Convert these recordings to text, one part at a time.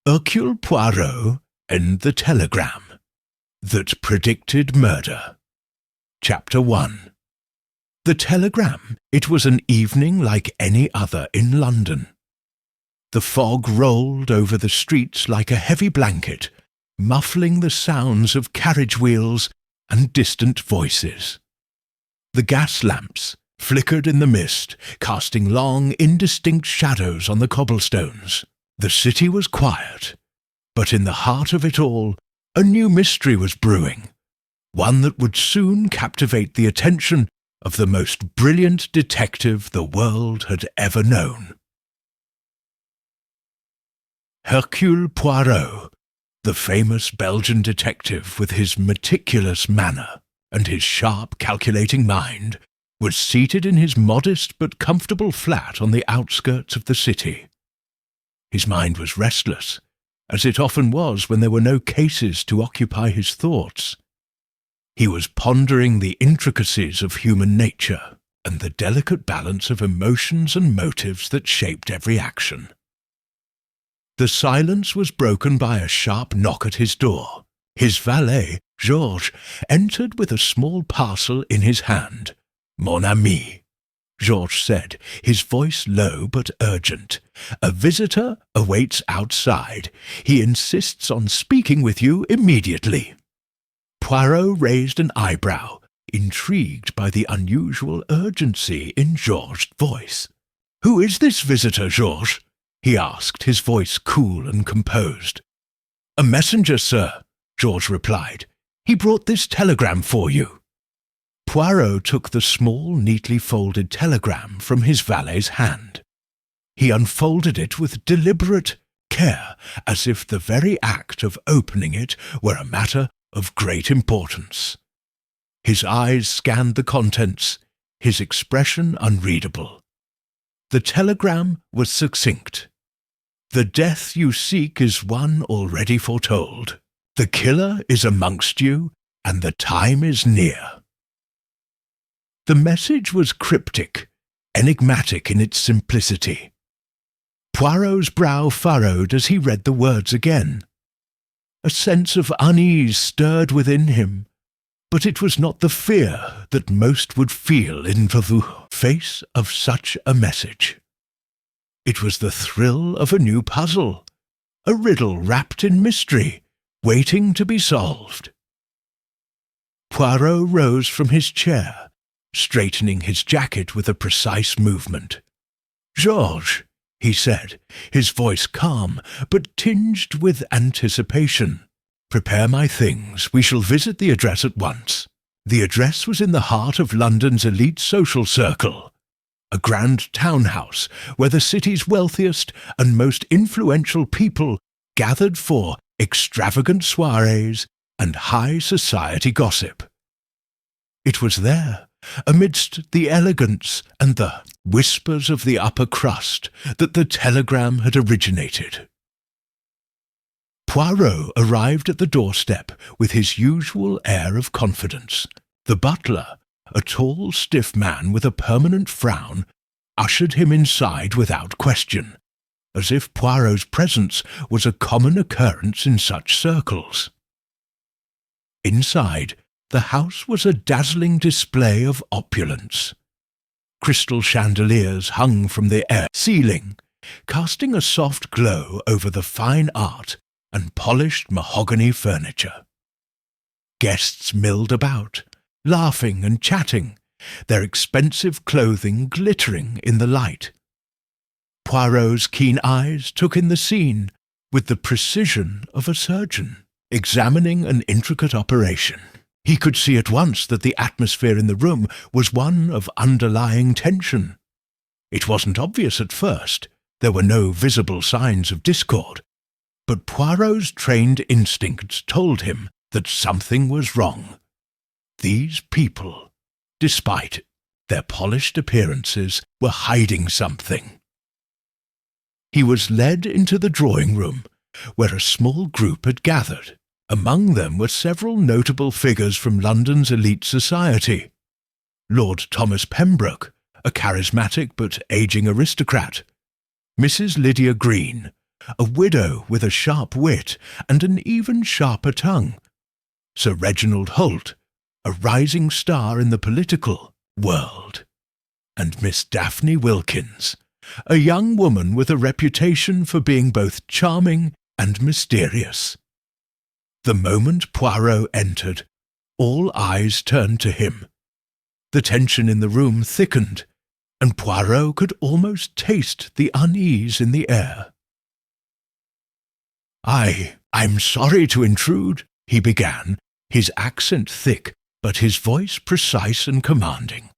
Hercule Poirot and the Telegram that predicted murder. Chapter 1. The telegram. It was an evening like any other in London. The fog rolled over the streets like a heavy blanket, muffling the sounds of carriage wheels and distant voices. The gas lamps flickered in the mist, casting long, indistinct shadows on the cobblestones. The city was quiet, but in the heart of it all, a new mystery was brewing, one that would soon captivate the attention of the most brilliant detective the world had ever known. Hercule Poirot, the famous Belgian detective with his meticulous manner and his sharp, calculating mind, was seated in his modest but comfortable flat on the outskirts of the city. His mind was restless, as it often was when there were no cases to occupy his thoughts. He was pondering the intricacies of human nature and the delicate balance of emotions and motives that shaped every action. The silence was broken by a sharp knock at his door. His valet, Georges, entered with a small parcel in his hand. "Mon ami," Georges said, his voice low but urgent. "A visitor awaits outside. He insists on speaking with you immediately." Poirot raised an eyebrow, intrigued by the unusual urgency in Georges' voice. "Who is this visitor, Georges?" he asked, his voice cool and composed. "A messenger, sir," Georges replied. "He brought this telegram for you." Poirot took the small, neatly folded telegram from his valet's hand. He unfolded it with deliberate care, as if the very act of opening it were a matter of great importance. His eyes scanned the contents, his expression unreadable. The telegram was succinct. "The death you seek is one already foretold. The killer is amongst you, and the time is near." The message was cryptic, enigmatic in its simplicity. Poirot's brow furrowed as he read the words again. A sense of unease stirred within him, but it was not the fear that most would feel in the face of such a message. It was the thrill of a new puzzle, a riddle wrapped in mystery, waiting to be solved. Poirot rose from his chair, straightening his jacket with a precise movement. "Georges," he said, his voice calm, but tinged with anticipation. "Prepare my things. We shall visit the address at once." The address was in the heart of London's elite social circle, a grand townhouse where the city's wealthiest and most influential people gathered for extravagant soirees and high society gossip. It was there, amidst the elegance and the whispers of the upper crust, that the telegram had originated. Poirot arrived at the doorstep with his usual air of confidence. The butler, a tall, stiff man with a permanent frown, ushered him inside without question, as if Poirot's presence was a common occurrence in such circles. Inside, the house was a dazzling display of opulence. Crystal chandeliers hung from the ceiling, casting a soft glow over the fine art and polished mahogany furniture. Guests milled about, laughing and chatting, their expensive clothing glittering in the light. Poirot's keen eyes took in the scene with the precision of a surgeon examining an intricate operation. He could see at once that the atmosphere in the room was one of underlying tension. It wasn't obvious at first. There were no visible signs of discord, but Poirot's trained instincts told him that something was wrong. These people, despite their polished appearances, were hiding something. He was led into the drawing-room, where a small group had gathered. Among them were several notable figures from London's elite society. Lord Thomas Pembroke, a charismatic but aging aristocrat. Mrs. Lydia Green, a widow with a sharp wit and an even sharper tongue, Sir Reginald Holt, a rising star in the political world, and Miss Daphne Wilkins, a young woman with a reputation for being both charming and mysterious. The moment Poirot entered, all eyes turned to him. The tension in the room thickened, and Poirot could almost taste the unease in the air. I'm sorry to intrude," he began, his accent thick, but his voice precise and commanding.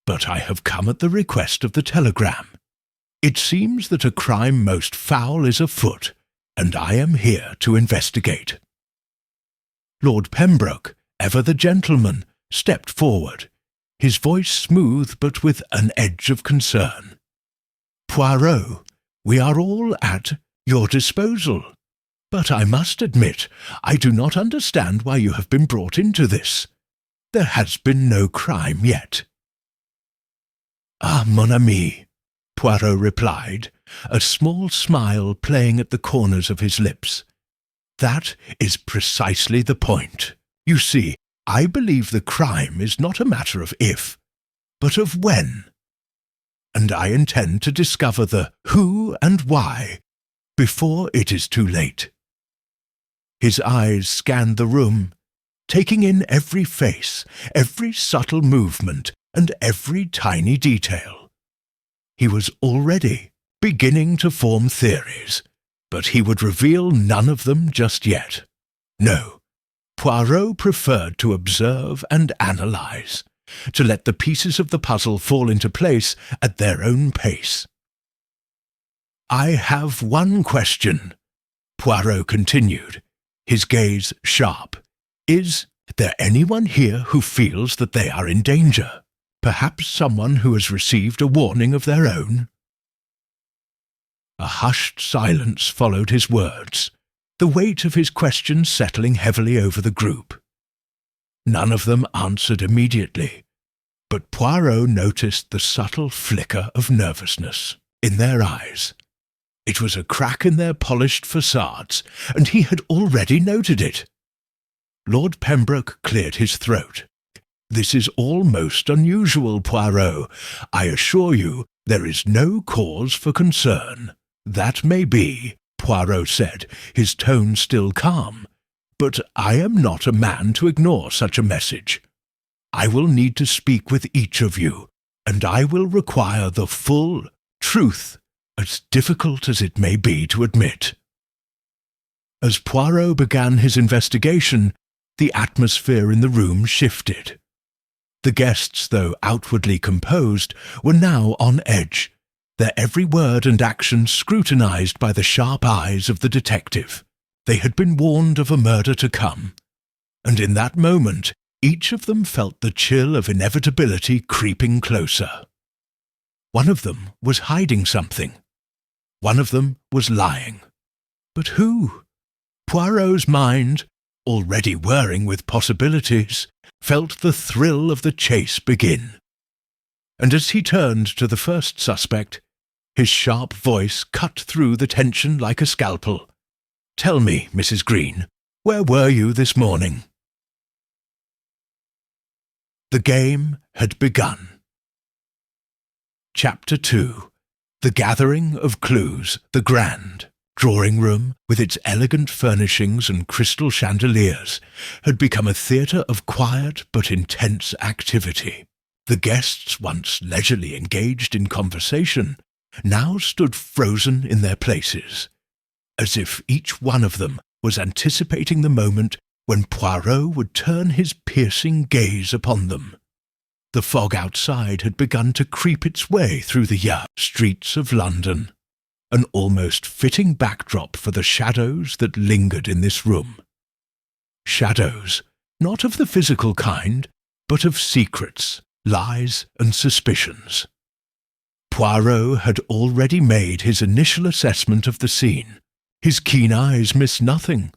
"But I have come at the request of the telegram. It seems that a crime most foul is afoot, and I am here to investigate." Lord Pembroke, ever the gentleman, stepped forward, his voice smooth but with an edge of concern. "Poirot, we are all at your disposal, but I must admit I do not understand why you have been brought into this. There has been no crime yet." "Ah, mon ami," Poirot replied, a small smile playing at the corners of his lips. "That is precisely the point. You see, I believe the crime is not a matter of if, but of when. And I intend to discover the who and why before it is too late." His eyes scanned the room, taking in every face, every subtle movement, and every tiny detail. He was already beginning to form theories, but he would reveal none of them just yet. No, Poirot preferred to observe and analyze, to let the pieces of the puzzle fall into place at their own pace. "I have one question," Poirot continued, his gaze sharp. "Is there anyone here who feels that they are in danger? Perhaps someone who has received a warning of their own?" A hushed silence followed his words, the weight of his question settling heavily over the group. None of them answered immediately, but Poirot noticed the subtle flicker of nervousness in their eyes. It was a crack in their polished facades, and he had already noted it. Lord Pembroke cleared his throat. "This is all most unusual, Poirot. I assure you there is no cause for concern." "That may be," Poirot said, his tone still calm, "but I am not a man to ignore such a message. I will need to speak with each of you, and I will require the full truth, as difficult as it may be to admit." As Poirot began his investigation, the atmosphere in the room shifted. The guests, though outwardly composed, were now on edge, their every word and action scrutinized by the sharp eyes of the detective. They had been warned of a murder to come, and in that moment each of them felt the chill of inevitability creeping closer. One of them was hiding something. One of them was lying. But who? Poirot's mind, already whirring with possibilities, felt the thrill of the chase begin. And as he turned to the first suspect, his sharp voice cut through the tension like a scalpel. "Tell me, Mrs. Green, where were you this morning?" The game had begun. Chapter 2. The Gathering of Clues. The grand drawing-room, with its elegant furnishings and crystal chandeliers, had become a theatre of quiet but intense activity. The guests, once leisurely engaged in conversation, now stood frozen in their places, as if each one of them was anticipating the moment when Poirot would turn his piercing gaze upon them. The fog outside had begun to creep its way through the streets of London, an almost fitting backdrop for the shadows that lingered in this room. Shadows, not of the physical kind, but of secrets, lies, and suspicions. Poirot had already made his initial assessment of the scene. His keen eyes missed nothing,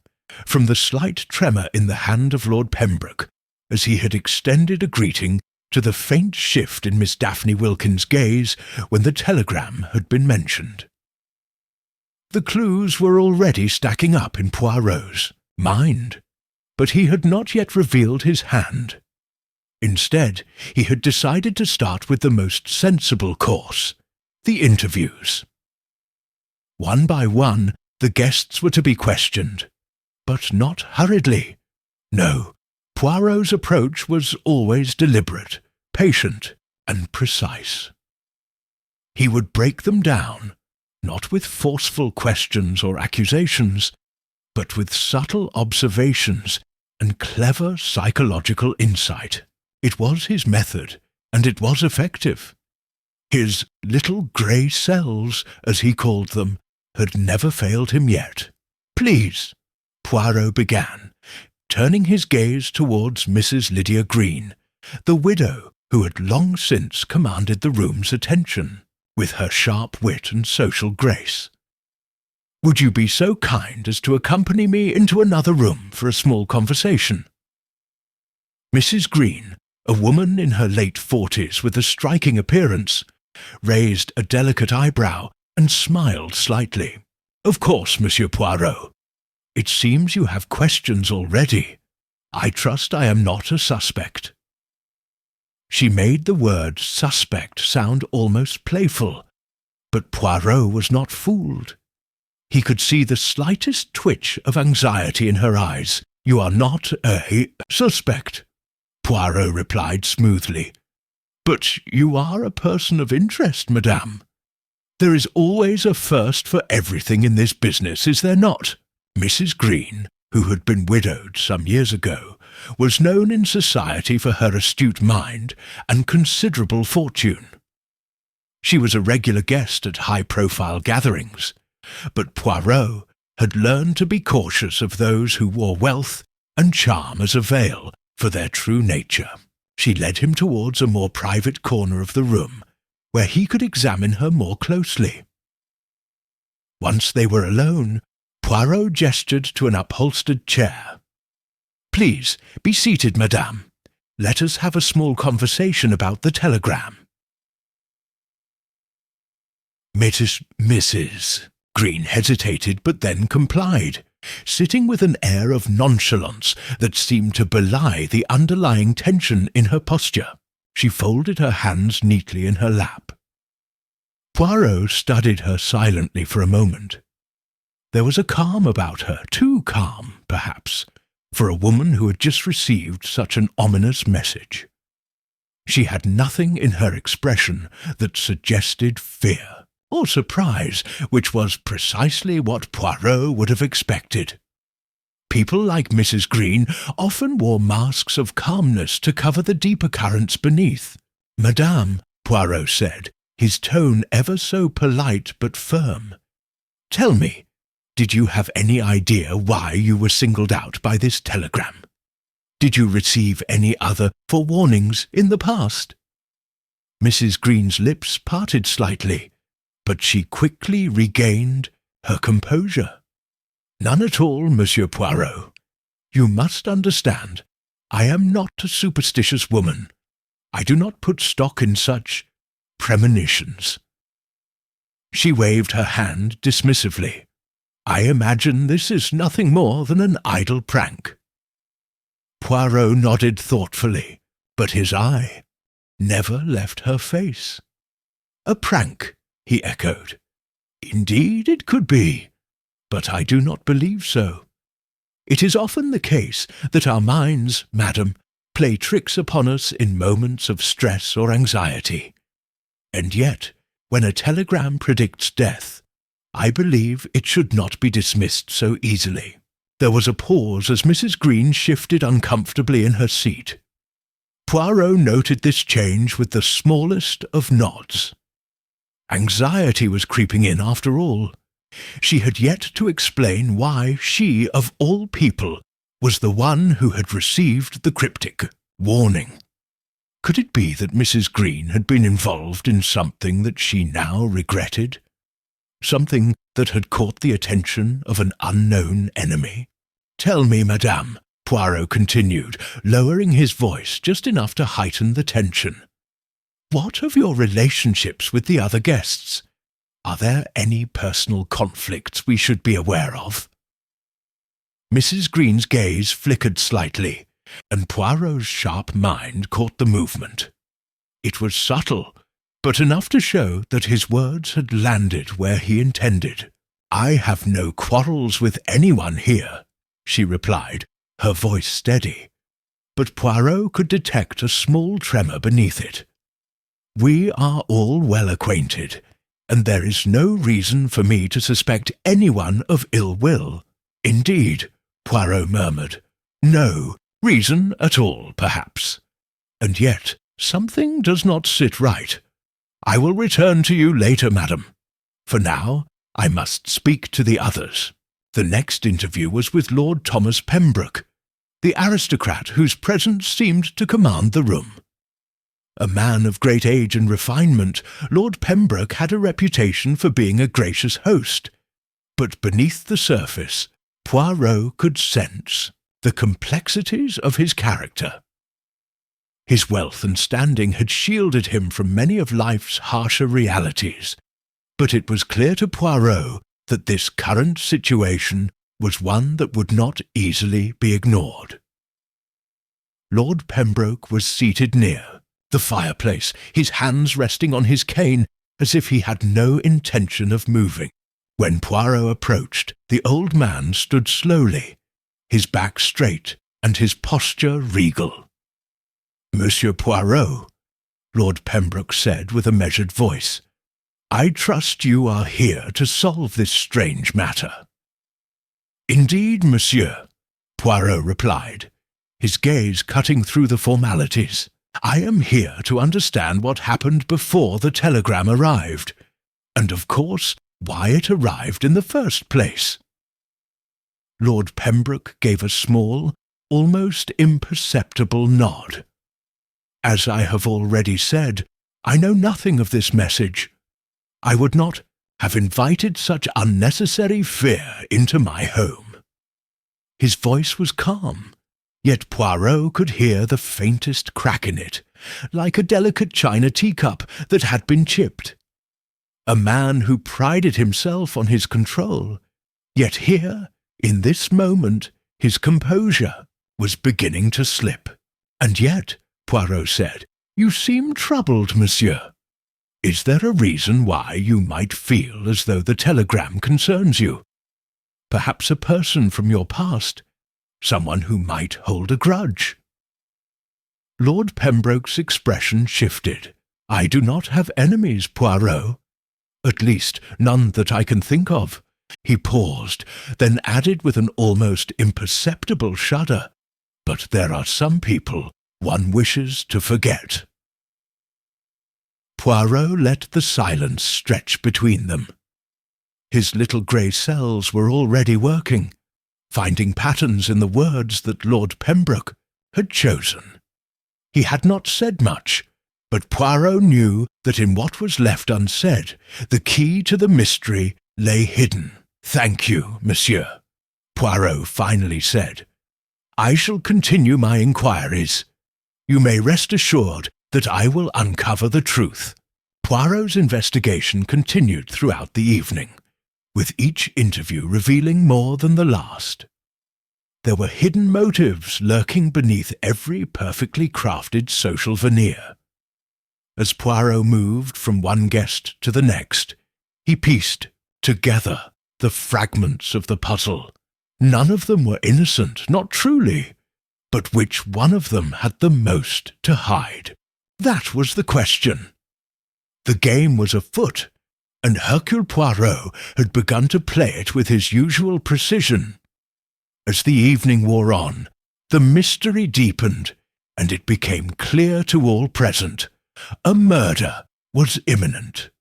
from the slight tremor in the hand of Lord Pembroke, as he had extended a greeting, to the faint shift in Miss Daphne Wilkins' gaze when the telegram had been mentioned. The clues were already stacking up in Poirot's mind, but he had not yet revealed his hand. Instead, he had decided to start with the most sensible course, the interviews. One by one, the guests were to be questioned, but not hurriedly. No, Poirot's approach was always deliberate, patient, and precise. He would break them down, not with forceful questions or accusations, but with subtle observations and clever psychological insight. It was his method, and it was effective. His little grey cells, as he called them, had never failed him yet. "Please," Poirot began, turning his gaze towards Mrs. Lydia Green, the widow who had long since commanded the room's attention, with her sharp wit and social grace. "Would you be so kind as to accompany me into another room for a small conversation?" Mrs. Green, a woman in her late 40s with a striking appearance, raised a delicate eyebrow and smiled slightly. "Of course, Monsieur Poirot. It seems you have questions already. I trust I am not a suspect." She made the word suspect sound almost playful, but Poirot was not fooled. He could see the slightest twitch of anxiety in her eyes. "You are not a suspect," Poirot replied smoothly. "But you are a person of interest, madame. There is always a first for everything in this business, is there not?" Mrs. Green, who had been widowed some years ago, was known in society for her astute mind and considerable fortune. She was a regular guest at high-profile gatherings, but Poirot had learned to be cautious of those who wore wealth and charm as a veil for their true nature. She led him towards a more private corner of the room, where he could examine her more closely. Once they were alone, Poirot gestured to an upholstered chair. "Please, be seated, madame. Let us have a small conversation about the telegram." Mrs. Green hesitated, but then complied, sitting with an air of nonchalance that seemed to belie the underlying tension in her posture. She folded her hands neatly in her lap. Poirot studied her silently for a moment. There was a calm about her, too calm, perhaps, for a woman who had just received such an ominous message. She had nothing in her expression that suggested fear or surprise, which was precisely what Poirot would have expected. People like Mrs. Green often wore masks of calmness to cover the deeper currents beneath. "Madame," Poirot said, his tone ever so polite but firm, "tell me, did you have any idea why you were singled out by this telegram? Did you receive any other forewarnings in the past?" Mrs. Green's lips parted slightly, but she quickly regained her composure. "None at all, Monsieur Poirot. You must understand, I am not a superstitious woman. I do not put stock in such premonitions." She waved her hand dismissively. "I imagine this is nothing more than an idle prank." Poirot nodded thoughtfully, but his eye never left her face. "A prank," he echoed. "Indeed it could be, but I do not believe so. It is often the case that our minds, madam, play tricks upon us in moments of stress or anxiety. And yet, when a telegram predicts death, I believe it should not be dismissed so easily." There was a pause as Mrs. Green shifted uncomfortably in her seat. Poirot noted this change with the smallest of nods. Anxiety was creeping in after all. She had yet to explain why she, of all people, was the one who had received the cryptic warning. Could it be that Mrs. Green had been involved in something that she now regretted? Something that had caught the attention of an unknown enemy? "Tell me, madame," Poirot continued, lowering his voice just enough to heighten the tension. "What of your relationships with the other guests? Are there any personal conflicts we should be aware of?" Mrs. Green's gaze flickered slightly, and Poirot's sharp mind caught the movement. It was subtle, but enough to show that his words had landed where he intended. "I have no quarrels with anyone here," she replied, her voice steady. But Poirot could detect a small tremor beneath it. "We are all well acquainted, and there is no reason for me to suspect anyone of ill will." "Indeed," Poirot murmured. "No reason at all, perhaps. And yet something does not sit right. I will return to you later, madam. For now, I must speak to the others." The next interview was with Lord Thomas Pembroke, the aristocrat whose presence seemed to command the room. A man of great age and refinement, Lord Pembroke had a reputation for being a gracious host, but beneath the surface, Poirot could sense the complexities of his character. His wealth and standing had shielded him from many of life's harsher realities, but it was clear to Poirot that this current situation was one that would not easily be ignored. Lord Pembroke was seated near the fireplace, his hands resting on his cane as if he had no intention of moving. When Poirot approached, the old man stood slowly, his back straight and his posture regal. "Monsieur Poirot," Lord Pembroke said with a measured voice, "I trust you are here to solve this strange matter." "Indeed, monsieur," Poirot replied, his gaze cutting through the formalities. "I am here to understand what happened before the telegram arrived, and of course why it arrived in the first place." Lord Pembroke gave a small, almost imperceptible nod. "As I have already said, I know nothing of this message. I would not have invited such unnecessary fear into my home." His voice was calm, yet Poirot could hear the faintest crack in it, like a delicate china teacup that had been chipped. A man who prided himself on his control, yet here, in this moment, his composure was beginning to slip. "And yet," Poirot said, "you seem troubled, monsieur. Is there a reason why you might feel as though the telegram concerns you? Perhaps a person from your past, someone who might hold a grudge?" Lord Pembroke's expression shifted. "I do not have enemies, Poirot. At least, none that I can think of." He paused, then added with an almost imperceptible shudder, "But there are some people one wishes to forget." Poirot let the silence stretch between them. His little grey cells were already working, finding patterns in the words that Lord Pembroke had chosen. He had not said much, but Poirot knew that in what was left unsaid, the key to the mystery lay hidden. "Thank you, monsieur," Poirot finally said. "I shall continue my inquiries. You may rest assured that I will uncover the truth." Poirot's investigation continued throughout the evening, with each interview revealing more than the last. There were hidden motives lurking beneath every perfectly crafted social veneer. As Poirot moved from one guest to the next, he pieced together the fragments of the puzzle. None of them were innocent, not truly, but which one of them had the most to hide? That was the question. The game was afoot, and Hercule Poirot had begun to play it with his usual precision. As the evening wore on, the mystery deepened, and it became clear to all present. A murder was imminent,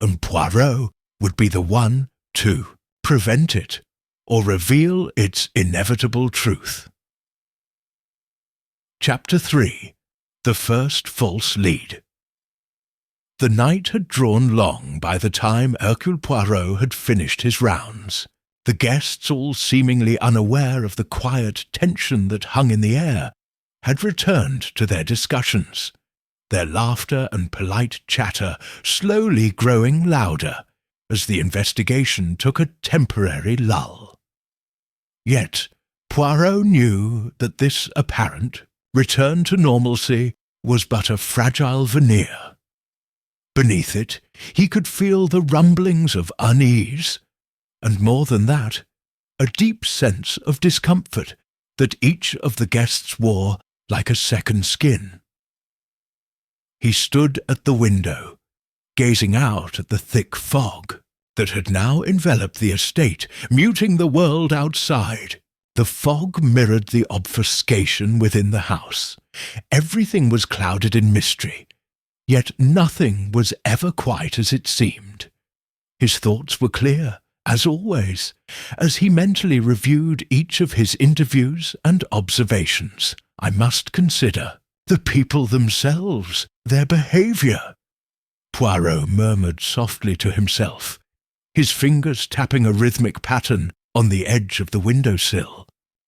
and Poirot would be the one to prevent it or reveal its inevitable truth. Chapter 3. The First False Lead. The night had drawn long by the time Hercule Poirot had finished his rounds. The guests, all seemingly unaware of the quiet tension that hung in the air, had returned to their discussions, their laughter and polite chatter slowly growing louder as the investigation took a temporary lull. Yet Poirot knew that this apparent return to normalcy was but a fragile veneer. Beneath it, he could feel the rumblings of unease, and more than that, a deep sense of discomfort that each of the guests wore like a second skin. He stood at the window, gazing out at the thick fog that had now enveloped the estate, muting the world outside. The fog mirrored the obfuscation within the house. Everything was clouded in mystery, yet nothing was ever quite as it seemed. His thoughts were clear, as always, as he mentally reviewed each of his interviews and observations. I must consider the people themselves, their behaviour, Poirot murmured softly to himself, his fingers tapping a rhythmic pattern on the edge of the window-sill.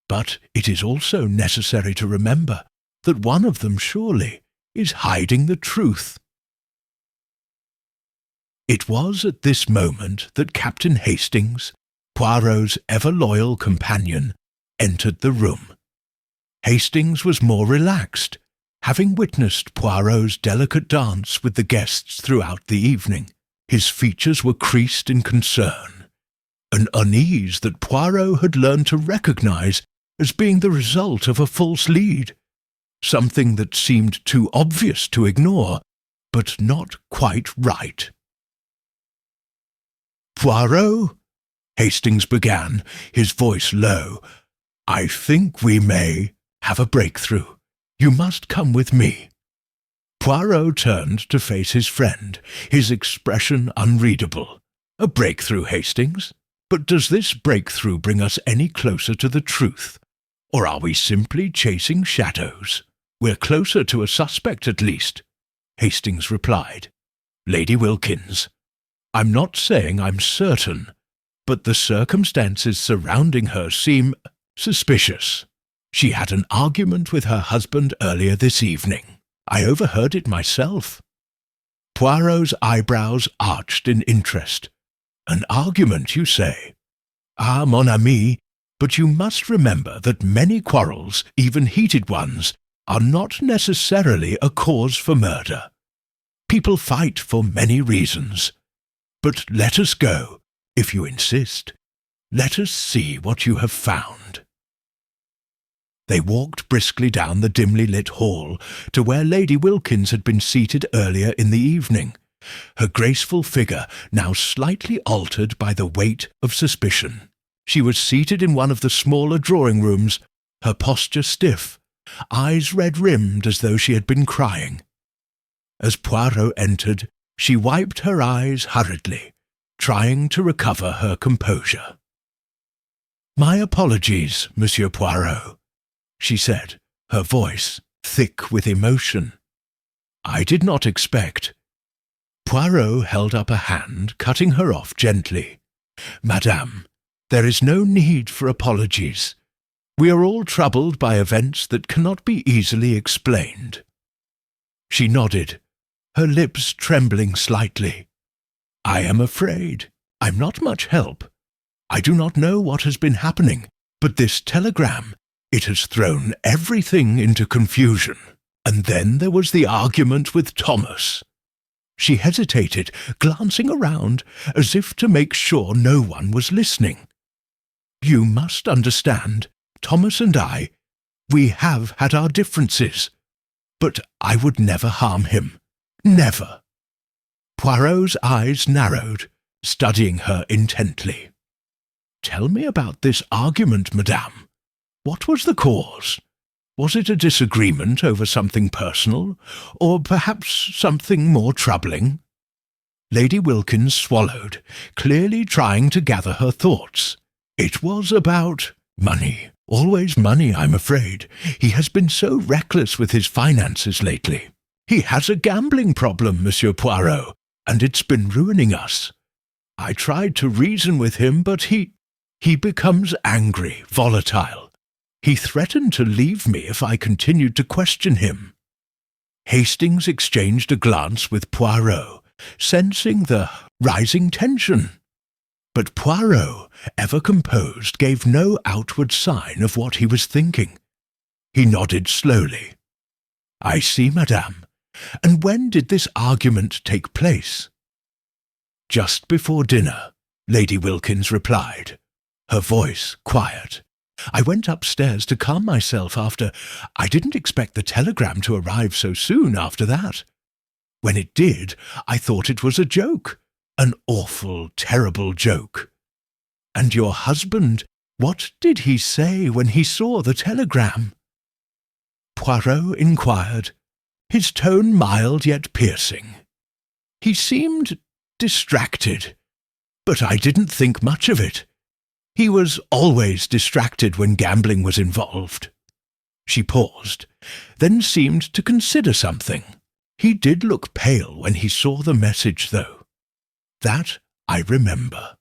But it is also necessary to remember that one of them surely is hiding the truth. It was at this moment that Captain Hastings, Poirot's ever-loyal companion, entered the room. Hastings was more relaxed, having witnessed Poirot's delicate dance with the guests throughout the evening. His features were creased in concern, an unease that Poirot had learned to recognize as being the result of a false lead, something that seemed too obvious to ignore, but not quite right. "Poirot," Hastings began, his voice low, "I think we may have a breakthrough. You must come with me." Poirot turned to face his friend, his expression unreadable. "A breakthrough, Hastings? But does this breakthrough bring us any closer to the truth? Or are we simply chasing shadows? We're closer to a suspect, at least," Hastings replied. "Lady Wilkins, I'm not saying I'm certain, but the circumstances surrounding her seem suspicious. She had an argument with her husband earlier this evening. I overheard it myself." Poirot's eyebrows arched in interest. "An argument, you say? Ah, mon ami, but you must remember that many quarrels, even heated ones, are not necessarily a cause for murder. People fight for many reasons. But let us go, if you insist. Let us see what you have found." They walked briskly down the dimly lit hall to where Lady Wilkins had been seated earlier in the evening, her graceful figure now slightly altered by the weight of suspicion. She was seated in one of the smaller drawing-rooms, her posture stiff, eyes red-rimmed as though she had been crying. As Poirot entered, she wiped her eyes hurriedly, trying to recover her composure. "My apologies, Monsieur Poirot," she said, her voice thick with emotion. "I did not expect—" Poirot held up a hand, cutting her off gently. "Madame, there is no need for apologies. We are all troubled by events that cannot be easily explained." She nodded, her lips trembling slightly. "I am afraid I'm not much help. I do not know what has been happening, but this telegram, it has thrown everything into confusion. And then there was the argument with Thomas." She hesitated, glancing around as if to make sure no one was listening. "You must understand, Thomas and we have had our differences, but I would never harm him. Never." Poirot's eyes narrowed, studying her intently. "Tell me about this argument, madame. What was the cause? Was it a disagreement over something personal, or perhaps something more troubling?" Lady Wilkins swallowed, clearly trying to gather her thoughts. "It was about money. Always money, I'm afraid. He has been so reckless with his finances lately. He has a gambling problem, Monsieur Poirot, and it's been ruining us. I tried to reason with him, but he becomes angry, volatile. He threatened to leave me if I continued to question him." Hastings exchanged a glance with Poirot, sensing the rising tension. But Poirot, ever composed, gave no outward sign of what he was thinking. He nodded slowly. "I see, madame. And when did this argument take place?" "Just before dinner," Lady Wilkins replied, her voice quiet. "I went upstairs to calm myself after. I didn't expect the telegram to arrive so soon after that. When it did, I thought it was a joke, an awful, terrible joke. And your husband, what did he say when he saw the telegram?" Poirot inquired, his tone mild yet piercing. "He seemed distracted, but I didn't think much of it. He was always distracted when gambling was involved." She paused, then seemed to consider something. "He did look pale when he saw the message, though. That I remember.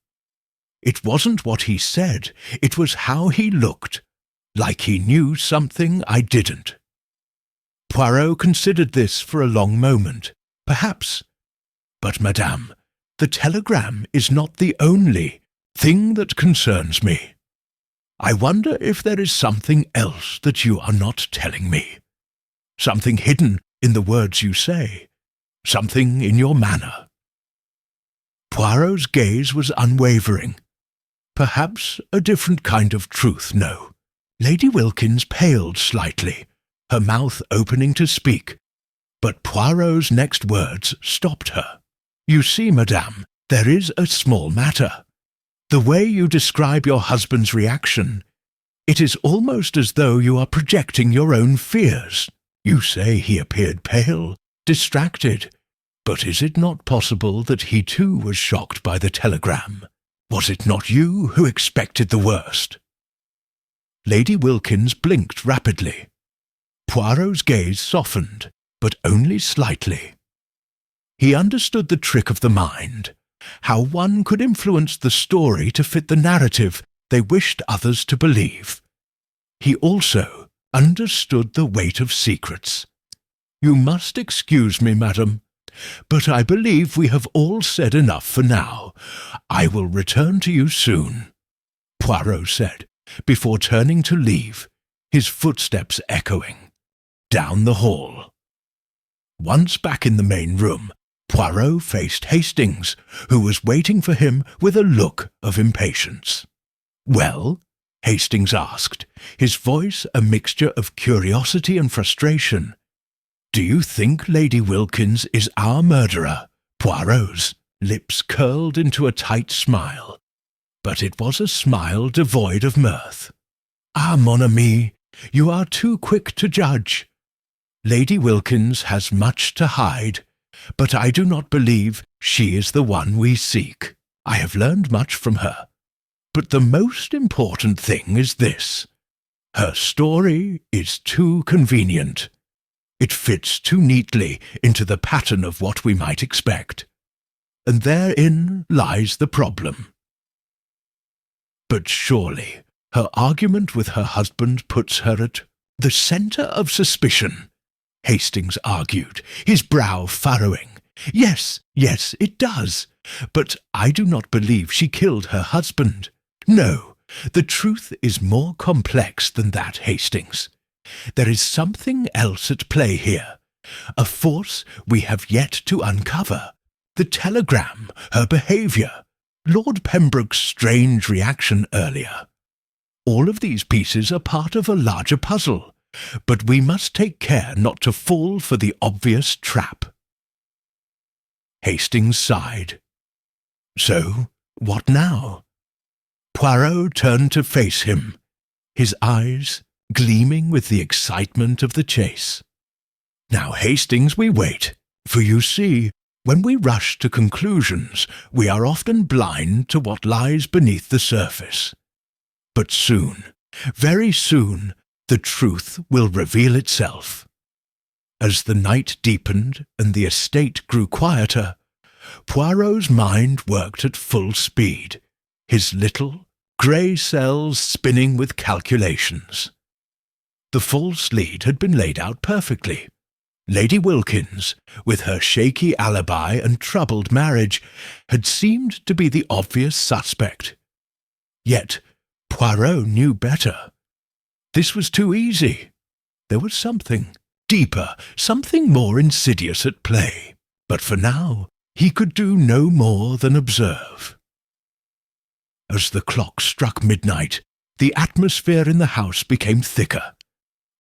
It wasn't what he said, it was how he looked, like he knew something I didn't." Poirot considered this for a long moment. "Perhaps. But, madame, the telegram is not the only thing that concerns me. I wonder if there is something else that you are not telling me. Something hidden in the words you say. Something in your manner." Poirot's gaze was unwavering. "Perhaps a different kind of truth, no." Lady Wilkins paled slightly, her mouth opening to speak, but Poirot's next words stopped her. "You see, madame, there is a small matter. The way you describe your husband's reaction, it is almost as though you are projecting your own fears. You say he appeared pale, distracted, but is it not possible that he too was shocked by the telegram? Was it not you who expected the worst?" Lady Wilkins blinked rapidly. Poirot's gaze softened, but only slightly. He understood the trick of the mind, how one could influence the story to fit the narrative they wished others to believe. He also understood the weight of secrets. "You must excuse me, madam, but I believe we have all said enough for now. I will return to you soon," Poirot said, before turning to leave, his footsteps echoing, down the hall. Once back in the main room, Poirot faced Hastings, who was waiting for him with a look of impatience. "Well?" Hastings asked, his voice a mixture of curiosity and frustration. "Do you think Lady Wilkins is our murderer?" Poirot's lips curled into a tight smile, but it was a smile devoid of mirth. "Ah, mon ami, you are too quick to judge. Lady Wilkins has much to hide, but I do not believe she is the one we seek. I have learned much from her. But the most important thing is this. Her story is too convenient. It fits too neatly into the pattern of what we might expect. And therein lies the problem." "But surely her argument with her husband puts her at the centre of suspicion," Hastings argued, his brow furrowing. Yes, it does. But I do not believe she killed her husband. No, the truth is more complex than that, Hastings. There is something else at play here, a force we have yet to uncover. The telegram, her behaviour, Lord Pembroke's strange reaction earlier. All of these pieces are part of a larger puzzle, but we must take care not to fall for the obvious trap. Hastings sighed. So, what now? Poirot turned to face him, his eyes gleaming with the excitement of the chase. Now, Hastings, we wait, for you see, when we rush to conclusions, we are often blind to what lies beneath the surface. But soon, very soon, the truth will reveal itself. As the night deepened and the estate grew quieter, Poirot's mind worked at full speed, his little, grey cells spinning with calculations. The false lead had been laid out perfectly. Lady Wilkins, with her shaky alibi and troubled marriage, had seemed to be the obvious suspect. Yet Poirot knew better. This was too easy. There was something deeper, something more insidious at play. But for now, he could do no more than observe. As the clock struck midnight, the atmosphere in the house became thicker,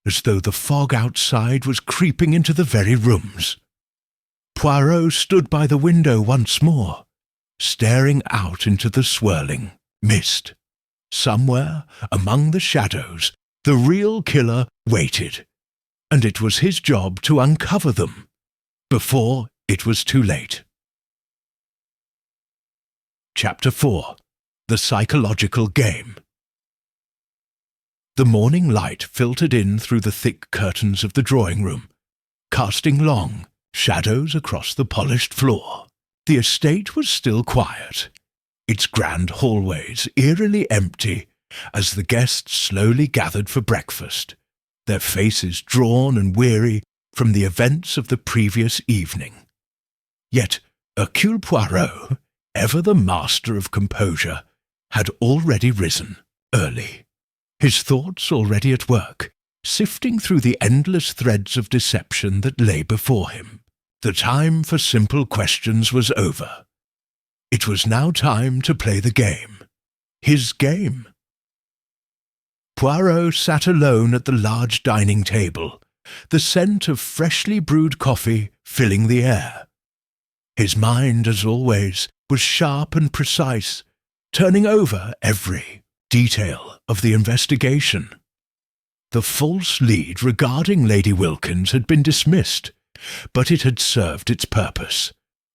as though the fog outside was creeping into the very rooms. Poirot stood by the window once more, staring out into the swirling mist. Somewhere, among the shadows, the real killer waited, and it was his job to uncover them before it was too late. Chapter 4. The Psychological Game. The morning light filtered in through the thick curtains of the drawing-room, casting long shadows across the polished floor. The estate was still quiet, its grand hallways eerily empty as the guests slowly gathered for breakfast, their faces drawn and weary from the events of the previous evening. Yet Hercule Poirot, ever the master of composure, had already risen early, his thoughts already at work, sifting through the endless threads of deception that lay before him. The time for simple questions was over. It was now time to play the game. His game. Poirot sat alone at the large dining table, the scent of freshly brewed coffee filling the air. His mind, as always, was sharp and precise, turning over every detail of the investigation. The false lead regarding Lady Wilkins had been dismissed, but it had served its purpose,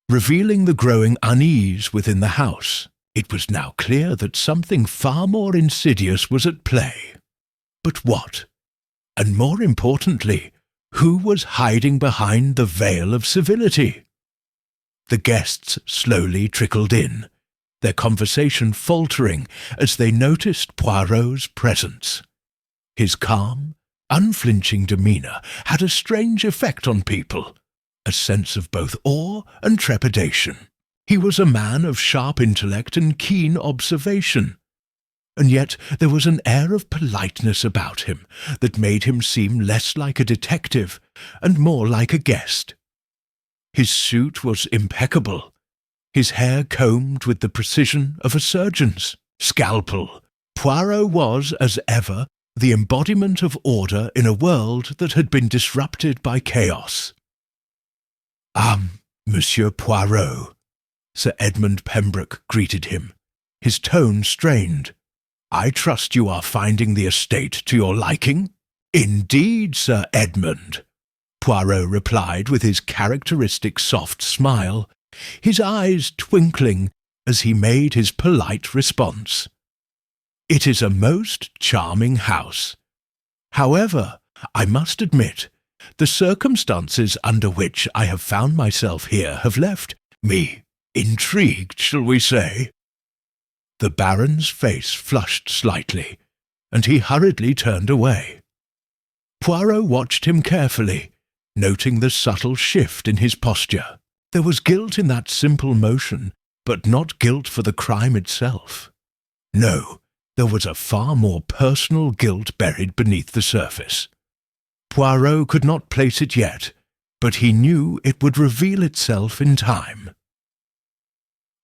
revealing the growing unease within the house. It was now clear that something far more insidious was at play. But what? And more importantly, who was hiding behind the veil of civility? The guests slowly trickled in, their conversation faltering as they noticed Poirot's presence. His calm, unflinching demeanour had a strange effect on people, a sense of both awe and trepidation. He was a man of sharp intellect and keen observation, and yet there was an air of politeness about him that made him seem less like a detective and more like a guest. His suit was impeccable, his hair combed with the precision of a surgeon's scalpel. Poirot was, as ever, the embodiment of order in a world that had been disrupted by chaos. "Ah, Monsieur Poirot," Sir Edmund Pembroke greeted him, his tone strained. "I trust you are finding the estate to your liking?" "Indeed, Sir Edmund," Poirot replied with his characteristic soft smile, his eyes twinkling as he made his polite response. "It is a most charming house. However, I must admit, the circumstances under which I have found myself here have left me intrigued, shall we say?" The Baron's face flushed slightly, and he hurriedly turned away. Poirot watched him carefully, noting the subtle shift in his posture. There was guilt in that simple motion, but not guilt for the crime itself. No, there was a far more personal guilt buried beneath the surface. Poirot could not place it yet, but he knew it would reveal itself in time.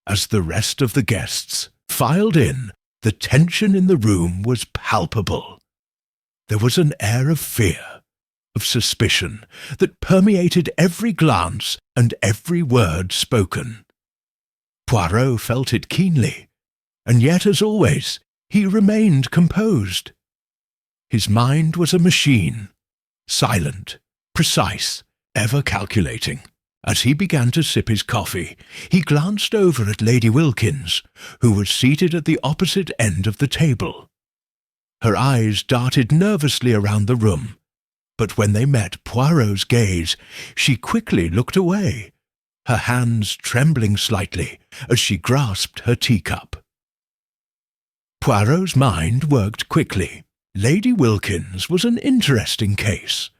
As the rest of the guests filed in, the tension in the room was palpable. There was an air of fear, of suspicion, that permeated every glance and every word spoken. Poirot felt it keenly, and yet, as always, he remained composed. His mind was a machine, silent, precise, ever calculating. As he began to sip his coffee, he glanced over at Lady Wilkins, who was seated at the opposite end of the table. Her eyes darted nervously around the room, but when they met Poirot's gaze, she quickly looked away, her hands trembling slightly as she grasped her teacup. Poirot's mind worked quickly. Lady Wilkins was an interesting case,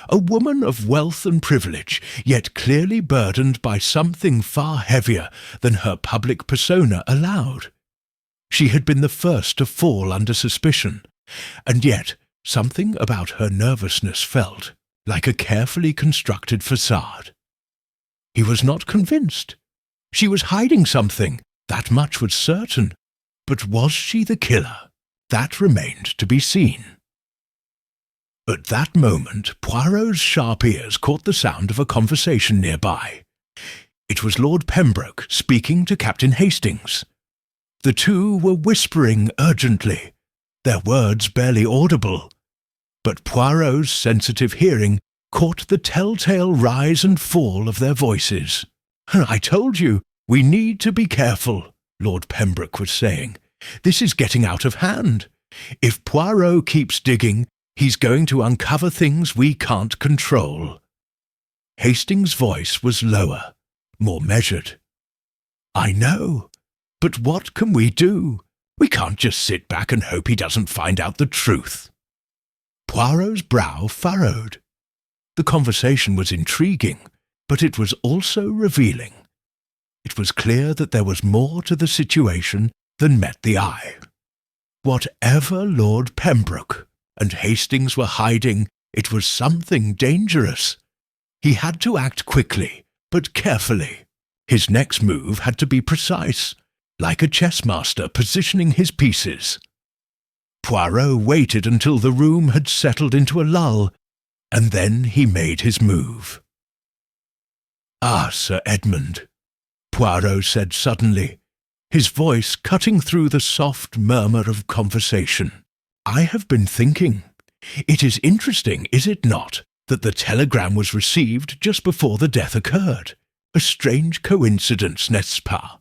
A woman of wealth and privilege, yet clearly burdened by something far heavier than her public persona allowed. She had been the first to fall under suspicion, and yet something about her nervousness felt like a carefully constructed facade. He was not convinced. She was hiding something, that much was certain. But was she the killer? That remained to be seen. At that moment, Poirot's sharp ears caught the sound of a conversation nearby. It was Lord Pembroke speaking to Captain Hastings. The two were whispering urgently, their words barely audible. But Poirot's sensitive hearing caught the telltale rise and fall of their voices. "I told you, we need to be careful," Lord Pembroke was saying. "This is getting out of hand. If Poirot keeps digging, he's going to uncover things we can't control." Hastings' voice was lower, more measured. "I know, but what can we do? We can't just sit back and hope he doesn't find out the truth." Poirot's brow furrowed. The conversation was intriguing, but it was also revealing. It was clear that there was more to the situation than met the eye. Whatever Lord Pembroke and Hastings were hiding, it was something dangerous. He had to act quickly, but carefully. His next move had to be precise, like a chess master positioning his pieces. Poirot waited until the room had settled into a lull, and then he made his move. "Ah, Sir Edmund," Poirot said suddenly, his voice cutting through the soft murmur of conversation. "I have been thinking. It is interesting, is it not, that the telegram was received just before the death occurred? A strange coincidence, n'est-ce pas?"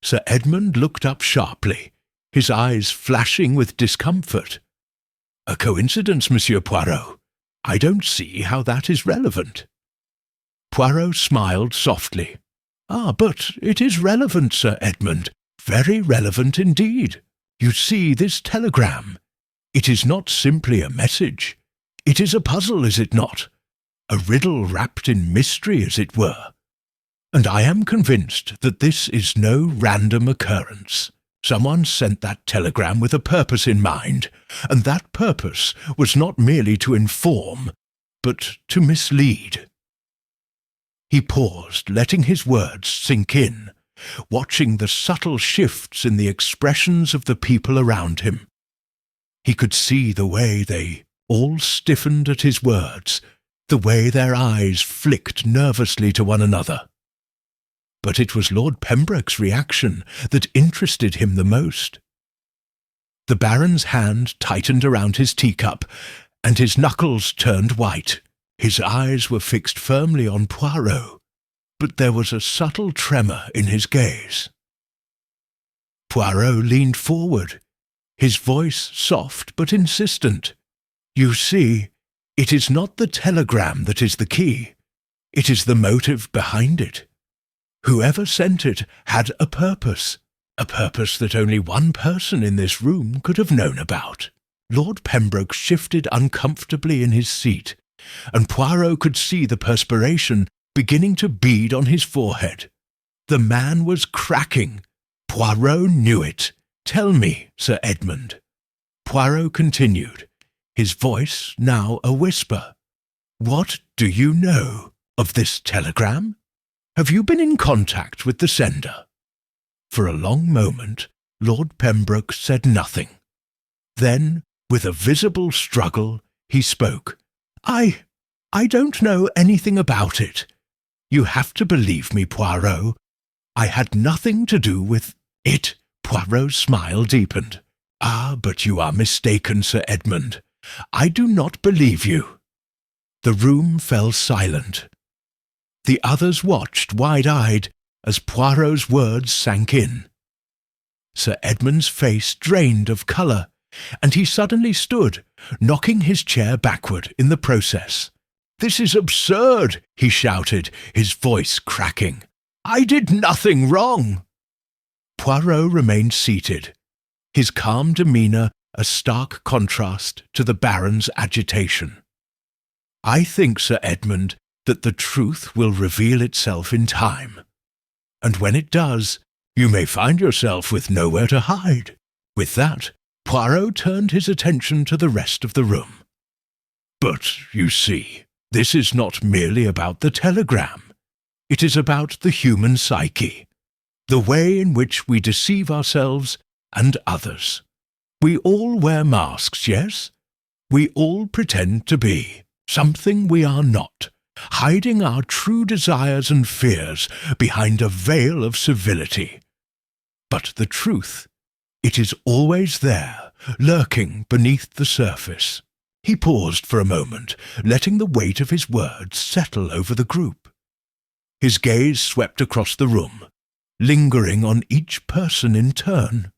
Sir Edmund looked up sharply, his eyes flashing with discomfort. "A coincidence, Monsieur Poirot? I don't see how that is relevant." Poirot smiled softly. "Ah, but it is relevant, Sir Edmund, very relevant indeed. You see, this telegram, it is not simply a message. It is a puzzle, is it not? A riddle wrapped in mystery, as it were. And I am convinced that this is no random occurrence. Someone sent that telegram with a purpose in mind, and that purpose was not merely to inform, but to mislead." He paused, letting his words sink in, watching the subtle shifts in the expressions of the people around him. He could see the way they all stiffened at his words, the way their eyes flicked nervously to one another. But it was Lord Pembroke's reaction that interested him the most. The Baron's hand tightened around his teacup, and his knuckles turned white. His eyes were fixed firmly on Poirot, but there was a subtle tremor in his gaze. Poirot leaned forward, his voice soft but insistent. "You see, it is not the telegram that is the key. It is the motive behind it. Whoever sent it had a purpose that only one person in this room could have known about." Lord Pembroke shifted uncomfortably in his seat, and Poirot could see the perspiration beginning to bead on his forehead. The man was cracking. Poirot knew it. "Tell me, Sir Edmund." Poirot continued, his voice now a whisper. "What do you know of this telegram? Have you been in contact with the sender?" For a long moment, Lord Pembroke said nothing. Then, with a visible struggle, he spoke. I don't know anything about it. You have to believe me, Poirot. I had nothing to do with it." Poirot's smile deepened. "Ah, but you are mistaken, Sir Edmund. I do not believe you." The room fell silent. The others watched wide-eyed as Poirot's words sank in. Sir Edmund's face drained of colour, and he suddenly stood, knocking his chair backward in the process. "This is absurd," he shouted, his voice cracking. "I did nothing wrong." Poirot remained seated, his calm demeanour a stark contrast to the Baron's agitation. I think, Sir Edmund, that the truth will reveal itself in time. And when it does, you may find yourself with nowhere to hide. With that, Poirot turned his attention to the rest of the room. But, you see, this is not merely about the telegram. It is about the human psyche, the way in which we deceive ourselves and others. We all wear masks, yes? We all pretend to be something we are not, hiding our true desires and fears behind a veil of civility. But the truth, it is always there, lurking beneath the surface. He paused for a moment, letting the weight of his words settle over the group. His gaze swept across the room, lingering on each person in turn.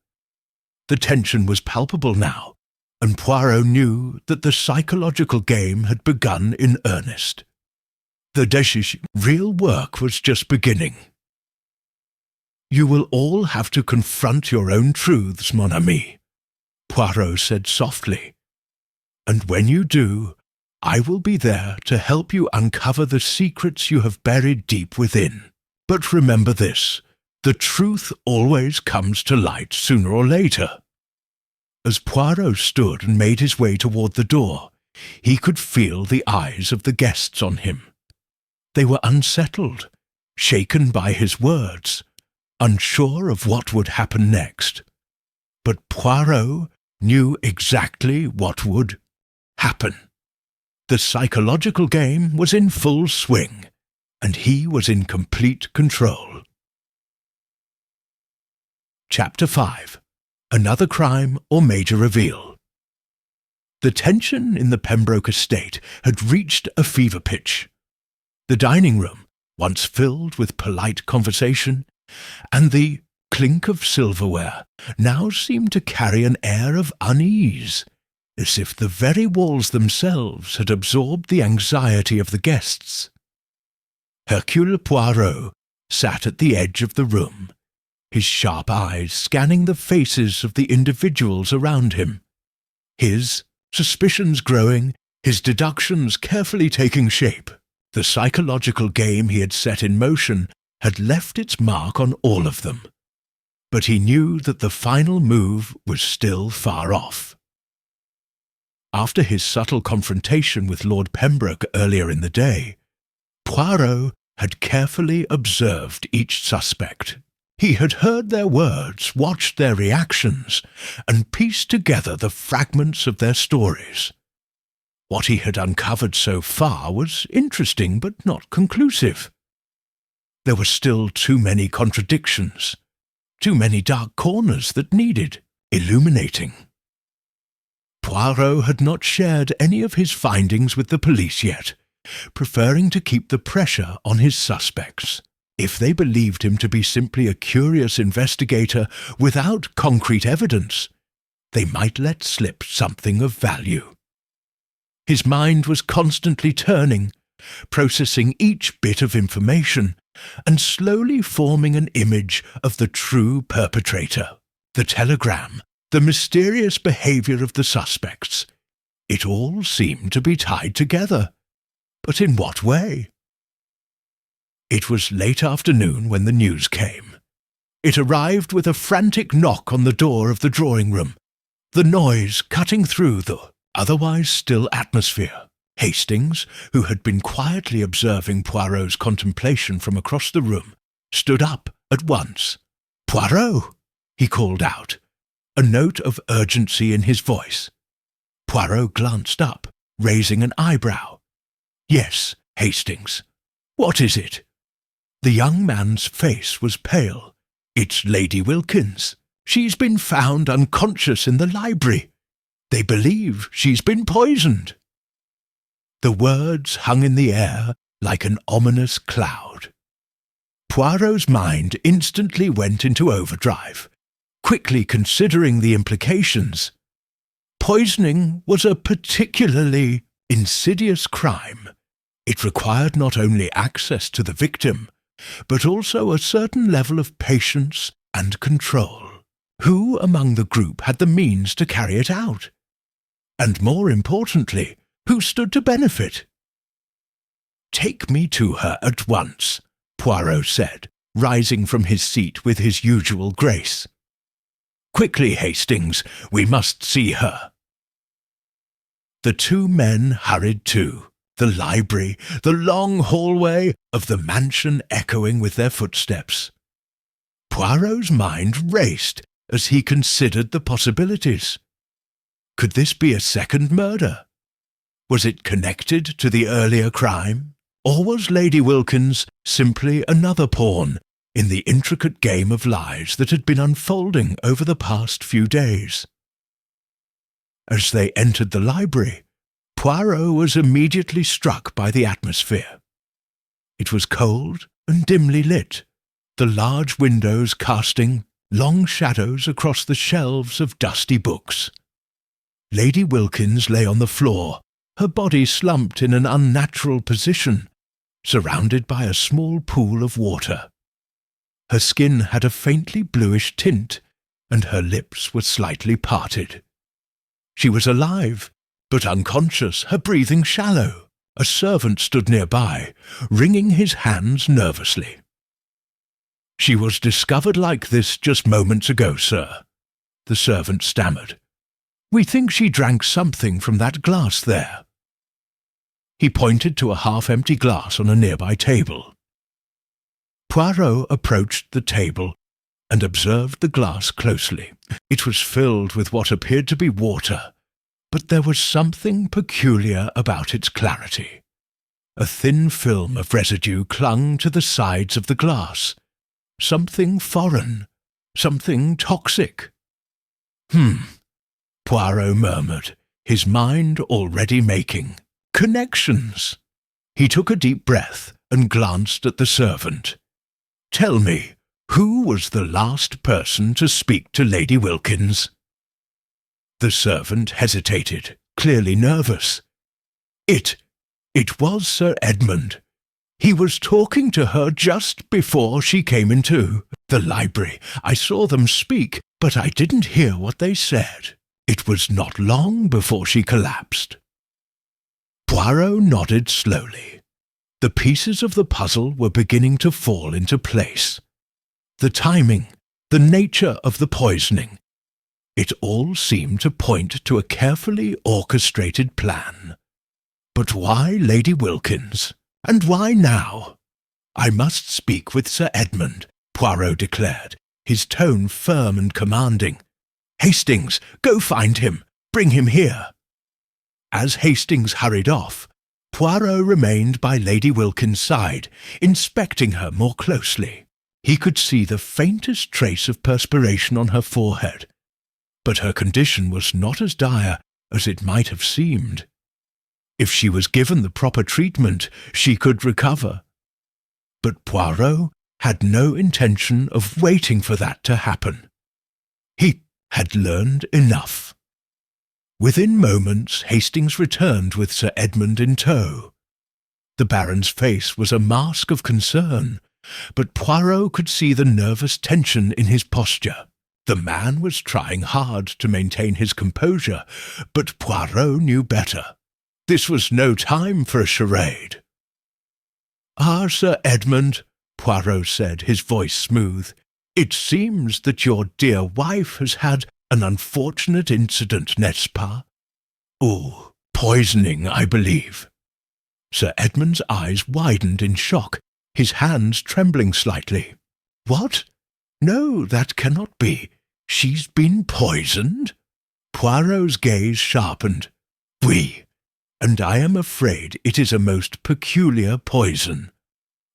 The tension was palpable now, and Poirot knew that the psychological game had begun in earnest. The real work was just beginning. "You will all have to confront your own truths, mon ami," Poirot said softly. "And when you do, I will be there to help you uncover the secrets you have buried deep within. But remember this, the truth always comes to light sooner or later." As Poirot stood and made his way toward the door, he could feel the eyes of the guests on him. They were unsettled, shaken by his words, unsure of what would happen next. But Poirot knew exactly what would happen. The psychological game was in full swing, and he was in complete control. Chapter 5. Another Crime or Major Reveal. The tension in the Pembroke estate had reached a fever pitch. The dining room, once filled with polite conversation, and the clink of silverware, now seemed to carry an air of unease, as if the very walls themselves had absorbed the anxiety of the guests. Hercule Poirot sat at the edge of the room, his sharp eyes scanning the faces of the individuals around him. His suspicions growing, his deductions carefully taking shape. The psychological game he had set in motion had left its mark on all of them. But he knew that the final move was still far off. After his subtle confrontation with Lord Pembroke earlier in the day, Poirot had carefully observed each suspect. He had heard their words, watched their reactions, and pieced together the fragments of their stories. What he had uncovered so far was interesting but not conclusive. There were still too many contradictions, too many dark corners that needed illuminating. Poirot had not shared any of his findings with the police yet, preferring to keep the pressure on his suspects. If they believed him to be simply a curious investigator without concrete evidence, they might let slip something of value. His mind was constantly turning, processing each bit of information, and slowly forming an image of the true perpetrator. The telegram, the mysterious behavior of the suspects. It all seemed to be tied together. But in what way? It was late afternoon when the news came. It arrived with a frantic knock on the door of the drawing-room, the noise cutting through the otherwise still atmosphere. Hastings, who had been quietly observing Poirot's contemplation from across the room, stood up at once. "Poirot!" he called out, a note of urgency in his voice. Poirot glanced up, raising an eyebrow. "Yes, Hastings. What is it?" The young man's face was pale. "It's Lady Wilkins. She's been found unconscious in the library. They believe she's been poisoned." The words hung in the air like an ominous cloud. Poirot's mind instantly went into overdrive, quickly considering the implications. Poisoning was a particularly insidious crime. It required not only access to the victim, but also a certain level of patience and control. Who among the group had the means to carry it out? And more importantly, who stood to benefit? "Take me to her at once," Poirot said, rising from his seat with his usual grace. "Quickly, Hastings, we must see her." The two men hurried too, the library, the long hallway of the mansion echoing with their footsteps. Poirot's mind raced as he considered the possibilities. Could this be a second murder? Was it connected to the earlier crime? Or was Lady Wilkins simply another pawn in the intricate game of lies that had been unfolding over the past few days? As they entered the library, Poirot was immediately struck by the atmosphere. It was cold and dimly lit, the large windows casting long shadows across the shelves of dusty books. Lady Wilkins lay on the floor, her body slumped in an unnatural position, surrounded by a small pool of water. Her skin had a faintly bluish tint, and her lips were slightly parted. She was alive, but unconscious, her breathing shallow. A servant stood nearby, wringing his hands nervously. "She was discovered like this just moments ago, sir," the servant stammered. "We think she drank something from that glass there." He pointed to a half-empty glass on a nearby table. Poirot approached the table and observed the glass closely. It was filled with what appeared to be water, but there was something peculiar about its clarity. A thin film of residue clung to the sides of the glass. Something foreign, something toxic. Poirot murmured, his mind already making connections. He took a deep breath and glanced at the servant. "Tell me, who was the last person to speak to Lady Wilkins?" The servant hesitated, clearly nervous. It was Sir Edmund. He was talking to her just before she came into the library. I saw them speak, but I didn't hear what they said. It was not long before she collapsed. Poirot nodded slowly. The pieces of the puzzle were beginning to fall into place. The timing, the nature of the poisoning. It all seemed to point to a carefully orchestrated plan. But why Lady Wilkins? And why now? "I must speak with Sir Edmund," Poirot declared, his tone firm and commanding. "Hastings, go find him. Bring him here." As Hastings hurried off, Poirot remained by Lady Wilkins' side, inspecting her more closely. He could see the faintest trace of perspiration on her forehead, but her condition was not as dire as it might have seemed. If she was given the proper treatment, she could recover. But Poirot had no intention of waiting for that to happen. He had learned enough. Within moments, Hastings returned with Sir Edmund in tow. The Baron's face was a mask of concern, but Poirot could see the nervous tension in his posture. The man was trying hard to maintain his composure, but Poirot knew better. This was no time for a charade. "Ah, Sir Edmund," Poirot said, his voice smooth, "it seems that your dear wife has had an unfortunate incident, n'est-ce pas? Oh, poisoning, I believe." Sir Edmund's eyes widened in shock, his hands trembling slightly. "What? No, that cannot be. She's been poisoned?" Poirot's gaze sharpened. "Oui, and I am afraid it is a most peculiar poison.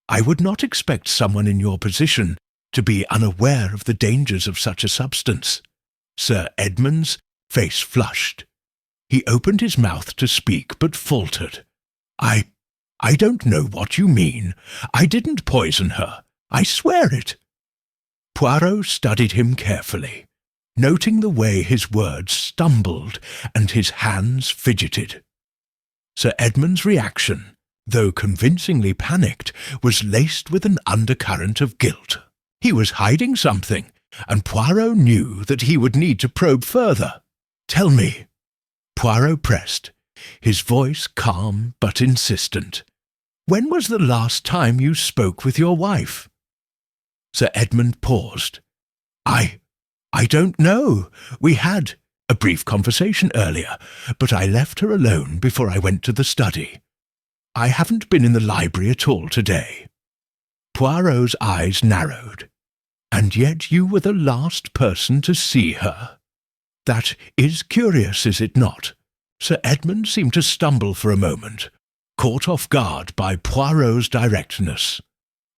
I would not expect someone in your position to be unaware of the dangers of such a substance." Sir Edmund's face flushed. He opened his mouth to speak, but faltered. I don't know what you mean. I didn't poison her. I swear it." Poirot studied him carefully, noting the way his words stumbled and his hands fidgeted. Sir Edmund's reaction, though convincingly panicked, was laced with an undercurrent of guilt. He was hiding something, and Poirot knew that he would need to probe further. "Tell me." Poirot pressed, his voice calm but insistent. when was the last time you spoke with your wife?" Sir Edmund paused. I don't know. We had a brief conversation earlier, but I left her alone before I went to the study. I haven't been in the library at all today." Poirot's eyes narrowed. "And yet you were the last person to see her. That is curious, is it not?" Sir Edmund seemed to stumble for a moment, caught off guard by Poirot's directness.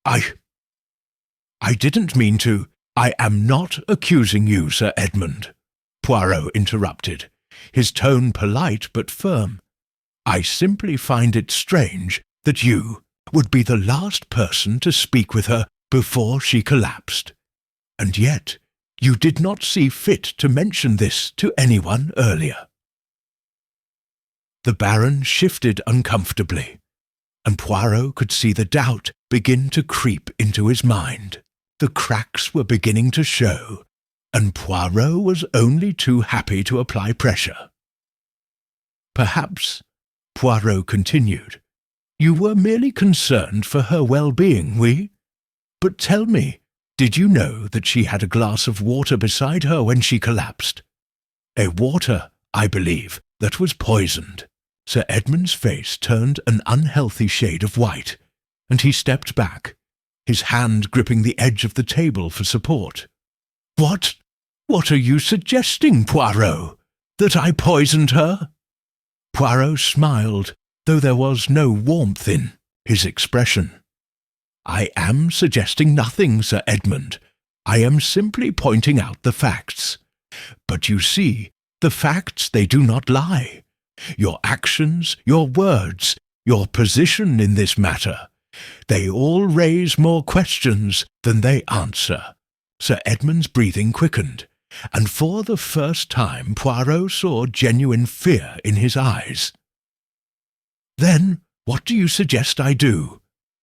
I didn't mean to—" "I am not accusing you, Sir Edmund," Poirot interrupted, his tone polite but firm. "I simply find it strange that you would be the last person to speak with her before she collapsed. And yet you did not see fit to mention this to anyone earlier." The Baron shifted uncomfortably, and Poirot could see the doubt begin to creep into his mind. The cracks were beginning to show, and Poirot was only too happy to apply pressure. "Perhaps," Poirot continued, "you were merely concerned for her well-being, oui? But tell me, did you know that she had a glass of water beside her when she collapsed? A water, I believe, that was poisoned." Sir Edmund's face turned an unhealthy shade of white, and he stepped back, his hand gripping the edge of the table for support. What are you suggesting, Poirot? That I poisoned her?" Poirot smiled, though there was no warmth in his expression. "I am suggesting nothing, Sir Edmund. I am simply pointing out the facts. But you see, the facts, they do not lie. Your actions, your words, your position in this matter, they all raise more questions than they answer." Sir Edmund's breathing quickened, and for the first time Poirot saw genuine fear in his eyes. "Then what do you suggest I do?"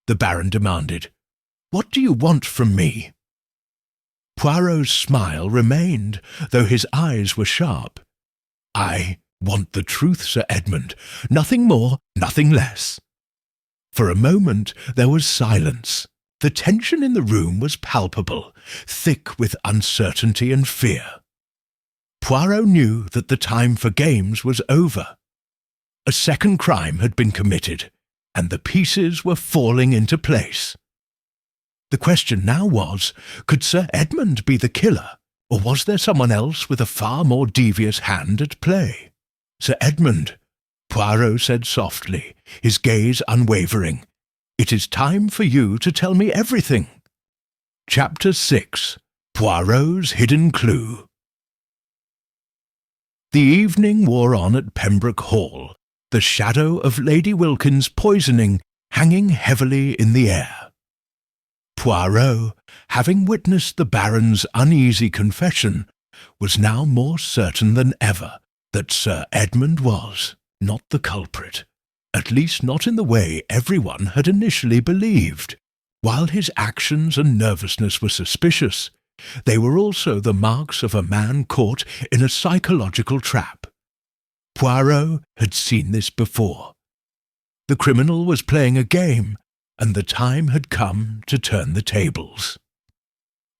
the Baron demanded. "What do you want from me?" Poirot's smile remained, though his eyes were sharp. "I want the truth, Sir Edmund. Nothing more, nothing less." For a moment there was silence. The tension in the room was palpable, thick with uncertainty and fear. Poirot knew that the time for games was over. A second crime had been committed, and the pieces were falling into place. The question now was, could Sir Edmund be the killer, or was there someone else with a far more devious hand at play? "Sir Edmund," Poirot said softly, his gaze unwavering, "it is time for you to tell me everything." Chapter 6. Poirot's Hidden Clue. The evening wore on at Pembroke Hall, the shadow of Lady Wilkins's poisoning hanging heavily in the air. Poirot, having witnessed the Baron's uneasy confession, was now more certain than ever that Sir Edmund was not the culprit, at least not in the way everyone had initially believed. While his actions and nervousness were suspicious, they were also the marks of a man caught in a psychological trap. Poirot had seen this before. The criminal was playing a game, and the time had come to turn the tables.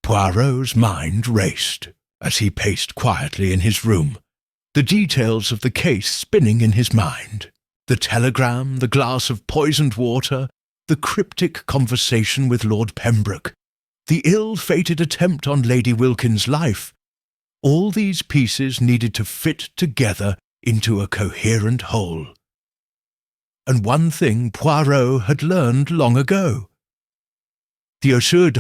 Poirot's mind raced as he paced quietly in his room, the details of the case spinning in his mind. The telegram, the glass of poisoned water, the cryptic conversation with Lord Pembroke, the ill-fated attempt on Lady Wilkins's life. All these pieces needed to fit together into a coherent whole. And one thing Poirot had learned long ago. The assured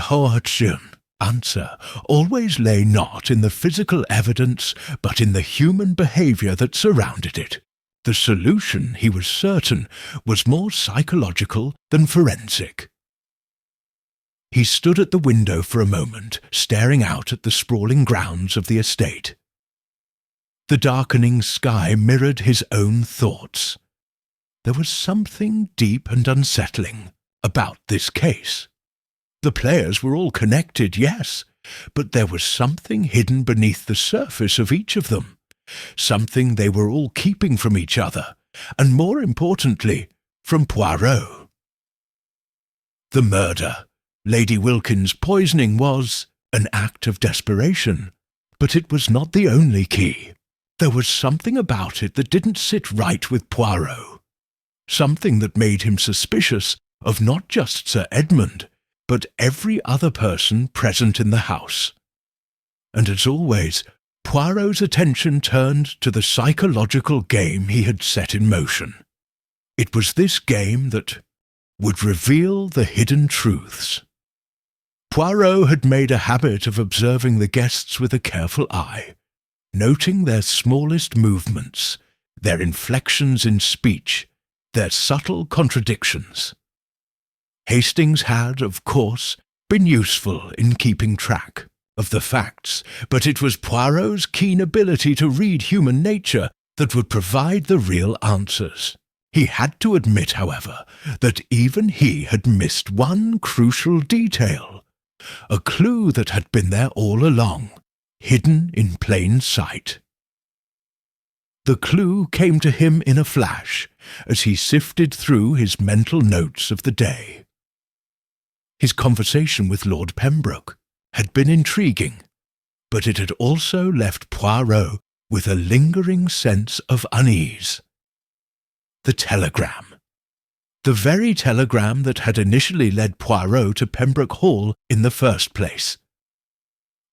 answer always lay not in the physical evidence, but in the human behaviour that surrounded it. The solution, he was certain, was more psychological than forensic. He stood at the window for a moment, staring out at the sprawling grounds of the estate. The darkening sky mirrored his own thoughts. There was something deep and unsettling about this case. The players were all connected, yes, but there was something hidden beneath the surface of each of them, something they were all keeping from each other, and more importantly, from Poirot. The murder, Lady Wilkins' poisoning, was an act of desperation, but it was not the only key. There was something about it that didn't sit right with Poirot, something that made him suspicious of not just Sir Edmund, but every other person present in the house. And as always, Poirot's attention turned to the psychological game he had set in motion. It was this game that would reveal the hidden truths. Poirot had made a habit of observing the guests with a careful eye, noting their smallest movements, their inflections in speech, their subtle contradictions. Hastings had, of course, been useful in keeping track of the facts, but it was Poirot's keen ability to read human nature that would provide the real answers. He had to admit, however, that even he had missed one crucial detail, a clue that had been there all along, hidden in plain sight. The clue came to him in a flash as he sifted through his mental notes of the day. His conversation with Lord Pembroke had been intriguing, but it had also left Poirot with a lingering sense of unease. The telegram. The very telegram that had initially led Poirot to Pembroke Hall in the first place.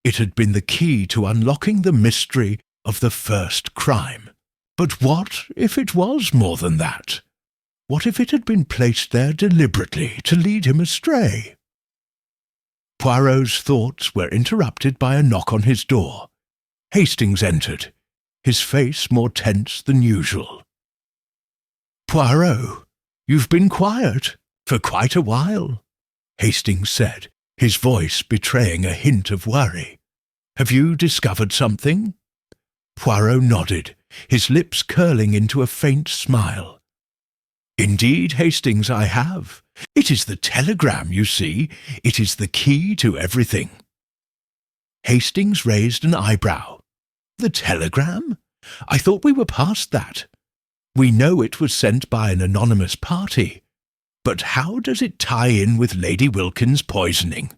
It had been the key to unlocking the mystery of the first crime. But what if it was more than that? What if it had been placed there deliberately to lead him astray? Poirot's thoughts were interrupted by a knock on his door. Hastings entered, his face more tense than usual. "Poirot, you've been quiet for quite a while," Hastings said, his voice betraying a hint of worry. "Have you discovered something?" Poirot nodded, his lips curling into a faint smile. "Indeed, Hastings, I have. It is the telegram, you see. It is the key to everything." Hastings raised an eyebrow. "The telegram? I thought we were past that. We know it was sent by an anonymous party. But how does it tie in with Lady Wilkins' poisoning?"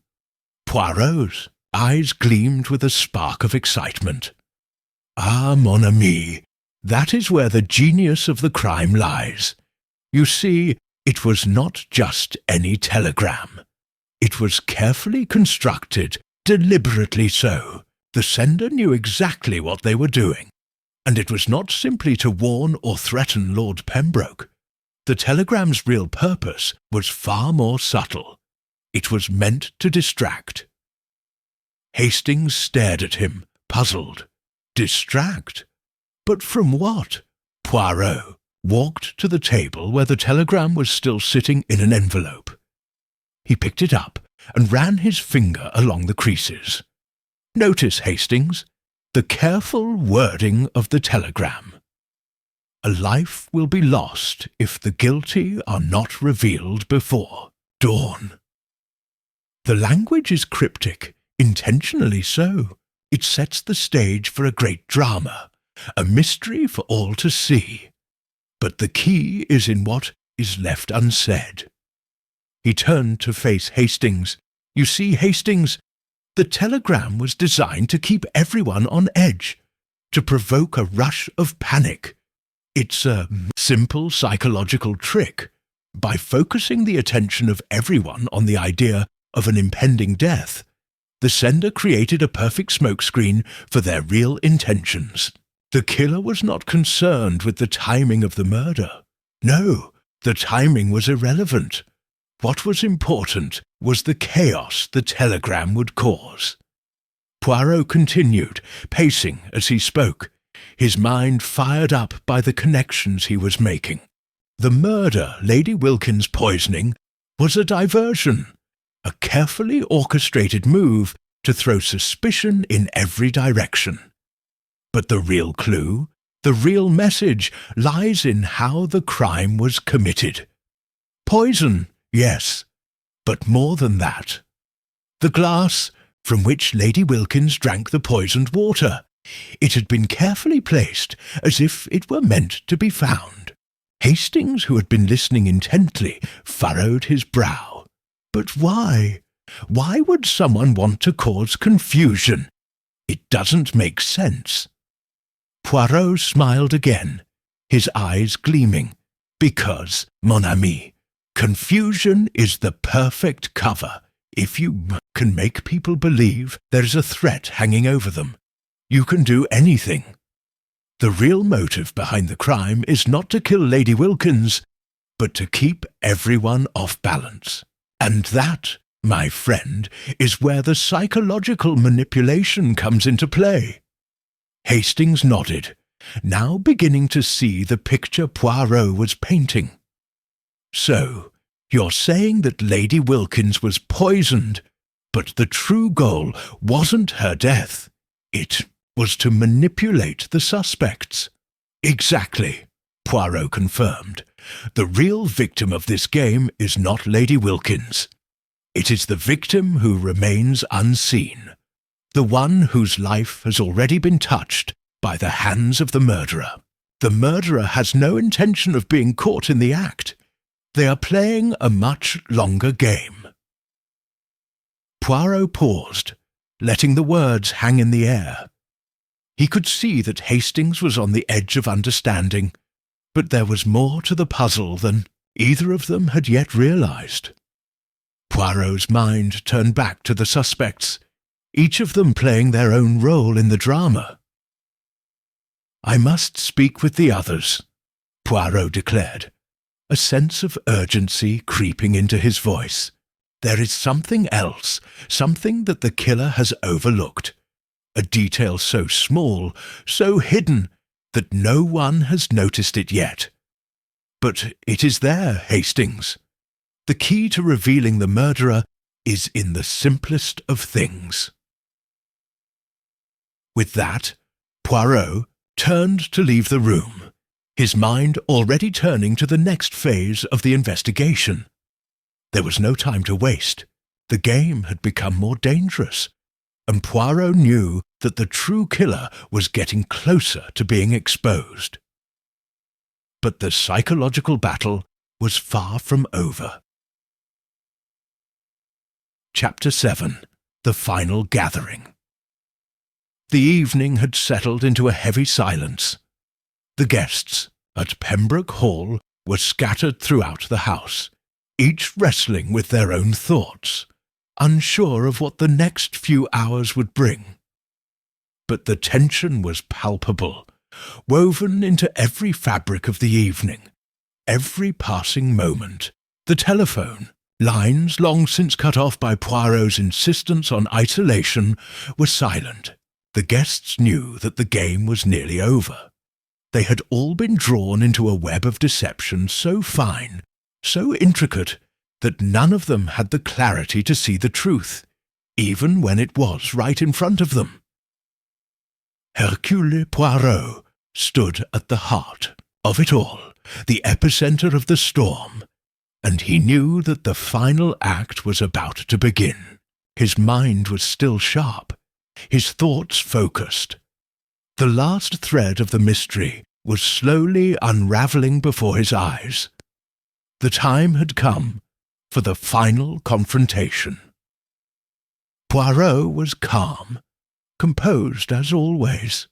Poirot's eyes gleamed with a spark of excitement. "Ah, mon ami, that is where the genius of the crime lies. You see, it was not just any telegram. It was carefully constructed, deliberately so. The sender knew exactly what they were doing, and it was not simply to warn or threaten Lord Pembroke. The telegram's real purpose was far more subtle. It was meant to distract." Hastings stared at him, puzzled. Distract? But from what? Poirot walked to the table where the telegram was still sitting in an envelope. He picked it up and ran his finger along the creases. "Notice, Hastings, the careful wording of the telegram. A life will be lost if the guilty are not revealed before dawn." The language is cryptic, intentionally so. It sets the stage for a great drama, a mystery for all to see. But the key is in what is left unsaid. He turned to face Hastings. "You see, Hastings, the telegram was designed to keep everyone on edge, to provoke a rush of panic. It's a simple psychological trick. By focusing the attention of everyone on the idea of an impending death, the sender created a perfect smokescreen for their real intentions. The killer was not concerned with the timing of the murder. No, the timing was irrelevant. What was important was the chaos the telegram would cause." Poirot continued, pacing as he spoke, his mind fired up by the connections he was making. The murder, Lady Wilkins' poisoning, was a diversion, a carefully orchestrated move to throw suspicion in every direction. But the real clue, the real message, lies in how the crime was committed. Poison, yes, but more than that. The glass from which Lady Wilkins drank the poisoned water. It had been carefully placed, as if it were meant to be found. Hastings, who had been listening intently, furrowed his brow. But why? Why would someone want to cause confusion? It doesn't make sense. Poirot smiled again, his eyes gleaming. Because, mon ami, confusion is the perfect cover. If you can make people believe there's a threat hanging over them, you can do anything. The real motive behind the crime is not to kill Lady Wilkins, but to keep everyone off balance. And that, my friend, is where the psychological manipulation comes into play. Hastings nodded, now beginning to see the picture Poirot was painting. So, you're saying that Lady Wilkins was poisoned, but the true goal wasn't her death. It was to manipulate the suspects. Exactly, Poirot confirmed. The real victim of this game is not Lady Wilkins. It is the victim who remains unseen, the one whose life has already been touched by the hands of the murderer. The murderer has no intention of being caught in the act. They are playing a much longer game. Poirot paused, letting the words hang in the air. He could see that Hastings was on the edge of understanding, but there was more to the puzzle than either of them had yet realized. Poirot's mind turned back to the suspects, each of them playing their own role in the drama. "I must speak with the others," Poirot declared, a sense of urgency creeping into his voice. "There is something else, something that the killer has overlooked, a detail so small, so hidden, that no one has noticed it yet. But it is there, Hastings. The key to revealing the murderer is in the simplest of things." With that, Poirot turned to leave the room, his mind already turning to the next phase of the investigation. There was no time to waste. The game had become more dangerous, and Poirot knew that the true killer was getting closer to being exposed. But the psychological battle was far from over. Chapter 7. The Final Gathering. The evening had settled into a heavy silence. The guests at Pembroke Hall were scattered throughout the house, each wrestling with their own thoughts, unsure of what the next few hours would bring. But the tension was palpable, woven into every fabric of the evening, every passing moment. The telephone, lines long since cut off by Poirot's insistence on isolation, were silent. The guests knew that the game was nearly over. They had all been drawn into a web of deception so fine, so intricate, that none of them had the clarity to see the truth, even when it was right in front of them. Hercule Poirot stood at the heart of it all, the epicenter of the storm, and he knew that the final act was about to begin. His mind was still sharp, his thoughts focused. The last thread of the mystery was slowly unraveling before his eyes. The time had come for the final confrontation. Poirot was calm, composed as always.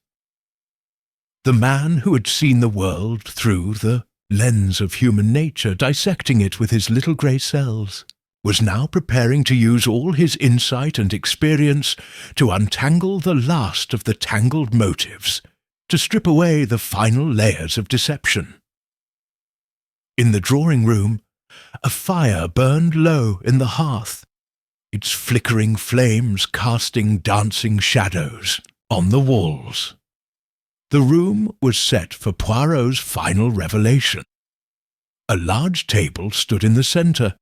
The man who had seen the world through the lens of human nature, dissecting it with his little grey cells, was now preparing to use all his insight and experience to untangle the last of the tangled motives, to strip away the final layers of deception. In the drawing-room, a fire burned low in the hearth, its flickering flames casting dancing shadows on the walls. The room was set for Poirot's final revelation. A large table stood in the centre,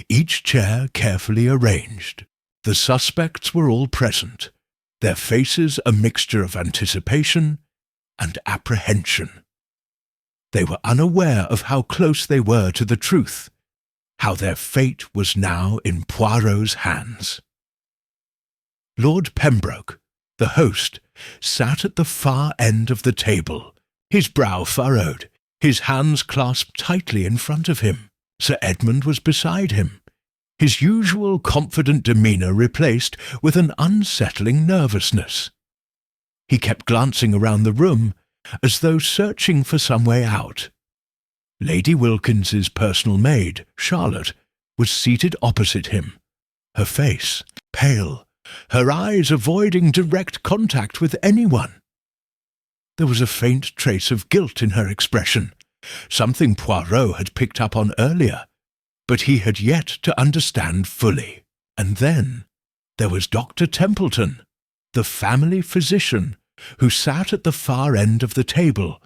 each chair carefully arranged. The suspects were all present, their faces a mixture of anticipation and apprehension. They were unaware of how close they were to the truth, how their fate was now in Poirot's hands. Lord Pembroke, the host, sat at the far end of the table, his brow furrowed, his hands clasped tightly in front of him. Sir Edmund was beside him, his usual confident demeanour replaced with an unsettling nervousness. He kept glancing around the room, as though searching for some way out. Lady Wilkins's personal maid, Charlotte, was seated opposite him, her face pale, her eyes avoiding direct contact with anyone. There was a faint trace of guilt in her expression, something Poirot had picked up on earlier, but he had yet to understand fully. And then there was Dr. Templeton, the family physician, who sat at the far end of the table,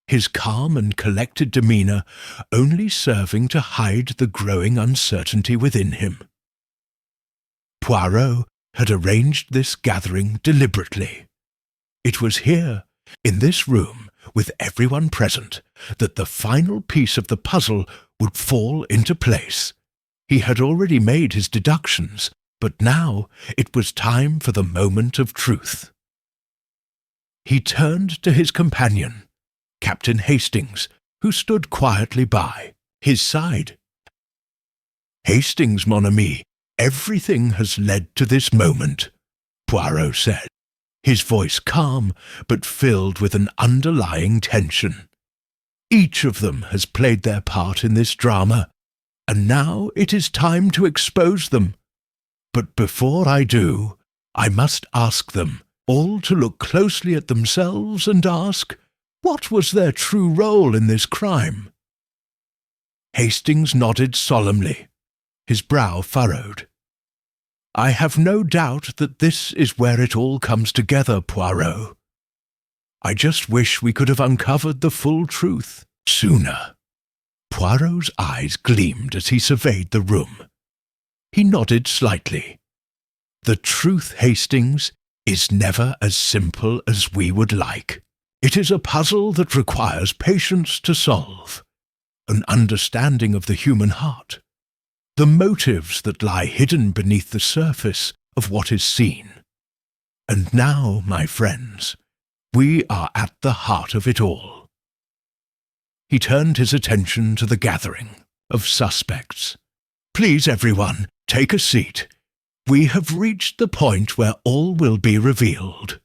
his calm and collected demeanour only serving to hide the growing uncertainty within him. Poirot had arranged this gathering deliberately. It was here, in this room, with everyone present, that the final piece of the puzzle would fall into place. He had already made his deductions, but now it was time for the moment of truth. He turned to his companion, Captain Hastings, who stood quietly by his side. "Hastings, mon ami, everything has led to this moment," Poirot said, his voice calm but filled with an underlying tension. "Each of them has played their part in this drama, and now it is time to expose them. But before I do, I must ask them all to look closely at themselves and ask, what was their true role in this crime?" Hastings nodded solemnly, his brow furrowed. "I have no doubt that this is where it all comes together, Poirot. I just wish we could have uncovered the full truth sooner." Poirot's eyes gleamed as he surveyed the room. He nodded slightly. "The truth, Hastings, is never as simple as we would like. It is a puzzle that requires patience to solve, an understanding of the human heart, the motives that lie hidden beneath the surface of what is seen. And now, my friends, we are at the heart of it all." He turned his attention to the gathering of suspects. "Please, everyone, take a seat. We have reached the point where all will be revealed."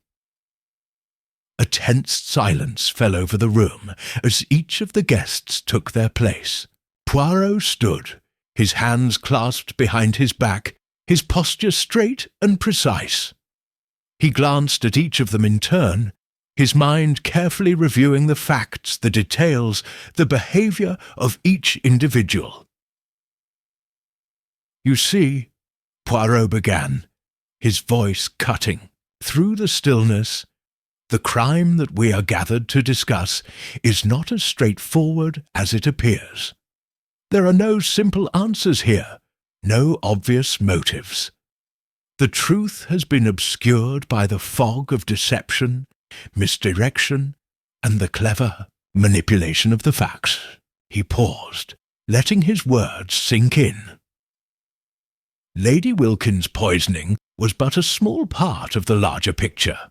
A tense silence fell over the room as each of the guests took their place. Poirot stood, his hands clasped behind his back, his posture straight and precise. He glanced at each of them in turn, his mind carefully reviewing the facts, the details, the behaviour of each individual. "You see," Poirot began, his voice cutting through the stillness, "the crime that we are gathered to discuss is not as straightforward as it appears. There are no simple answers here, no obvious motives. The truth has been obscured by the fog of deception, misdirection, and the clever manipulation of the facts." He paused, letting his words sink in. Lady Wilkins' poisoning was but a small part of the larger picture,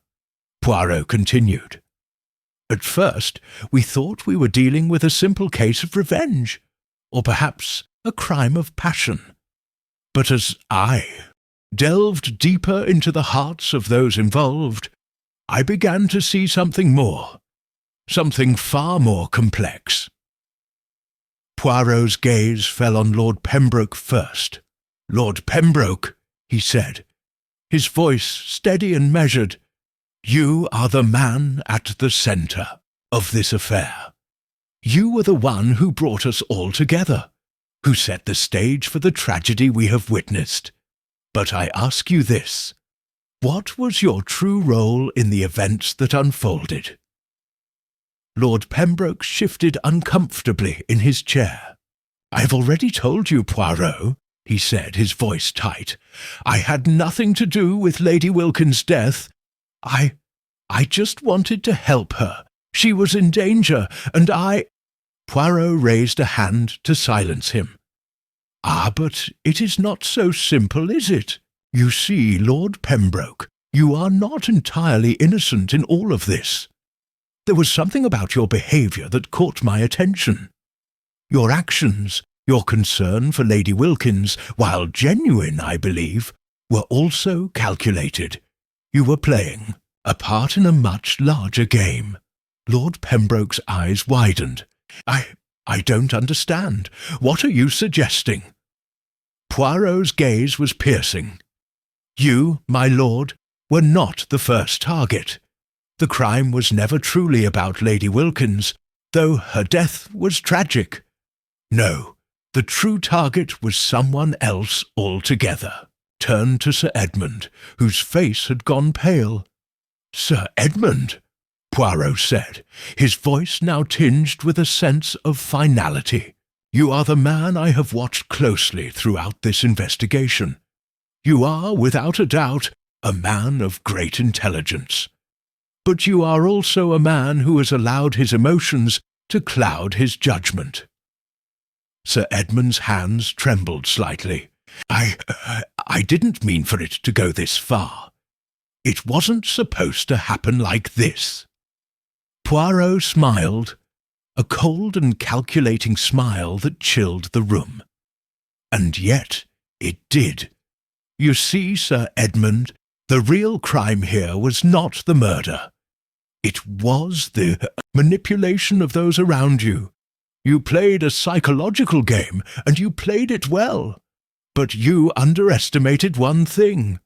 Poirot continued. "At first, we thought we were dealing with a simple case of revenge, or perhaps a crime of passion. But as I delved deeper into the hearts of those involved, I began to see something more, something far more complex." Poirot's gaze fell on Lord Pembroke first. "Lord Pembroke," he said, his voice steady and measured, "you are the man at the centre of this affair. You were the one who brought us all together, who set the stage for the tragedy we have witnessed. But I ask you this, what was your true role in the events that unfolded?" Lord Pembroke shifted uncomfortably in his chair. "I have already told you, Poirot," he said, his voice tight. "I had nothing to do with Lady Wilkins' death. I just wanted to help her. She was in danger, and I—" Poirot raised a hand to silence him. "Ah, but it is not so simple, is it? You see, Lord Pembroke, you are not entirely innocent in all of this. There was something about your behaviour that caught my attention. Your actions Your concern for Lady Wilkins, while genuine, I believe, were also calculated. You were playing a part in a much larger game. Lord Pembroke's eyes widened. I don't understand. What are you suggesting? Poirot's gaze was piercing. You, my lord, were not the first target. The crime was never truly about Lady Wilkins, though her death was tragic. No, the true target was someone else altogether. Turned to Sir Edmund, whose face had gone pale. Sir Edmund, Poirot said, his voice now tinged with a sense of finality. You are the man I have watched closely throughout this investigation. You are, without a doubt, a man of great intelligence. But you are also a man who has allowed his emotions to cloud his judgment. Sir Edmund's hands trembled slightly. I didn't mean for it to go this far. It wasn't supposed to happen like this. Poirot smiled, a cold and calculating smile that chilled the room. And yet it did. You see, Sir Edmund, the real crime here was not the murder. It was the manipulation of those around you. You played a psychological game, and you played it well. But you underestimated one thing.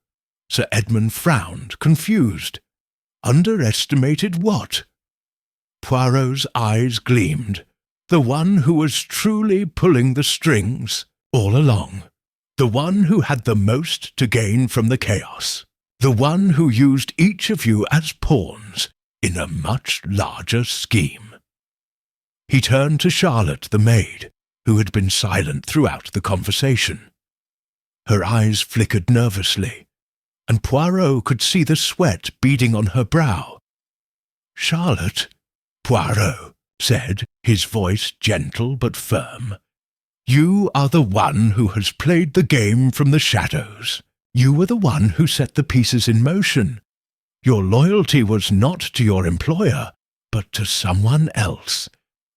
Sir Edmund frowned, confused. Underestimated what? Poirot's eyes gleamed. The one who was truly pulling the strings all along. The one who had the most to gain from the chaos. The one who used each of you as pawns in a much larger scheme. He turned to Charlotte, the maid, who had been silent throughout the conversation. Her eyes flickered nervously, and Poirot could see the sweat beading on her brow. Charlotte, Poirot said, his voice gentle but firm, you are the one who has played the game from the shadows. You were the one who set the pieces in motion. Your loyalty was not to your employer, but to someone else,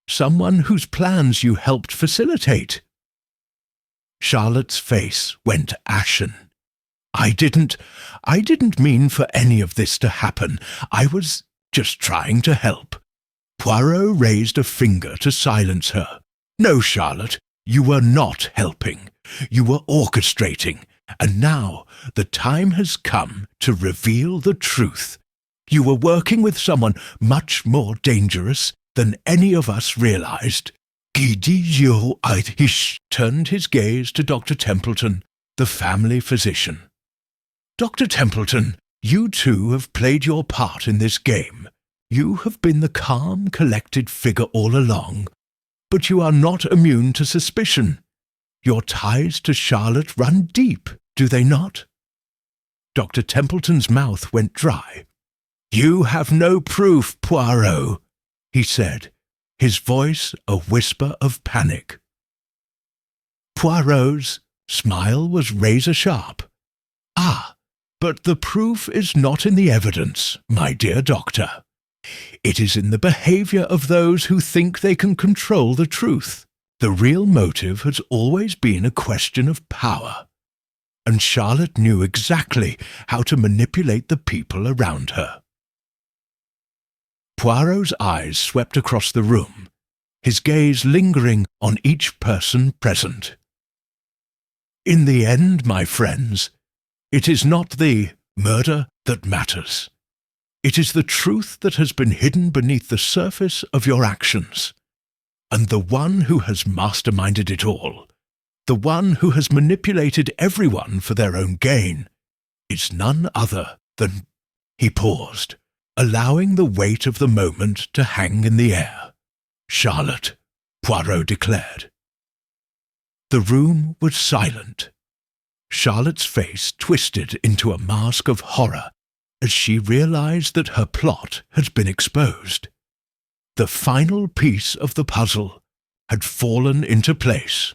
someone whose plans you helped facilitate. Charlotte's face went ashen. I didn't mean for any of this to happen. I was just trying to help. Poirot raised a finger to silence her. No, Charlotte, you were not helping. You were orchestrating, and now the time has come to reveal the truth. You were working with someone much more dangerous than any of us realized. He turned his gaze to Dr. Templeton, the family physician. Dr. Templeton, you too have played your part in this game. You have been the calm, collected figure all along, but you are not immune to suspicion. Your ties to Charlotte run deep, do they not? Dr. Templeton's mouth went dry. You have no proof, Poirot, he said, his voice a whisper of panic. Poirot's smile was razor-sharp. Ah, but the proof is not in the evidence, my dear doctor. It is in the behavior of those who think they can control the truth. The real motive has always been a question of power, and Charlotte knew exactly how to manipulate the people around her. Poirot's eyes swept across the room, his gaze lingering on each person present. In the end, my friends, it is not the murder that matters. It is the truth that has been hidden beneath the surface of your actions. And the one who has masterminded it all, the one who has manipulated everyone for their own gain, is none other than... He paused, allowing the weight of the moment to hang in the air. Charlotte, Poirot declared. The room was silent. Charlotte's face twisted into a mask of horror as she realized that her plot had been exposed. The final piece of the puzzle had fallen into place.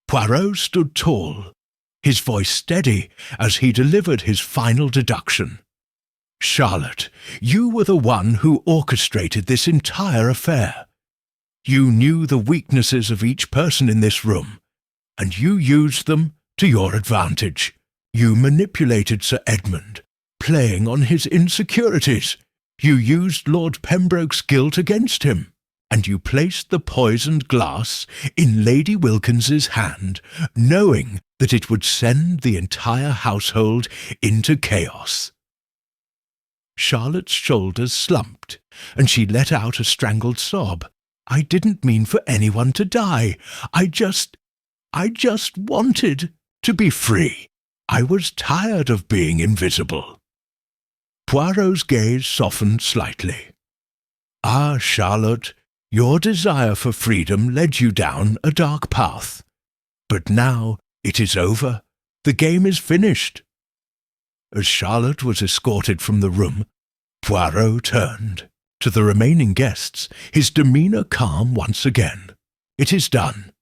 Poirot stood tall, his voice steady as he delivered his final deduction. Charlotte, you were the one who orchestrated this entire affair. You knew the weaknesses of each person in this room, and you used them to your advantage. You manipulated Sir Edmund, playing on his insecurities. You used Lord Pembroke's guilt against him, and you placed the poisoned glass in Lady Wilkins's hand, knowing that it would send the entire household into chaos. Charlotte's shoulders slumped, and she let out a strangled sob. I didn't mean for anyone to die. I just wanted to be free. I was tired of being invisible. Poirot's gaze softened slightly. Ah, Charlotte, your desire for freedom led you down a dark path. But now it is over. The game is finished. As Charlotte was escorted from the room, Poirot turned. To the remaining guests, his demeanour calm once again. It is done,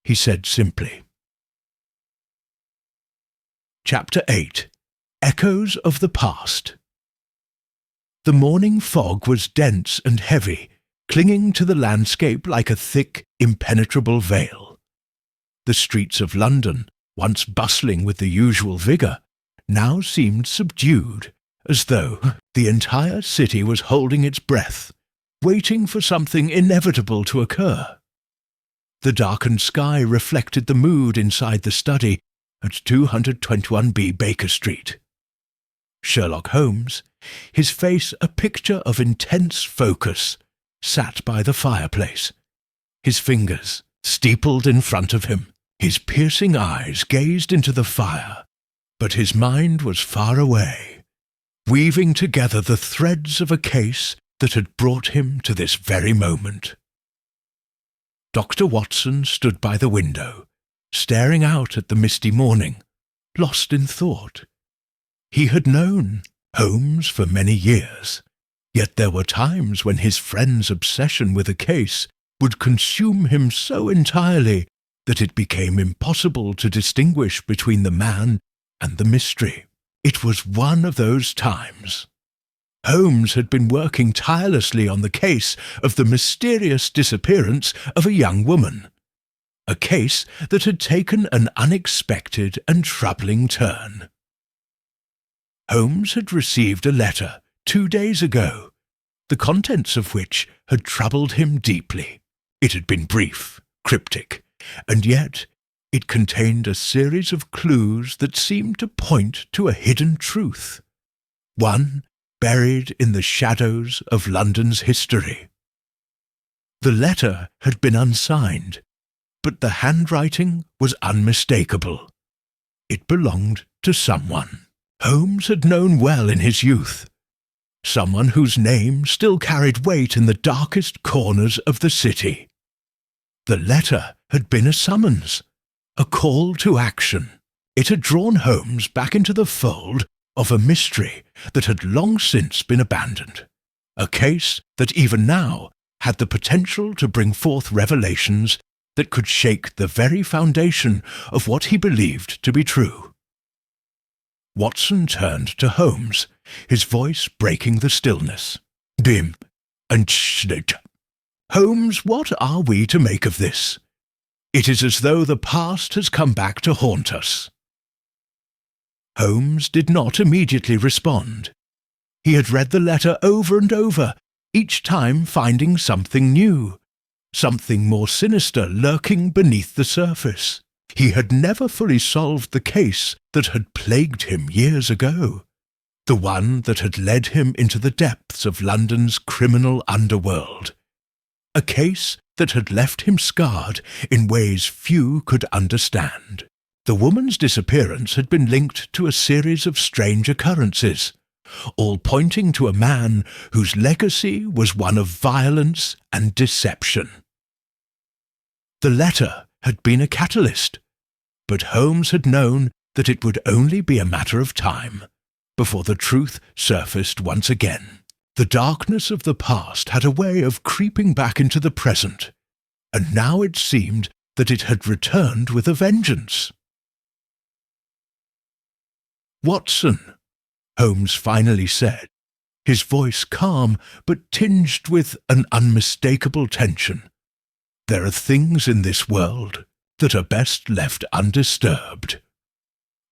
he said simply. Chapter 8. Echoes of the Past. The morning fog was dense and heavy, clinging to the landscape like a thick, impenetrable veil. The streets of London, once bustling with the usual vigour, now seemed subdued, as though the entire city was holding its breath, waiting for something inevitable to occur. The darkened sky reflected the mood inside the study at 221B Baker Street. Sherlock Holmes, his face a picture of intense focus, sat by the fireplace, his fingers steepled in front of him. His piercing eyes gazed into the fire, but his mind was far away, weaving together the threads of a case that had brought him to this very moment. Dr. Watson stood by the window, staring out at the misty morning, lost in thought. He had known Holmes for many years, yet there were times when his friend's obsession with a case would consume him so entirely that it became impossible to distinguish between the man and the mystery. It was one of those times. Holmes had been working tirelessly on the case of the mysterious disappearance of a young woman, a case that had taken an unexpected and troubling turn. Holmes had received a letter 2 days ago, the contents of which had troubled him deeply. It had been brief, cryptic, and yet it contained a series of clues that seemed to point to a hidden truth, one buried in the shadows of London's history. The letter had been unsigned, but the handwriting was unmistakable. It belonged to someone Holmes had known well in his youth, someone whose name still carried weight in the darkest corners of the city. The letter had been a summons, a call to action. It had drawn Holmes back into the fold of a mystery that had long since been abandoned, a case that even now had the potential to bring forth revelations that could shake the very foundation of what he believed to be true. Watson turned to Holmes, his voice breaking the stillness. Bim and Schnitt. Holmes, what are we to make of this? It is as though the past has come back to haunt us. Holmes did not immediately respond. He had read the letter over and over, each time finding something new, something more sinister lurking beneath the surface. He had never fully solved the case that had plagued him years ago, the one that had led him into the depths of London's criminal underworld, a case that had left him scarred in ways few could understand. The woman's disappearance had been linked to a series of strange occurrences, all pointing to a man whose legacy was one of violence and deception. The letter had been a catalyst, but Holmes had known that it would only be a matter of time before the truth surfaced once again. The darkness of the past had a way of creeping back into the present, and now it seemed that it had returned with a vengeance. "Watson," Holmes finally said, his voice calm but tinged with an unmistakable tension. There are things in this world that are best left undisturbed.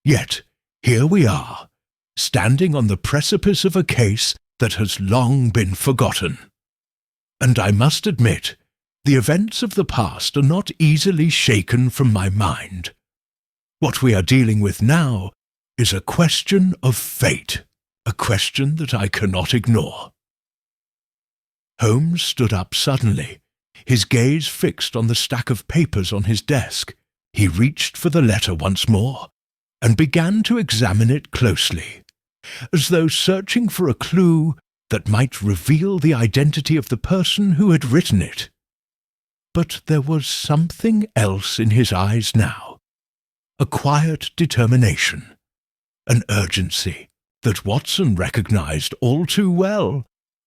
Yet, here we are, standing on the precipice of a case that has long been forgotten. And I must admit, the events of the past are not easily shaken from my mind. What we are dealing with now is a question of fate, a question that I cannot ignore. Holmes stood up suddenly, his gaze fixed on the stack of papers on his desk. He reached for the letter once more, and began to examine it closely, as though searching for a clue that might reveal the identity of the person who had written it. But there was something else in his eyes now, a quiet determination, an urgency that Watson recognized all too well.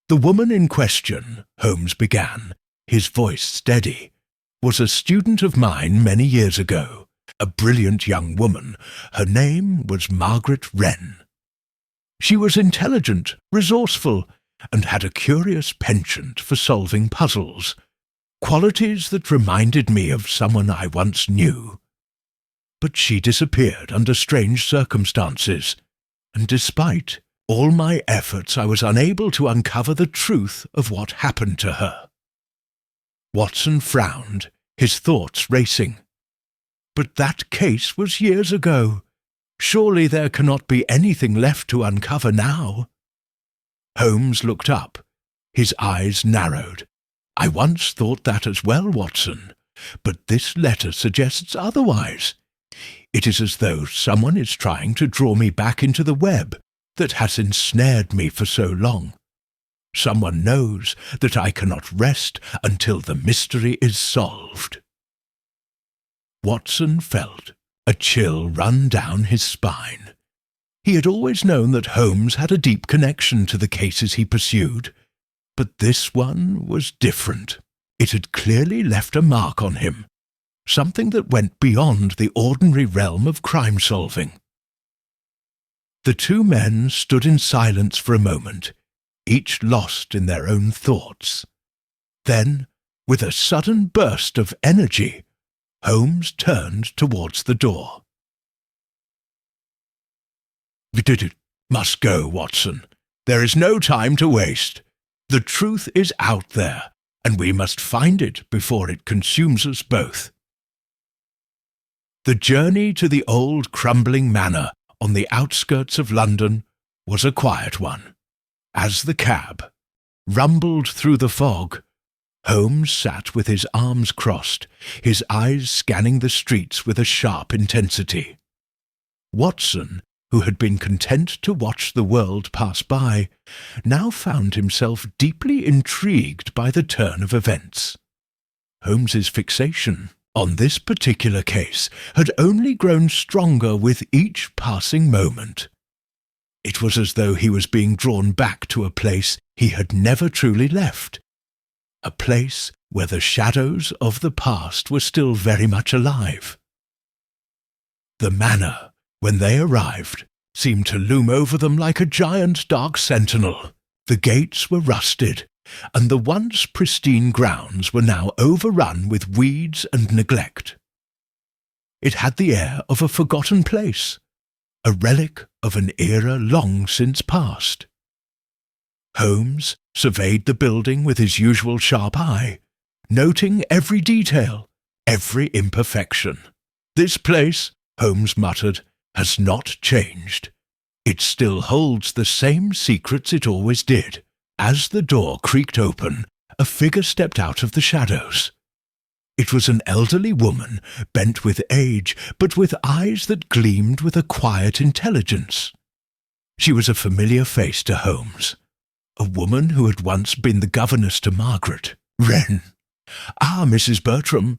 The woman in question, Holmes began, his voice steady, was a student of mine many years ago, a brilliant young woman. Her name was Margaret Wren. She was intelligent, resourceful, and had a curious penchant for solving puzzles, qualities that reminded me of someone I once knew. But she disappeared under strange circumstances, and despite all my efforts I was unable to uncover the truth of what happened to her. Watson frowned, his thoughts racing. But that case was years ago. Surely there cannot be anything left to uncover now. Holmes looked up, his eyes narrowed. I once thought that as well, Watson, but this letter suggests otherwise. It is as though someone is trying to draw me back into the web that has ensnared me for so long. Someone knows that I cannot rest until the mystery is solved. Watson felt a chill run down his spine. He had always known that Holmes had a deep connection to the cases he pursued, but this one was different. It had clearly left a mark on him, something that went beyond the ordinary realm of crime-solving. The two men stood in silence for a moment, each lost in their own thoughts. Then, with a sudden burst of energy, Holmes turned towards the door. "You must go, Watson. There is no time to waste. The truth is out there, and we must find it before it consumes us both." The journey to the old crumbling manor on the outskirts of London was a quiet one. As the cab rumbled through the fog, Holmes sat with his arms crossed, his eyes scanning the streets with a sharp intensity. Watson, who had been content to watch the world pass by, now found himself deeply intrigued by the turn of events. Holmes's fixation on this particular case had only grown stronger with each passing moment. It was as though he was being drawn back to a place he had never truly left, a place where the shadows of the past were still very much alive. The manor, when they arrived, seemed to loom over them like a giant dark sentinel. The gates were rusted, and the once pristine grounds were now overrun with weeds and neglect. It had the air of a forgotten place, a relic of an era long since past. Holmes surveyed the building with his usual sharp eye, noting every detail, every imperfection. "This place," Holmes muttered, "has not changed. It still holds the same secrets it always did." As the door creaked open, a figure stepped out of the shadows. It was an elderly woman, bent with age, but with eyes that gleamed with a quiet intelligence. She was a familiar face to Holmes, a woman who had once been the governess to Margaret. "Wren." "Ah, Mrs. Bertram,"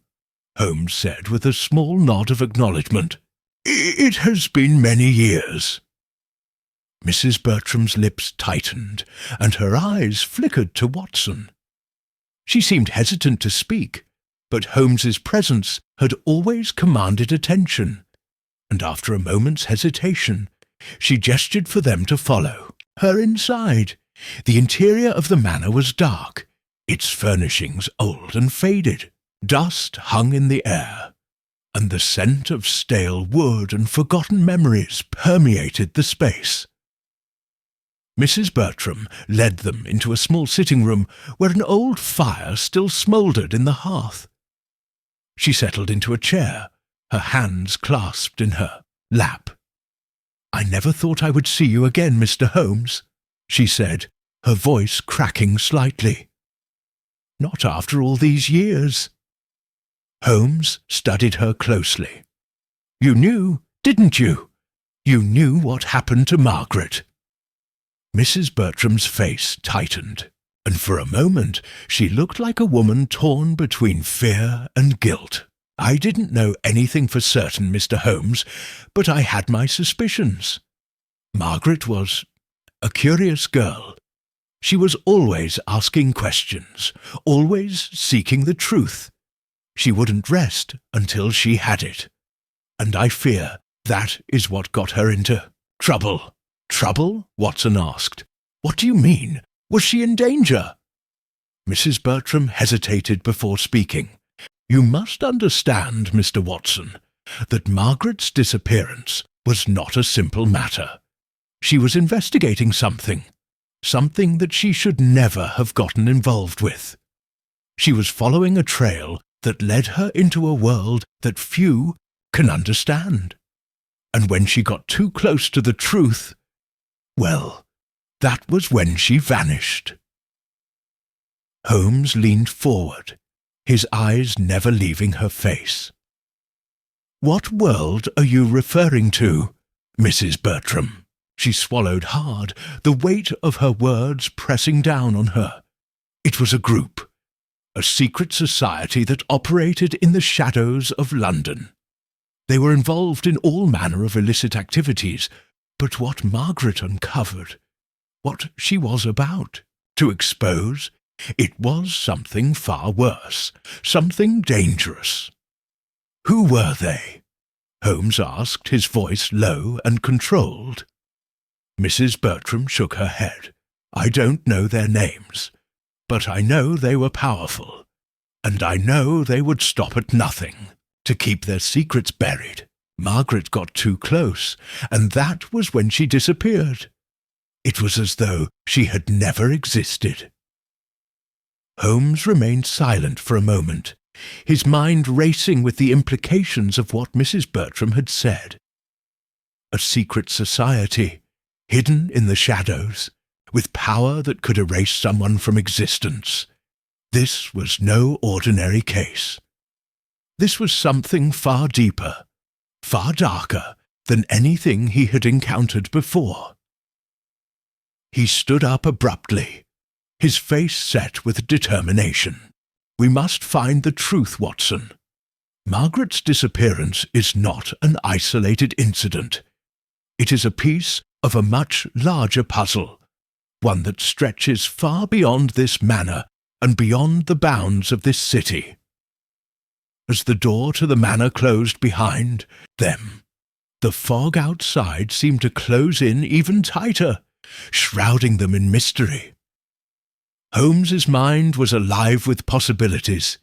Holmes said with a small nod of acknowledgment. "It has been many years." Mrs. Bertram's lips tightened, and her eyes flickered to Watson. She seemed hesitant to speak, but Holmes's presence had always commanded attention, and after a moment's hesitation, she gestured for them to follow her inside. The interior of the manor was dark, its furnishings old and faded. Dust hung in the air, and the scent of stale wood and forgotten memories permeated the space. Mrs. Bertram led them into a small sitting room where an old fire still smouldered in the hearth. She settled into a chair, her hands clasped in her lap. "I never thought I would see you again, Mr. Holmes," she said, her voice cracking slightly. "Not after all these years." Holmes studied her closely. "You knew, didn't you? You knew what happened to Margaret." Mrs. Bertram's face tightened, and for a moment she looked like a woman torn between fear and guilt. "I didn't know anything for certain, Mr. Holmes, but I had my suspicions. Margaret was a curious girl. She was always asking questions, always seeking the truth. She wouldn't rest until she had it. And I fear that is what got her into trouble." "Trouble?" Watson asked. "What do you mean? Was she in danger?" Mrs. Bertram hesitated before speaking. "You must understand, Mr. Watson, that Margaret's disappearance was not a simple matter. She was investigating something that she should never have gotten involved with. She was following a trail that led her into a world that few can understand. And when she got too close to the truth, well, that was when she vanished." Holmes leaned forward, his eyes never leaving her face. "What world are you referring to, Mrs. Bertram?" She swallowed hard, the weight of her words pressing down on her. "It was a group, a secret society that operated in the shadows of London. They were involved in all manner of illicit activities, but what Margaret uncovered, what she was about to expose, it was something far worse, something dangerous." "Who were they?" Holmes asked, his voice low and controlled. Mrs. Bertram shook her head. "I don't know their names, but I know they were powerful, and I know they would stop at nothing to keep their secrets buried. Margaret got too close, and that was when she disappeared. It was as though she had never existed." Holmes remained silent for a moment, his mind racing with the implications of what Mrs. Bertram had said. A secret society, hidden in the shadows, with power that could erase someone from existence. This was no ordinary case. This was something far deeper, far darker than anything he had encountered before. He stood up abruptly, his face set with determination. "We must find the truth, Watson. Margaret's disappearance is not an isolated incident. It is a piece of a much larger puzzle, one that stretches far beyond this manor and beyond the bounds of this city." As the door to the manor closed behind them, the fog outside seemed to close in even tighter, shrouding them in mystery. Holmes's mind was alive with possibilities,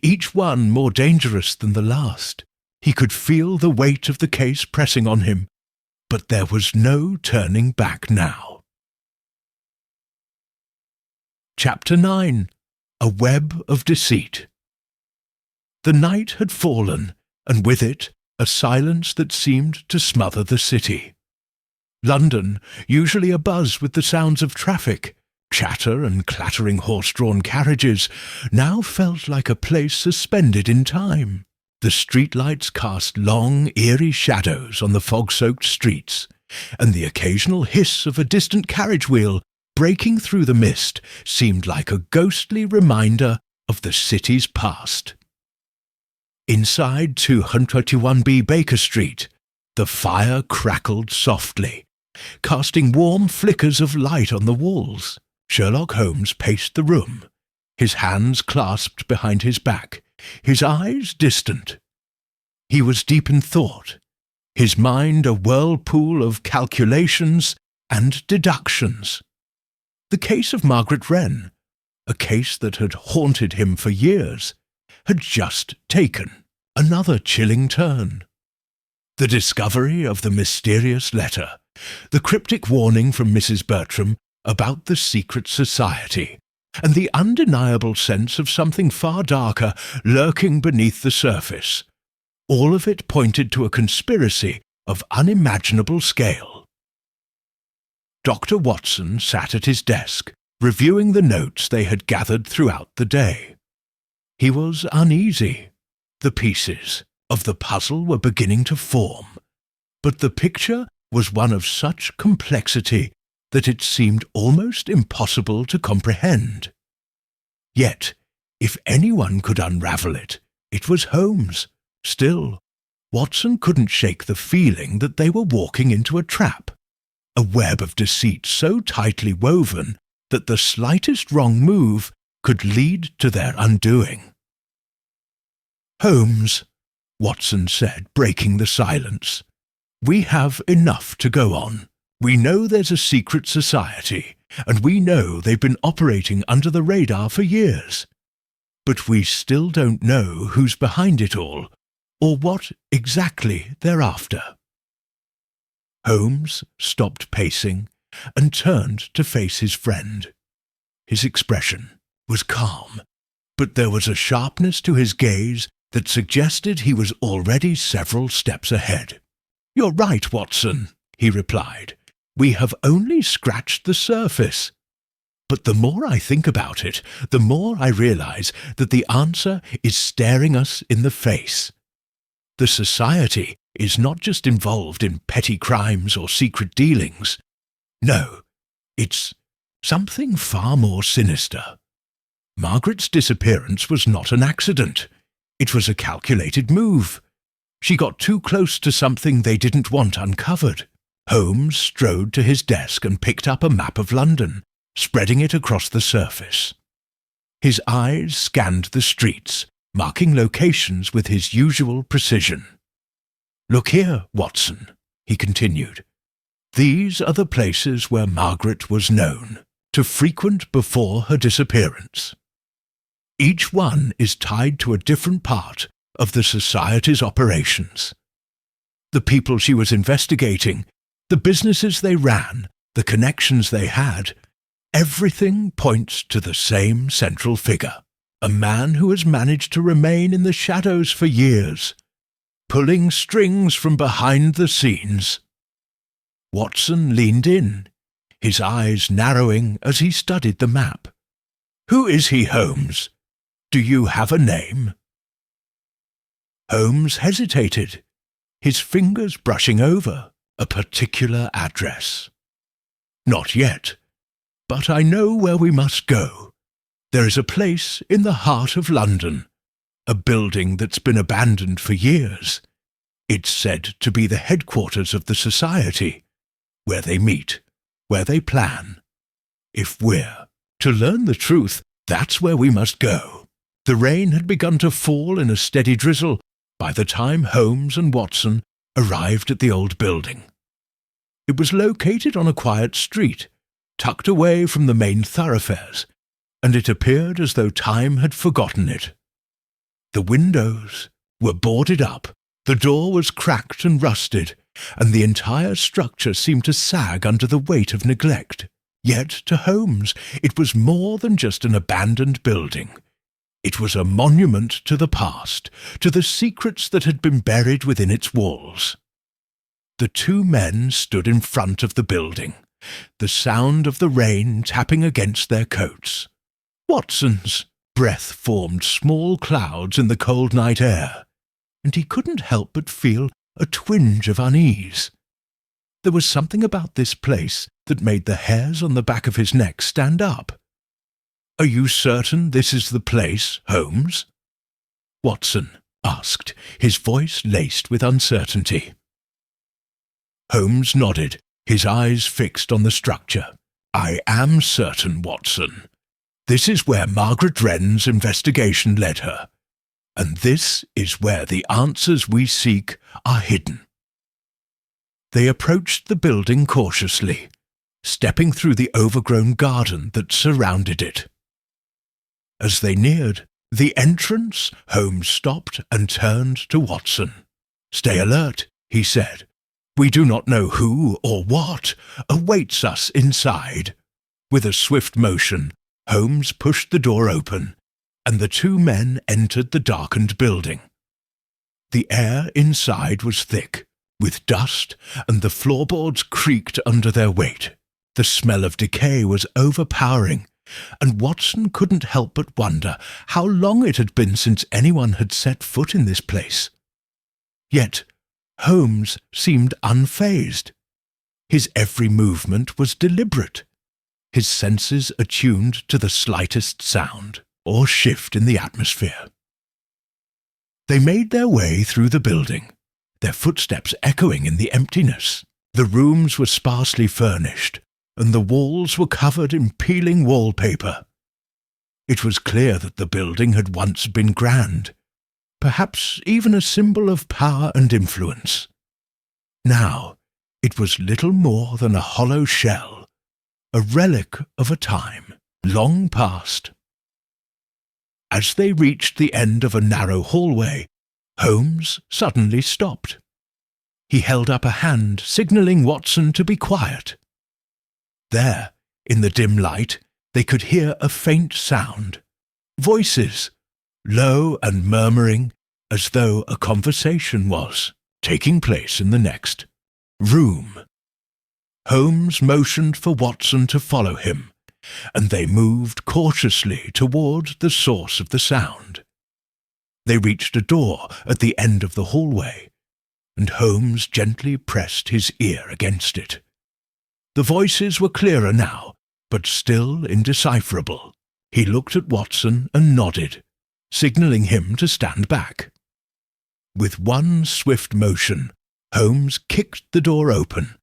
each one more dangerous than the last. He could feel the weight of the case pressing on him, but there was no turning back now. Chapter 9. A Web of Deceit. The night had fallen, and with it a silence that seemed to smother the city. London, usually abuzz with the sounds of traffic, chatter and clattering horse-drawn carriages, now felt like a place suspended in time. The streetlights cast long, eerie shadows on the fog-soaked streets, and the occasional hiss of a distant carriage wheel breaking through the mist seemed like a ghostly reminder of the city's past. Inside 221B Baker Street, the fire crackled softly, casting warm flickers of light on the walls. Sherlock Holmes paced the room, his hands clasped behind his back, his eyes distant. He was deep in thought, his mind a whirlpool of calculations and deductions. The case of Margaret Wren, a case that had haunted him for years, had just taken another chilling turn. The discovery of the mysterious letter, the cryptic warning from Mrs. Bertram about the secret society, and the undeniable sense of something far darker lurking beneath the surface, all of it pointed to a conspiracy of unimaginable scale. Dr. Watson sat at his desk, reviewing the notes they had gathered throughout the day. He was uneasy. The pieces of the puzzle were beginning to form, but the picture was one of such complexity that it seemed almost impossible to comprehend. Yet, if anyone could unravel it, it was Holmes. Still, Watson couldn't shake the feeling that they were walking into a trap, a web of deceit so tightly woven that the slightest wrong move could lead to their undoing. "Holmes," Watson said, breaking the silence, "we have enough to go on. We know there's a secret society, and we know they've been operating under the radar for years. But we still don't know who's behind it all, or what exactly they're after." Holmes stopped pacing and turned to face his friend. His expression was calm, but there was a sharpness to his gaze that suggested he was already several steps ahead. "You're right, Watson," he replied. "We have only scratched the surface. But the more I think about it, the more I realize that the answer is staring us in the face. The society is not just involved in petty crimes or secret dealings. No, it's something far more sinister. Margaret's disappearance was not an accident. It was a calculated move. She got too close to something they didn't want uncovered." Holmes strode to his desk and picked up a map of London, spreading it across the surface. His eyes scanned the streets, marking locations with his usual precision. "Look here, Watson," he continued. "These are the places where Margaret was known to frequent before her disappearance. Each one is tied to a different part of the society's operations. The people she was investigating, the businesses they ran, the connections they had, everything points to the same central figure, a man who has managed to remain in the shadows for years, pulling strings from behind the scenes." Watson leaned in, his eyes narrowing as he studied the map. "Who is he, Holmes? Do you have a name?" Holmes hesitated, his fingers brushing over a particular address. "Not yet, but I know where we must go. There is a place in the heart of London, a building that's been abandoned for years. It's said to be the headquarters of the society, where they meet, where they plan. If we're to learn the truth, that's where we must go." The rain had begun to fall in a steady drizzle by the time Holmes and Watson arrived at the old building. It was located on a quiet street, tucked away from the main thoroughfares, and it appeared as though time had forgotten it. The windows were boarded up, the door was cracked and rusted, and the entire structure seemed to sag under the weight of neglect. Yet to Holmes it was more than just an abandoned building. It was a monument to the past, to the secrets that had been buried within its walls. The two men stood in front of the building, the sound of the rain tapping against their coats. Watson's breath formed small clouds in the cold night air, and he couldn't help but feel a twinge of unease. There was something about this place that made the hairs on the back of his neck stand up. "Are you certain this is the place, Holmes?" Watson asked, his voice laced with uncertainty. Holmes nodded, his eyes fixed on the structure. "I am certain, Watson. This is where Margaret Wren's investigation led her, and this is where the answers we seek are hidden." They approached the building cautiously, stepping through the overgrown garden that surrounded it. As they neared, The entrance, Holmes stopped and turned to Watson. "Stay alert," he said. "We do not know who or what awaits us inside." With a swift motion, Holmes pushed the door open, and the two men entered the darkened building. The air inside was thick, with dust, and the floorboards creaked under their weight. The smell of decay was overpowering, and Watson couldn't help but wonder how long it had been since anyone had set foot in this place. Yet Holmes seemed unfazed. His every movement was deliberate, his senses attuned to the slightest sound or shift in the atmosphere. They made their way through the building, their footsteps echoing in the emptiness. The rooms were sparsely furnished, and the walls were covered in peeling wallpaper. It was clear that the building had once been grand, perhaps even a symbol of power and influence. Now it was little more than a hollow shell, a relic of a time long past. As they reached the end of a narrow hallway, Holmes suddenly stopped. He held up a hand, signalling Watson to be quiet. There, in the dim light, they could hear a faint sound. Voices, low and murmuring, as though a conversation was taking place in the next room. Holmes motioned for Watson to follow him, and they moved cautiously toward the source of the sound. They reached a door at the end of the hallway, and Holmes gently pressed his ear against it. The voices were clearer now, but still indecipherable. He looked at Watson and nodded, signalling him to stand back. With one swift motion, Holmes kicked the door open,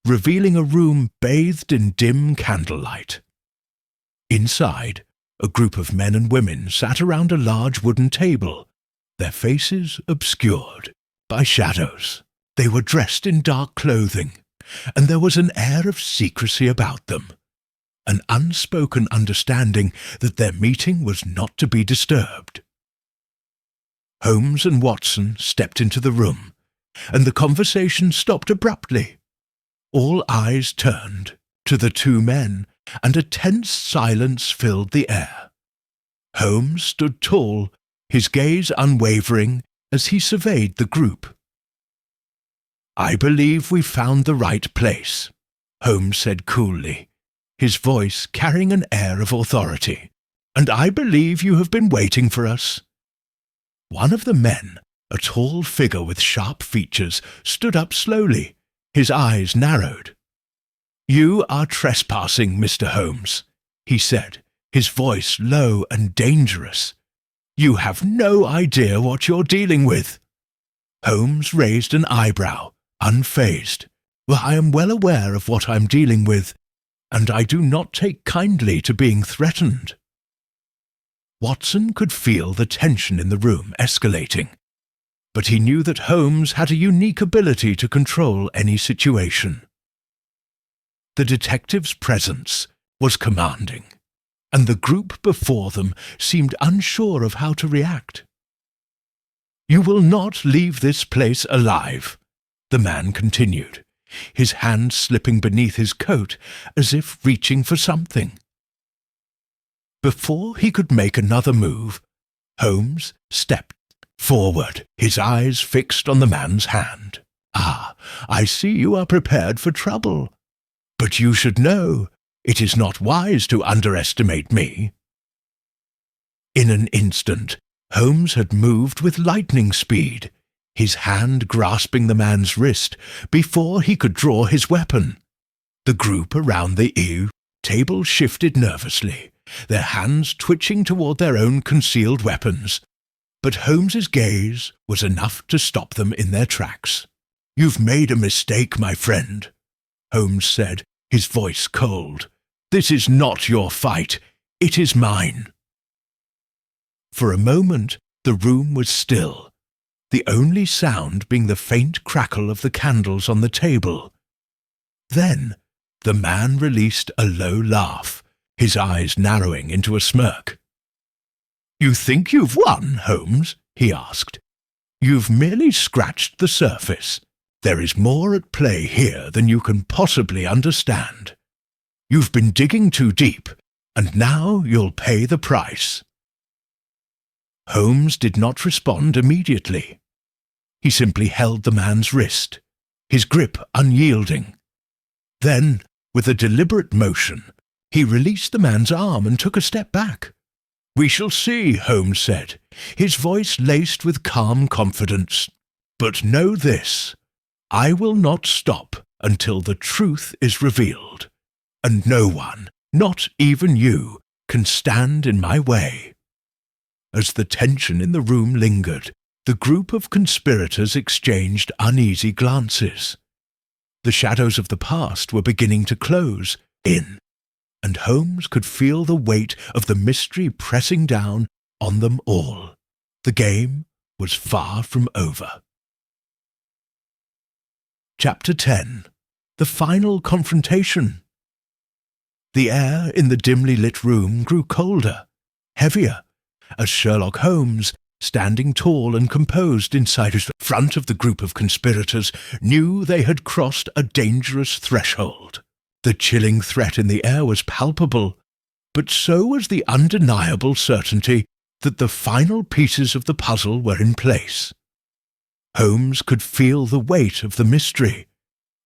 revealing a room bathed in dim candlelight. Inside, a group of men and women sat around a large wooden table, their faces obscured by shadows. They were dressed in dark clothing, and there was an air of secrecy about them, an unspoken understanding that their meeting was not to be disturbed. Holmes and Watson stepped into the room, and the conversation stopped abruptly. All eyes turned to the two men, and a tense silence filled the air. Holmes stood tall, his gaze unwavering as he surveyed the group. "I believe we've found the right place," Holmes said coolly, his voice carrying an air of authority. "And I believe you have been waiting for us." One of the men, a tall figure with sharp features, stood up slowly, his eyes narrowed. "You are trespassing, Mr. Holmes," he said, his voice low and dangerous. "You have no idea what you're dealing with." Holmes raised an eyebrow, unfazed. "Well, I am well aware of what I'm dealing with, and I do not take kindly to being threatened." Watson could feel the tension in the room escalating, but he knew that Holmes had a unique ability to control any situation. The detective's presence was commanding, and the group before them seemed unsure of how to react. "You will not leave this place alive," the man continued, his hand slipping beneath his coat as if reaching for something. Before he could make another move, Holmes stepped forward, his eyes fixed on the man's hand. "Ah, I see you are prepared for trouble. But you should know, it is not wise to underestimate me." In an instant, Holmes had moved with lightning speed, his hand grasping the man's wrist before he could draw his weapon. The group around the table shifted nervously, their hands twitching toward their own concealed weapons, but Holmes's gaze was enough to stop them in their tracks. "You've made a mistake, my friend," Holmes said, his voice cold. "This is not your fight. It is mine." For a moment the room was still, the only sound being the faint crackle of the candles on the table. Then the man released a low laugh, his eyes narrowing into a smirk. "You think you've won, Holmes?" he asked. "You've merely scratched the surface. There is more at play here than you can possibly understand. You've been digging too deep, and now you'll pay the price." Holmes did not respond immediately. He simply held the man's wrist, his grip unyielding. Then, with a deliberate motion, he released the man's arm and took a step back. "We shall see," Holmes said, his voice laced with calm confidence. "But know this, I will not stop until the truth is revealed, and no one, not even you, can stand in my way." As the tension in the room lingered, the group of conspirators exchanged uneasy glances. The shadows of the past were beginning to close in, and Holmes could feel the weight of the mystery pressing down on them all. The game was far from over. Chapter 10. The Final Confrontation. The air in the dimly lit room grew colder, heavier, as Sherlock Holmes, standing tall and composed inside the front of the group of conspirators, knew they had crossed a dangerous threshold. The chilling threat in the air was palpable, but so was the undeniable certainty that the final pieces of the puzzle were in place. Holmes could feel the weight of the mystery,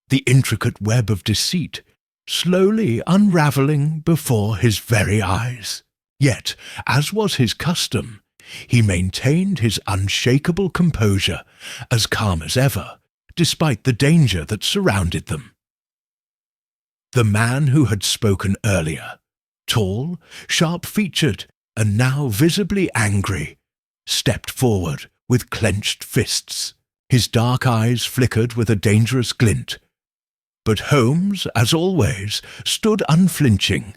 the intricate web of deceit, slowly unravelling before his very eyes. Yet, as was his custom, he maintained his unshakable composure, as calm as ever, despite the danger that surrounded them. The man who had spoken earlier, tall, sharp-featured, and now visibly angry, stepped forward with clenched fists. His dark eyes flickered with a dangerous glint. But Holmes, as always, stood unflinching,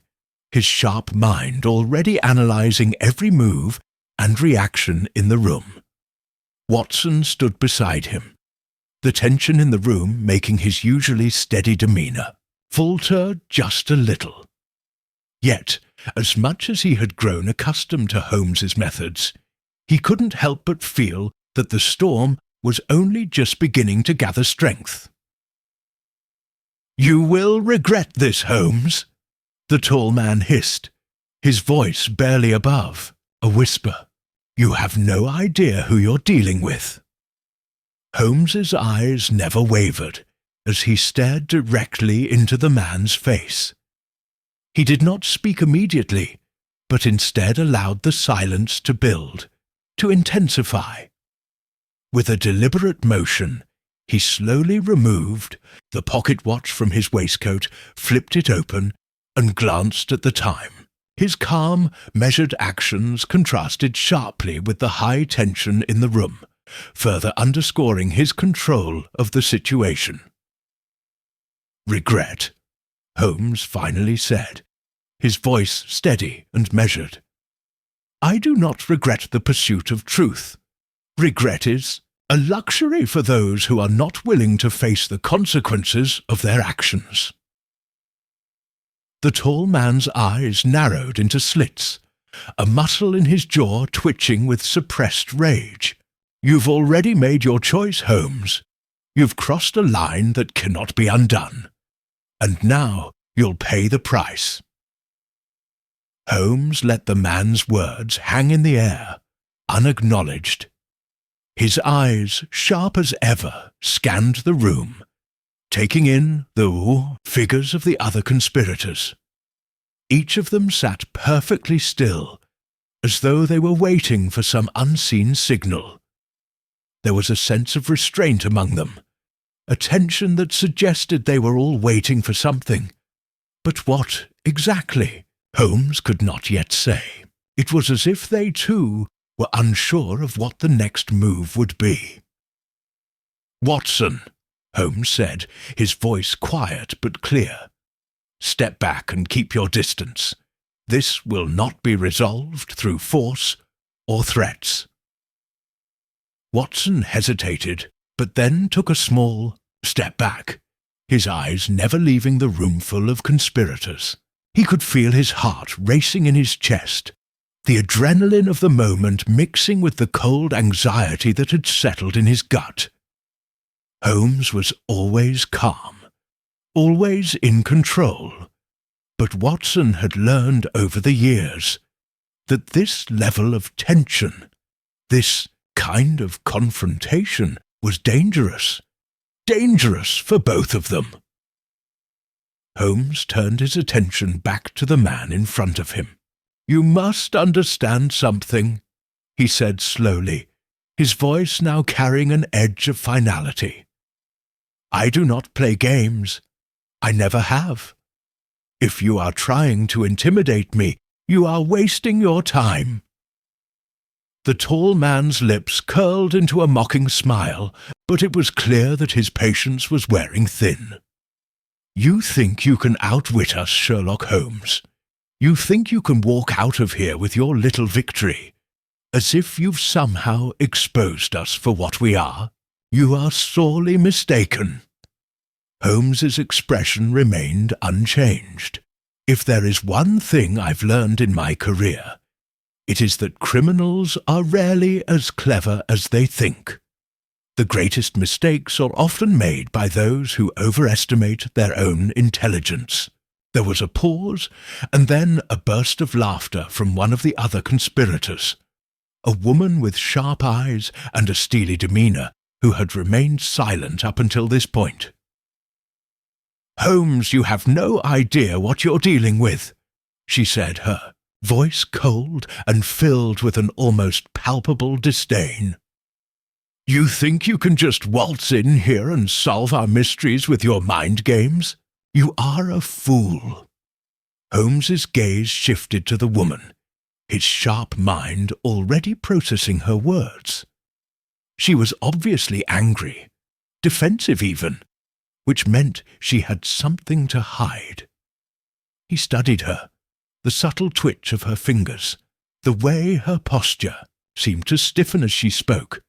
his sharp mind already analysing every move and reaction in the room. Watson stood beside him, the tension in the room making his usually steady demeanour falter just a little. Yet, as much as he had grown accustomed to Holmes's methods, he couldn't help but feel that the storm was only just beginning to gather strength. "You will regret this, Holmes," the tall man hissed, his voice barely above a whisper. "You have no idea who you're dealing with." Holmes's eyes never wavered as he stared directly into the man's face. He did not speak immediately, but instead allowed the silence to build, to intensify. With a deliberate motion, he slowly removed the pocket watch from his waistcoat, flipped it open, and glanced at the time. His calm, measured actions contrasted sharply with the high tension in the room, further underscoring his control of the situation. "Regret," Holmes finally said, his voice steady and measured. "I do not regret the pursuit of truth. Regret is a luxury for those who are not willing to face the consequences of their actions." The tall man's eyes narrowed into slits, a muscle in his jaw twitching with suppressed rage. "You've already made your choice, Holmes. You've crossed a line that cannot be undone. And now you'll pay the price." Holmes let the man's words hang in the air, unacknowledged. His eyes, sharp as ever, scanned the room, taking in the figures of the other conspirators. Each of them sat perfectly still, as though they were waiting for some unseen signal. There was a sense of restraint among them, a tension that suggested they were all waiting for something. But what, exactly, Holmes could not yet say. It was as if they, too, were unsure of what the next move would be. "Watson," Holmes said, his voice quiet but clear, "step back and keep your distance. This will not be resolved through force or threats." Watson hesitated, but then took a small step back, his eyes never leaving the roomful of conspirators. He could feel his heart racing in his chest, the adrenaline of the moment mixing with the cold anxiety that had settled in his gut. Holmes was always calm, always in control, but Watson had learned over the years that this level of tension, this kind of confrontation, was dangerous. Dangerous for both of them. Holmes turned his attention back to the man in front of him. "You must understand something," he said slowly, his voice now carrying an edge of finality. "I do not play games. I never have. If you are trying to intimidate me, you are wasting your time." The tall man's lips curled into a mocking smile, but it was clear that his patience was wearing thin. "You think you can outwit us, Sherlock Holmes. You think you can walk out of here with your little victory, as if you've somehow exposed us for what we are. You are sorely mistaken." Holmes's expression remained unchanged. "If there is one thing I've learned in my career, it is that criminals are rarely as clever as they think. The greatest mistakes are often made by those who overestimate their own intelligence." There was a pause, and then a burst of laughter from one of the other conspirators, a woman with sharp eyes and a steely demeanour who had remained silent up until this point. "Holmes, you have no idea what you're dealing with," she said, her voice cold and filled with an almost palpable disdain. "You think you can just waltz in here and solve our mysteries with your mind games? You are a fool." Holmes's gaze shifted to the woman, his sharp mind already processing her words. She was obviously angry, defensive even, which meant she had something to hide. He studied her, the subtle twitch of her fingers, the way her posture seemed to stiffen as she spoke.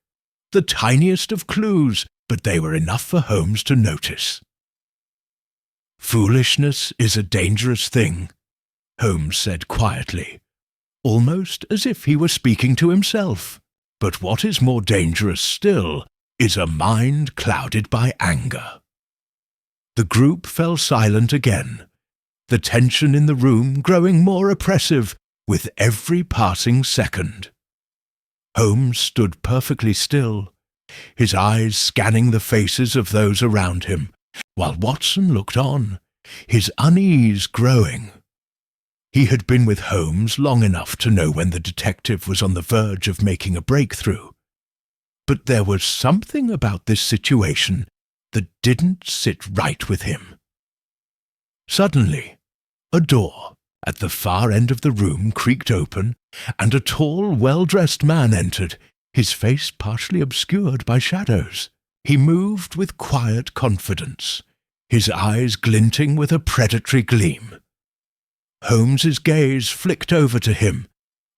The tiniest of clues, but they were enough for Holmes to notice. "Foolishness is a dangerous thing," Holmes said quietly, almost as if he were speaking to himself. "But what is more dangerous still is a mind clouded by anger." The group fell silent again, the tension in the room growing more oppressive with every passing second. Holmes stood perfectly still, his eyes scanning the faces of those around him, while Watson looked on, his unease growing. He had been with Holmes long enough to know when the detective was on the verge of making a breakthrough. But there was something about this situation that didn't sit right with him. Suddenly, a door at the far end of the room creaked open, and a tall, well-dressed man entered, his face partially obscured by shadows. He moved with quiet confidence, his eyes glinting with a predatory gleam. Holmes's gaze flicked over to him,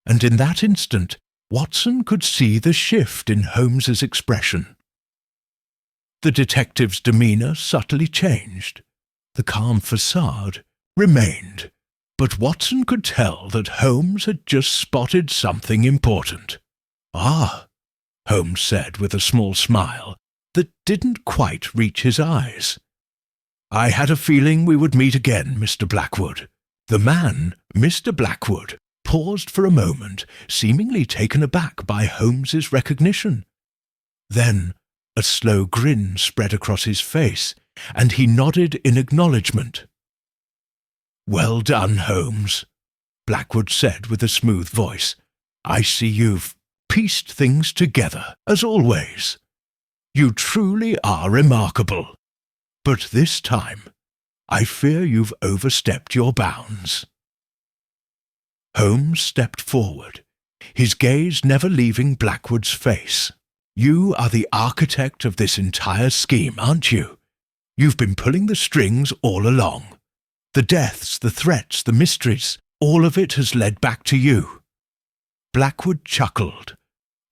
and in that instant Watson could see the shift in Holmes's expression. The detective's demeanour subtly changed. The calm facade remained, but Watson could tell that Holmes had just spotted something important. "Ah," Holmes said with a small smile that didn't quite reach his eyes. "I had a feeling we would meet again, Mr. Blackwood." The man, Mr. Blackwood, paused for a moment, seemingly taken aback by Holmes's recognition. Then a slow grin spread across his face, and he nodded in acknowledgement. "Well done, Holmes," Blackwood said with a smooth voice. "I see you've pieced things together, as always. You truly are remarkable. But this time, I fear you've overstepped your bounds." Holmes stepped forward, his gaze never leaving Blackwood's face. "You are the architect of this entire scheme, aren't you? You've been pulling the strings all along. The deaths, the threats, the mysteries, all of it has led back to you." Blackwood chuckled,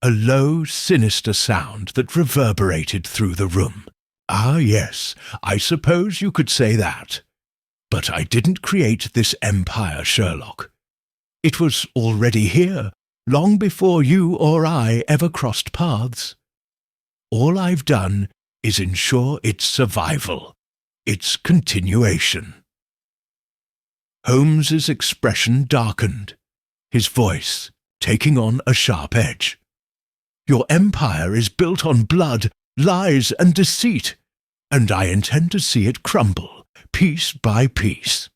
a low, sinister sound that reverberated through the room. "Ah, yes, I suppose you could say that. But I didn't create this empire, Sherlock. It was already here, long before you or I ever crossed paths. All I've done is ensure its survival, its continuation." Holmes's expression darkened, his voice taking on a sharp edge. "Your empire is built on blood, lies, and deceit, and I intend to see it crumble, piece by piece."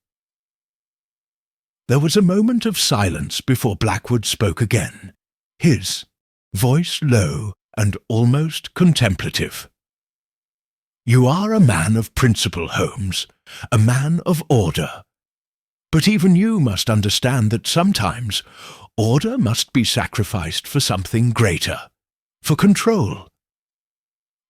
There was a moment of silence before Blackwood spoke again, his voice low and almost contemplative. "You are a man of principle, Holmes, a man of order. But even you must understand that sometimes order must be sacrificed for something greater, for control."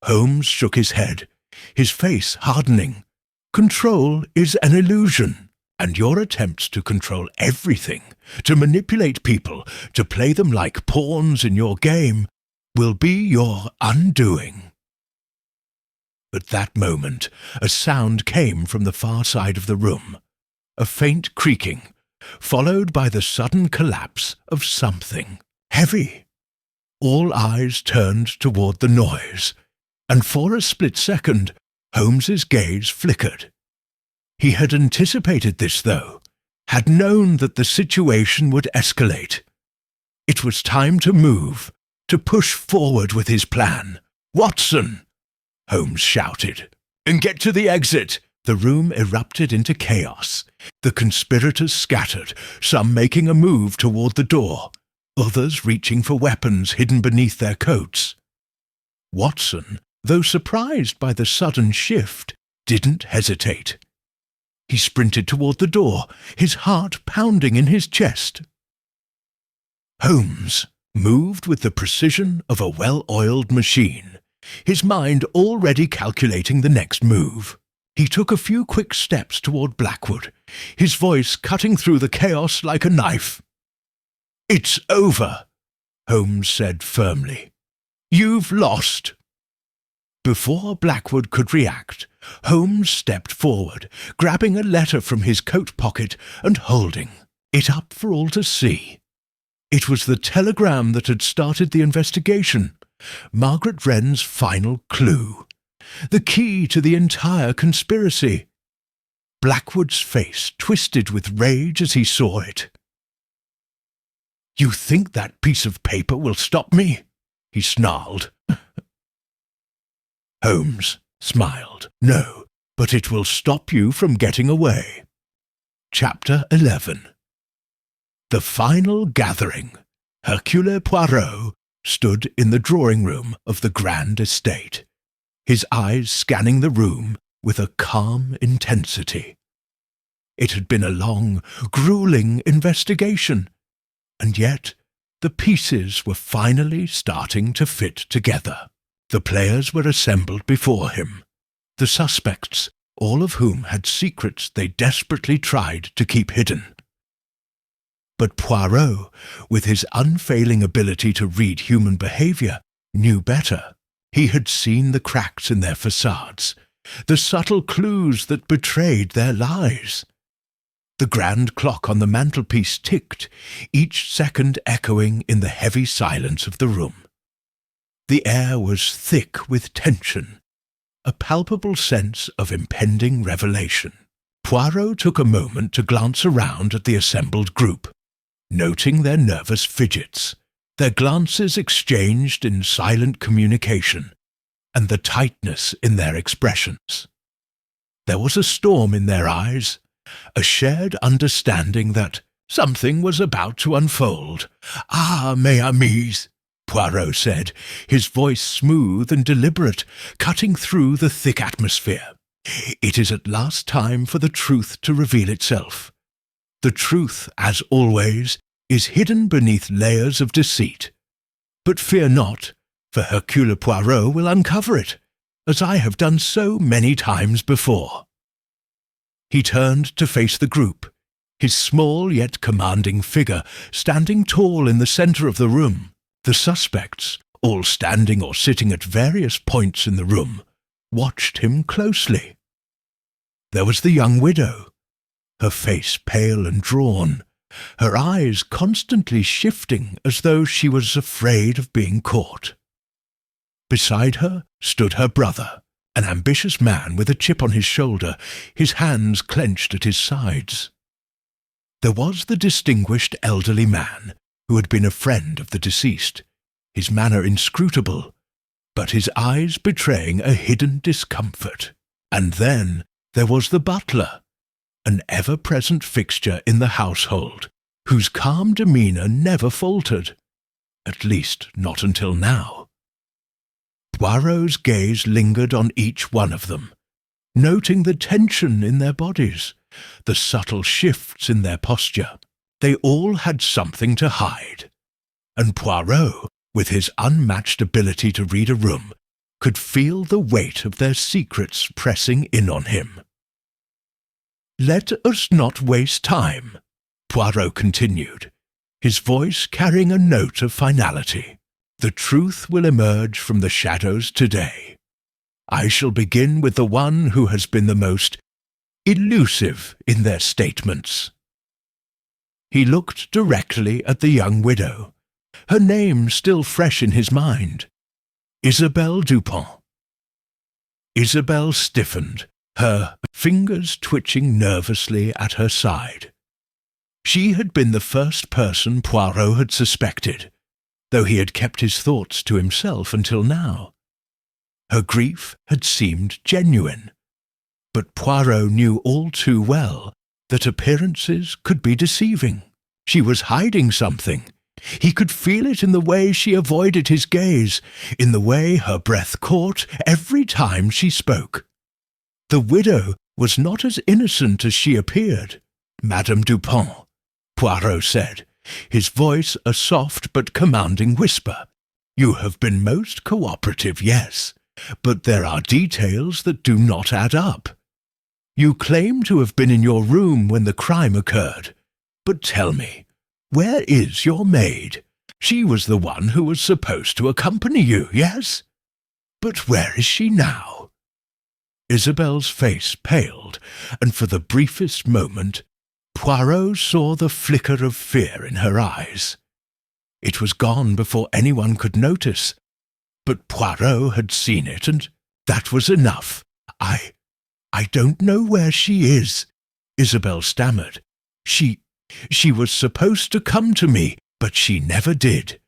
Holmes shook his head, his face hardening. "Control is an illusion. And your attempts to control everything, to manipulate people, to play them like pawns in your game, will be your undoing." At that moment, a sound came from the far side of the room, a faint creaking, followed by the sudden collapse of something heavy. All eyes turned toward the noise, and for a split second, Holmes's gaze flickered. He had anticipated this, though, had known that the situation would escalate. It was time to move, to push forward with his plan. "Watson!" Holmes shouted. "And get to the exit!" The room erupted into chaos. The conspirators scattered, some making a move toward the door, others reaching for weapons hidden beneath their coats. Watson, though surprised by the sudden shift, didn't hesitate. He sprinted toward the door, his heart pounding in his chest. Holmes moved with the precision of a well-oiled machine, his mind already calculating the next move. He took a few quick steps toward Blackwood, his voice cutting through the chaos like a knife. "It's over," Holmes said firmly. "You've lost." Before Blackwood could react, Holmes stepped forward, grabbing a letter from his coat pocket and holding it up for all to see. It was the telegram that had started the investigation, Margaret Wren's final clue, the key to the entire conspiracy. Blackwood's face twisted with rage as he saw it. "You think that piece of paper will stop me?" he snarled. Holmes smiled. "No, but it will stop you from getting away." Chapter 11. The final gathering. Hercule Poirot stood in the drawing-room of the grand estate, his eyes scanning the room with a calm intensity. It had been a long, grueling investigation, and yet the pieces were finally starting to fit together. The players were assembled before him, the suspects, all of whom had secrets they desperately tried to keep hidden. But Poirot, with his unfailing ability to read human behavior, knew better. He had seen the cracks in their facades, the subtle clues that betrayed their lies. The grand clock on the mantelpiece ticked, each second echoing in the heavy silence of the room. The air was thick with tension, a palpable sense of impending revelation. Poirot took a moment to glance around at the assembled group, noting their nervous fidgets, their glances exchanged in silent communication, and the tightness in their expressions. There was a storm in their eyes, a shared understanding that something was about to unfold. "Ah, mes amis," Poirot said, his voice smooth and deliberate, cutting through the thick atmosphere. "It is at last time for the truth to reveal itself. The truth, as always, is hidden beneath layers of deceit. But fear not, for Hercule Poirot will uncover it, as I have done so many times before." He turned to face the group, his small yet commanding figure standing tall in the centre of the room. The suspects, all standing or sitting at various points in the room, watched him closely. There was the young widow, her face pale and drawn, her eyes constantly shifting as though she was afraid of being caught. Beside her stood her brother, an ambitious man with a chip on his shoulder, his hands clenched at his sides. There was the distinguished elderly man who had been a friend of the deceased, his manner inscrutable, but his eyes betraying a hidden discomfort. And then there was the butler, an ever-present fixture in the household, whose calm demeanour never faltered, at least not until now. Poirot's gaze lingered on each one of them, noting the tension in their bodies, the subtle shifts in their posture. They all had something to hide, and Poirot, with his unmatched ability to read a room, could feel the weight of their secrets pressing in on him. "Let us not waste time," Poirot continued, his voice carrying a note of finality. "The truth will emerge from the shadows today. I shall begin with the one who has been the most elusive in their statements." He looked directly at the young widow, her name still fresh in his mind, Isabelle Dupont. Isabelle stiffened, her fingers twitching nervously at her side. She had been the first person Poirot had suspected, though he had kept his thoughts to himself until now. Her grief had seemed genuine, but Poirot knew all too well that appearances could be deceiving. She was hiding something. He could feel it in the way she avoided his gaze, in the way her breath caught every time she spoke. The widow was not as innocent as she appeared. "Madame Dupont," Poirot said, his voice a soft but commanding whisper. "You have been most cooperative, yes, but there are details that do not add up. You claim to have been in your room when the crime occurred, but tell me, where is your maid? She was the one who was supposed to accompany you, yes? But where is she now?" Isabelle's face paled, and for the briefest moment Poirot saw the flicker of fear in her eyes. It was gone before anyone could notice, but Poirot had seen it, and that was enough. I don't know where she is," Isabelle stammered. She was supposed to come to me, but she never did.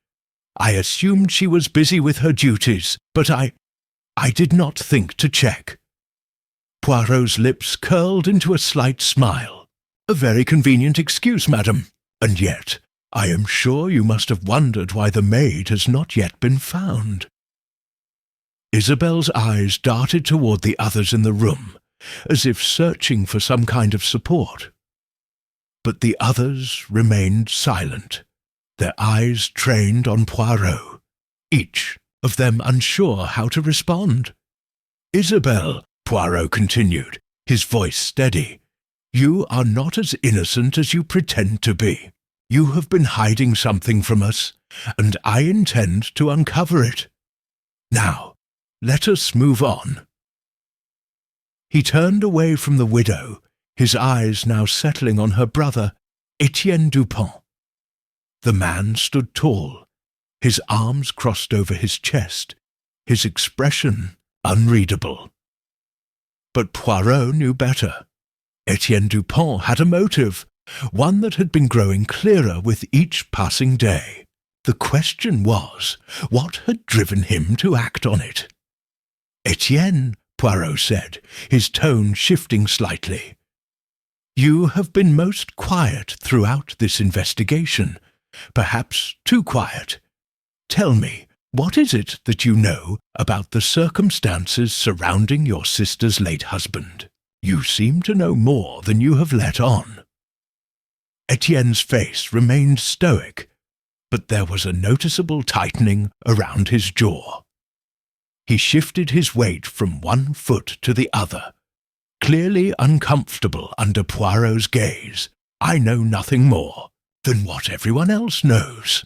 I assumed she was busy with her duties, but I did not think to check." Poirot's lips curled into a slight smile. "A very convenient excuse, madam. And yet, I am sure you must have wondered why the maid has not yet been found." Isabelle's eyes darted toward the others in the room, as if searching for some kind of support. But the others remained silent, their eyes trained on Poirot, each of them unsure how to respond. "Isabelle," Poirot continued, his voice steady, "you are not as innocent as you pretend to be. You have been hiding something from us, and I intend to uncover it. Now, let us move on." He turned away from the widow, his eyes now settling on her brother, Etienne Dupont. The man stood tall, his arms crossed over his chest, his expression unreadable. But Poirot knew better. Etienne Dupont had a motive, one that had been growing clearer with each passing day. The question was, what had driven him to act on it? "Etienne," Poirot said, his tone shifting slightly, "you have been most quiet throughout this investigation, perhaps too quiet. Tell me, what is it that you know about the circumstances surrounding your sister's late husband? You seem to know more than you have let on." Etienne's face remained stoic, but there was a noticeable tightening around his jaw. He shifted his weight from one foot to the other, clearly uncomfortable under Poirot's gaze. "I know nothing more than what everyone else knows,"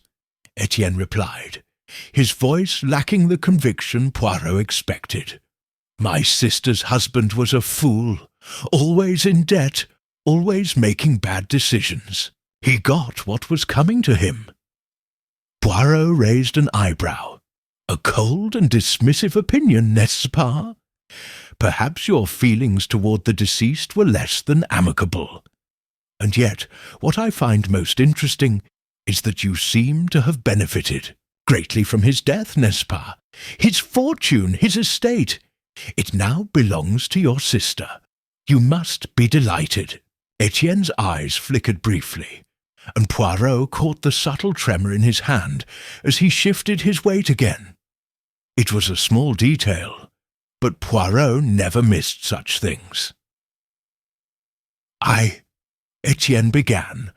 Etienne replied, his voice lacking the conviction Poirot expected. "My sister's husband was a fool, always in debt, always making bad decisions. He got what was coming to him. Poirot raised an eyebrow. A cold and dismissive opinion, n'est-ce pas? Perhaps your feelings toward the deceased were less than amicable. And yet, what I find most interesting is that you seem to have benefited greatly from his death, n'est-ce pas? His fortune, his estate. It now belongs to your sister. You must be delighted. Etienne's eyes flickered briefly, and Poirot caught the subtle tremor in his hand as he shifted his weight again. It was a small detail, but Poirot never missed such things. Etienne began,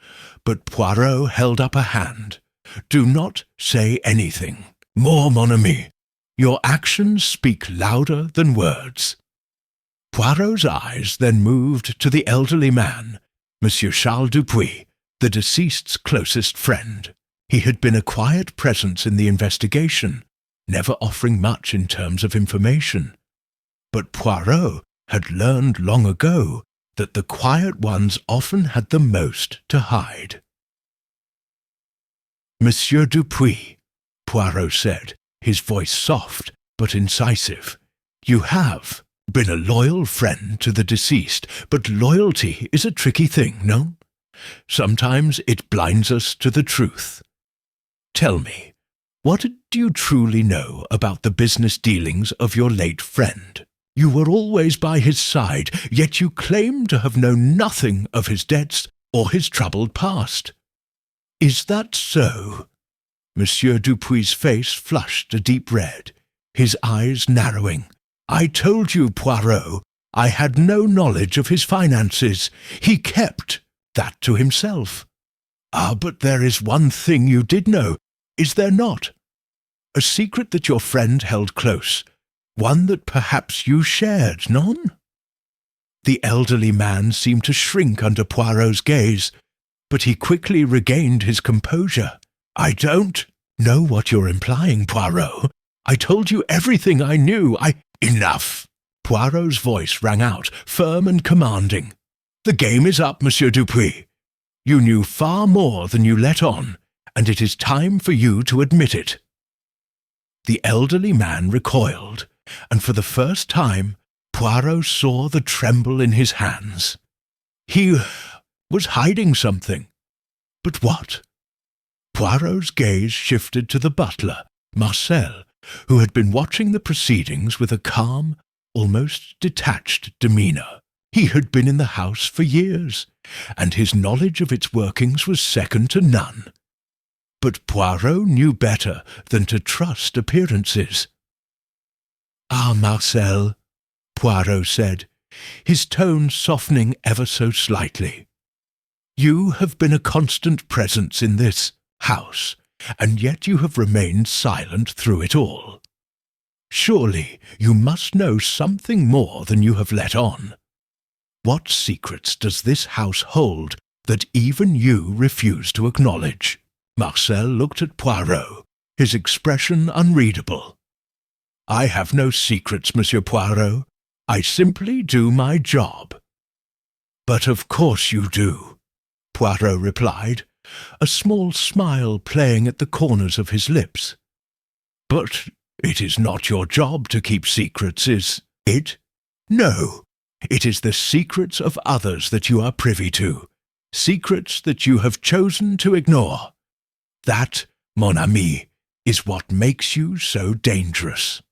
but Poirot held up a hand. Do not say anything. More, mon ami. Your actions speak louder than words. Poirot's eyes then moved to the elderly man, Monsieur Charles Dupuis, the deceased's closest friend. He had been a quiet presence in the investigation, never offering much in terms of information. But Poirot had learned long ago that the quiet ones often had the most to hide. Monsieur Dupuis, Poirot said, his voice soft but incisive, you have been a loyal friend to the deceased, but loyalty is a tricky thing, no? Sometimes it blinds us to the truth. Tell me, what do you truly know about the business dealings of your late friend? You were always by his side, yet you claim to have known nothing of his debts or his troubled past. Is that so? Monsieur Dupuis's face flushed a deep red, his eyes narrowing. I told you, Poirot, I had no knowledge of his finances. He kept that to himself. Ah, but there is one thing you did know, is there not? A secret that your friend held close, one that perhaps you shared, none? The elderly man seemed to shrink under Poirot's gaze, but he quickly regained his composure. I don't know what you're implying, Poirot. I told you everything I knew. Enough! Poirot's voice rang out, firm and commanding. The game is up, Monsieur Dupuis. You knew far more than you let on, and it is time for you to admit it. The elderly man recoiled, and for the first time Poirot saw the tremble in his hands. He was hiding something. But what? Poirot's gaze shifted to the butler, Marcel, who had been watching the proceedings with a calm, almost detached demeanour. He had been in the house for years, and his knowledge of its workings was second to none. But Poirot knew better than to trust appearances. Ah, Marcel, Poirot said, his tone softening ever so slightly. You have been a constant presence in this house, and yet you have remained silent through it all. Surely you must know something more than you have let on. What secrets does this house hold that even you refuse to acknowledge? Marcel looked at Poirot, his expression unreadable. I have no secrets, Monsieur Poirot. I simply do my job. But of course you do, Poirot replied, a small smile playing at the corners of his lips. But it is not your job to keep secrets, is it? No, it is the secrets of others that you are privy to, secrets that you have chosen to ignore. That, mon ami, is what makes you so dangerous.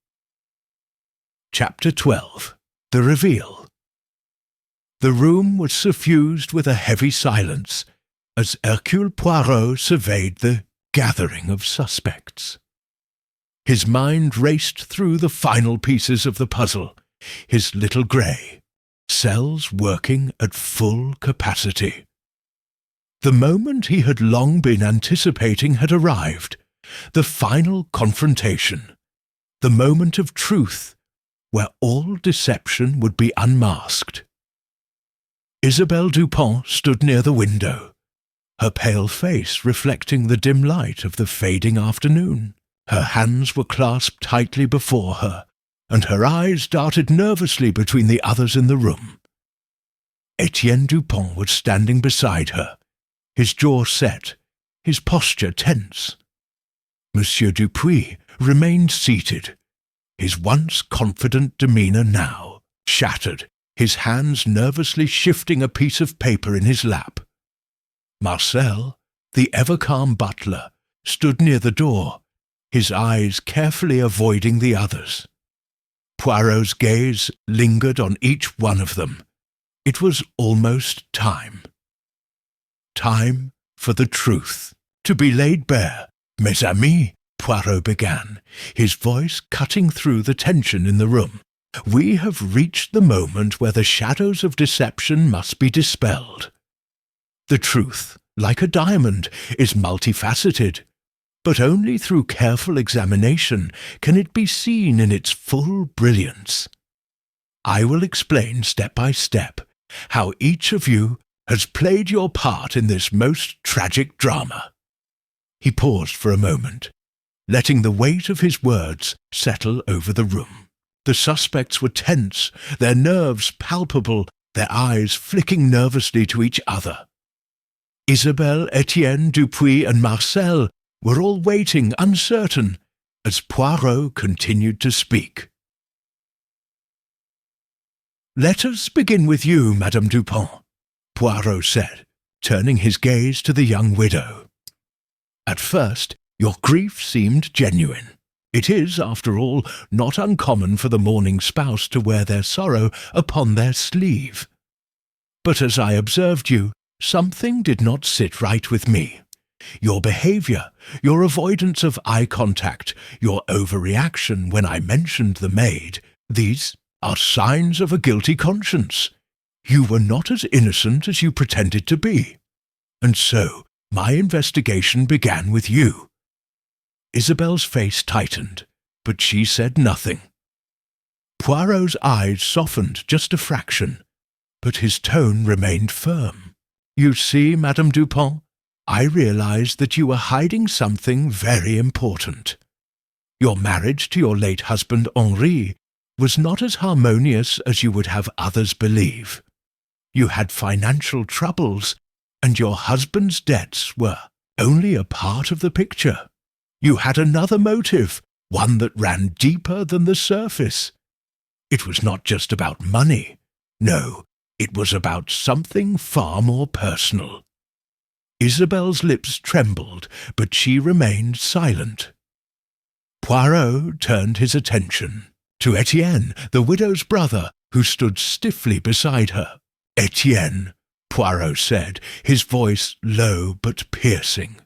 Chapter 12. The Reveal. The room was suffused with a heavy silence as Hercule Poirot surveyed the gathering of suspects. His mind raced through the final pieces of the puzzle, his little grey, cells working at full capacity. The moment he had long been anticipating had arrived, the final confrontation, the moment of truth, where all deception would be unmasked. Isabelle Dupont stood near the window, her pale face reflecting the dim light of the fading afternoon. Her hands were clasped tightly before her, and her eyes darted nervously between the others in the room. Etienne Dupont was standing beside her, his jaw set, his posture tense. Monsieur Dupuis remained seated, his once confident demeanour now shattered, his hands nervously shifting a piece of paper in his lap. Marcel, the ever-calm butler, stood near the door, his eyes carefully avoiding the others. Poirot's gaze lingered on each one of them. It was almost time. Time for the truth to be laid bare. Mes amis, Poirot began, his voice cutting through the tension in the room. We have reached the moment where the shadows of deception must be dispelled. The truth, like a diamond, is multifaceted, but only through careful examination can it be seen in its full brilliance. I will explain step by step how each of you has played your part in this most tragic drama. He paused for a moment, letting the weight of his words settle over the room. The suspects were tense, their nerves palpable, their eyes flicking nervously to each other. Isabelle, Etienne, Dupuis, and Marcel were all waiting, uncertain, as Poirot continued to speak. "Let us begin with you, Madame Dupin," Poirot said, turning his gaze to the young widow. "At first, your grief seemed genuine. It is, after all, not uncommon for the mourning spouse to wear their sorrow upon their sleeve. But as I observed you, something did not sit right with me. Your behaviour, your avoidance of eye contact, your overreaction when I mentioned the maid, these are signs of a guilty conscience. You were not as innocent as you pretended to be. And so my investigation began with you." Isabelle's face tightened, but she said nothing. Poirot's eyes softened just a fraction, but his tone remained firm. "You see, Madame Dupin, I realized that you were hiding something very important. Your marriage to your late husband Henri was not as harmonious as you would have others believe. You had financial troubles, and your husband's debts were only a part of the picture. You had another motive, one that ran deeper than the surface. It was not just about money. No, it was about something far more personal." Isabelle's lips trembled, but she remained silent. Poirot turned his attention to Etienne, the widow's brother, who stood stiffly beside her. "Etienne," Poirot said, his voice low but piercing.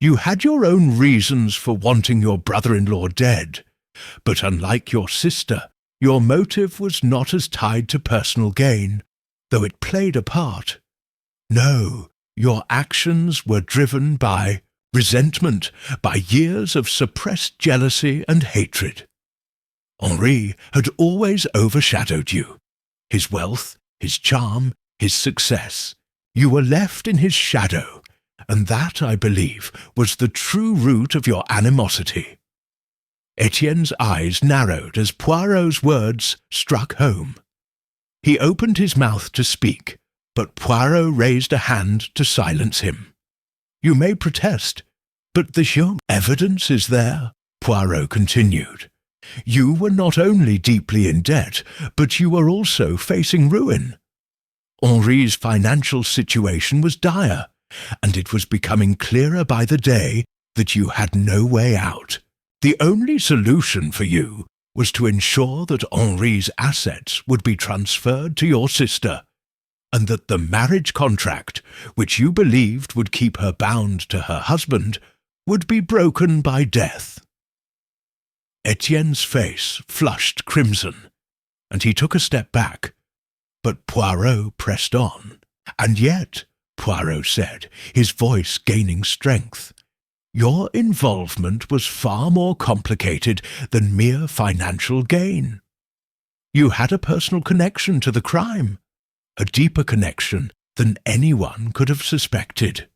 "You had your own reasons for wanting your brother-in-law dead, but unlike your sister, your motive was not as tied to personal gain, though it played a part. No, your actions were driven by resentment, by years of suppressed jealousy and hatred. Henri had always overshadowed you. His wealth, his charm, his success. You were left in his shadow, and that, I believe, was the true root of your animosity." Etienne's eyes narrowed as Poirot's words struck home. He opened his mouth to speak, but Poirot raised a hand to silence him. "You may protest, but the evidence is there," Poirot continued. "You were not only deeply in debt, but you were also facing ruin. Henri's financial situation was dire, and it was becoming clearer by the day that you had no way out. The only solution for you was to ensure that Henri's assets would be transferred to your sister, and that the marriage contract, which you believed would keep her bound to her husband, would be broken by death." Etienne's face flushed crimson, and he took a step back, but Poirot pressed on. "And yet," Poirot said, his voice gaining strength, "your involvement was far more complicated than mere financial gain. You had a personal connection to the crime, a deeper connection than anyone could have suspected."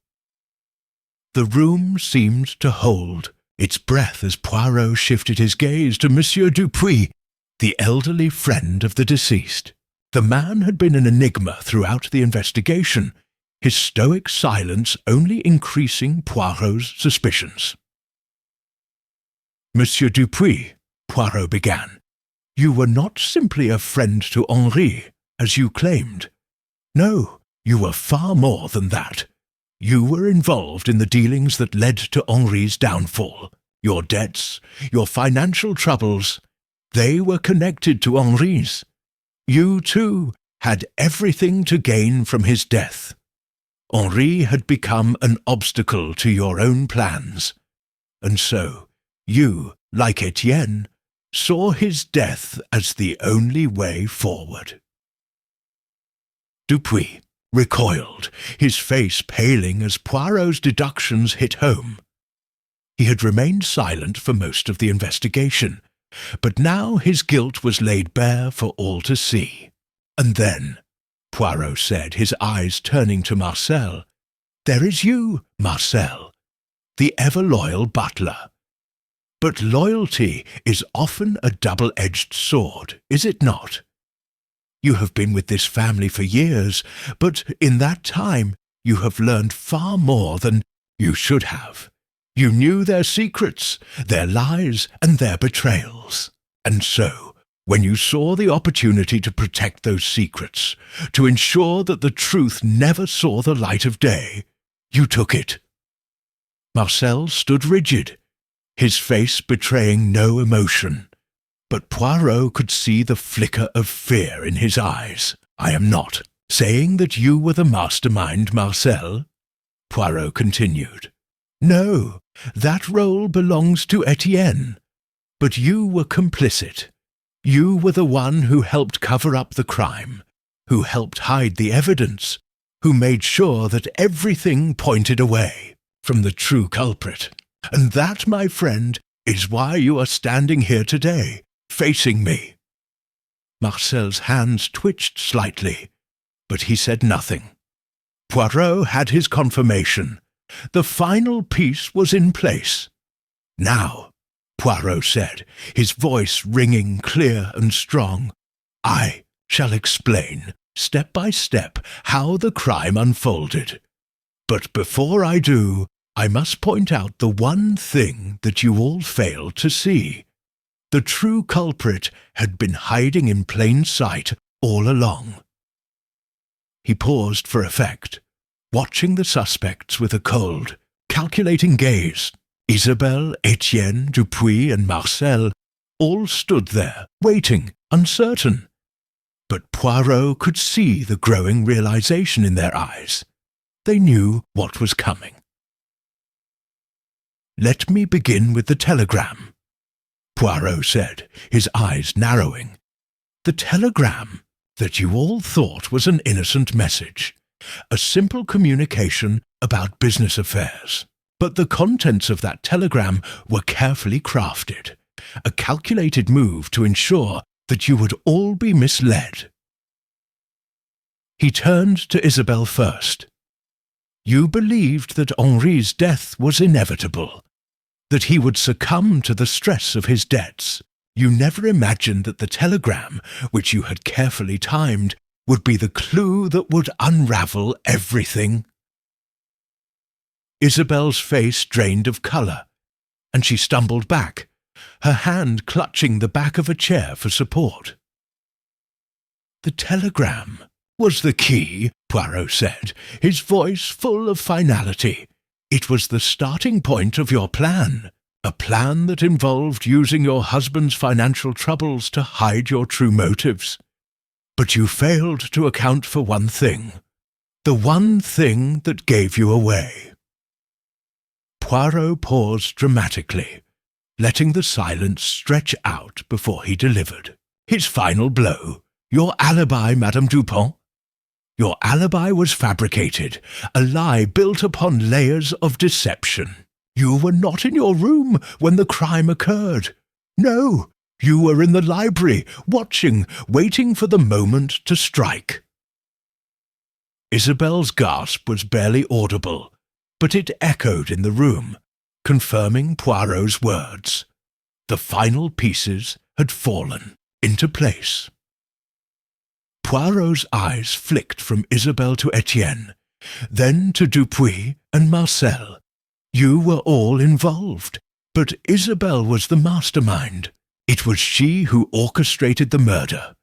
The room seemed to hold its breath as Poirot shifted his gaze to Monsieur Dupuis, the elderly friend of the deceased. The man had been an enigma throughout the investigation, his stoic silence only increasing Poirot's suspicions. "Monsieur Dupuis," Poirot began, "you were not simply a friend to Henri, as you claimed. No, you were far more than that. You were involved in the dealings that led to Henri's downfall. Your debts, your financial troubles, they were connected to Henri's. You, too, had everything to gain from his death. Henri had become an obstacle to your own plans, and so you, like Etienne, saw his death as the only way forward." Dupuis recoiled, his face paling as Poirot's deductions hit home. He had remained silent for most of the investigation, but now his guilt was laid bare for all to see. "And then," Poirot said, his eyes turning to Marcel, "there is you, Marcel, the ever-loyal butler. But loyalty is often a double-edged sword, is it not? You have been with this family for years, but in that time you have learned far more than you should have. You knew their secrets, their lies, and their betrayals. And so, when you saw the opportunity to protect those secrets, to ensure that the truth never saw the light of day, you took it." Marcel stood rigid, his face betraying no emotion, but Poirot could see the flicker of fear in his eyes. "I am not saying that you were the mastermind, Marcel," Poirot continued. "No, that role belongs to Etienne. But you were complicit. You were the one who helped cover up the crime, who helped hide the evidence, who made sure that everything pointed away from the true culprit. And that, my friend, is why you are standing here today, facing me." Marcel's hands twitched slightly, but he said nothing. Poirot had his confirmation. The final piece was in place. "Now," Poirot said, his voice ringing clear and strong, "I shall explain, step by step, how the crime unfolded. But before I do, I must point out the one thing that you all failed to see. The true culprit had been hiding in plain sight all along." He paused for effect, watching the suspects with a cold, calculating gaze. Isabelle, Etienne, Dupuis, and Marcel all stood there, waiting, uncertain. But Poirot could see the growing realization in their eyes. They knew what was coming. "Let me begin with the telegram," Poirot said, his eyes narrowing. "The telegram that you all thought was an innocent message, a simple communication about business affairs. But the contents of that telegram were carefully crafted, a calculated move to ensure that you would all be misled." He turned to Isabelle first. "You believed that Henri's death was inevitable, that he would succumb to the stress of his debts. You never imagined that the telegram, which you had carefully timed, would be the clue that would unravel everything." Isabelle's face drained of colour, and she stumbled back, her hand clutching the back of a chair for support. "The telegram was the key," Poirot said, his voice full of finality. "It was the starting point of your plan, a plan that involved using your husband's financial troubles to hide your true motives. But you failed to account for one thing, the one thing that gave you away." Poirot paused dramatically, letting the silence stretch out before he delivered. "His final blow, your alibi, Madame Dupont. Your alibi was fabricated, a lie built upon layers of deception. You were not in your room when the crime occurred. No, you were in the library, watching, waiting for the moment to strike." Isabelle's gasp was barely audible, but it echoed in the room, confirming Poirot's words. The final pieces had fallen into place. Poirot's eyes flicked from Isabelle to Etienne, then to Dupuis and Marcel. You were all involved, but Isabel was the mastermind. It was she who orchestrated the murder,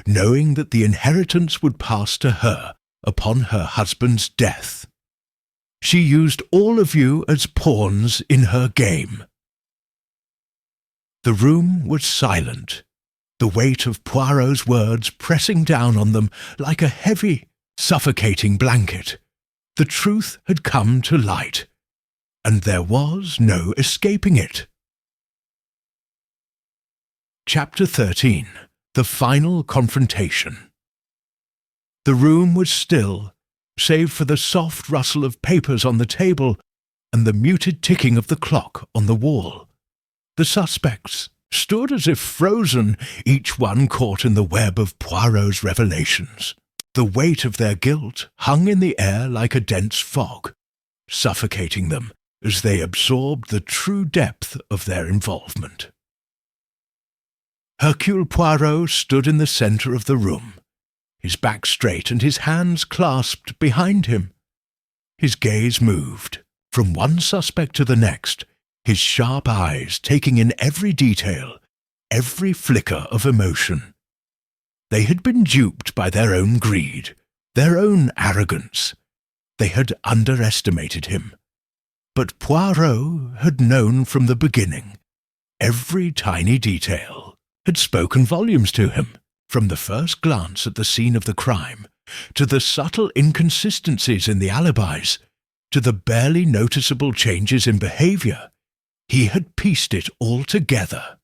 knowing that the inheritance would pass to her upon her husband's death. She used all of you as pawns in her game. The room was silent, the weight of Poirot's words pressing down on them like a heavy, suffocating blanket. The truth had come to light, and there was no escaping it. Chapter 13. The Final Confrontation. The room was still, save for the soft rustle of papers on the table and the muted ticking of the clock on the wall. The suspects stood as if frozen, each one caught in the web of Poirot's revelations. The weight of their guilt hung in the air like a dense fog, suffocating them as they absorbed the true depth of their involvement. Hercule Poirot stood in the centre of the room, his back straight and his hands clasped behind him. His gaze moved from one suspect to the next, his sharp eyes taking in every detail, every flicker of emotion. They had been duped by their own greed, their own arrogance. They had underestimated him. But Poirot had known from the beginning. Every tiny detail had spoken volumes to him, from the first glance at the scene of the crime, to the subtle inconsistencies in the alibis, to the barely noticeable changes in behaviour. He had pieced it all together.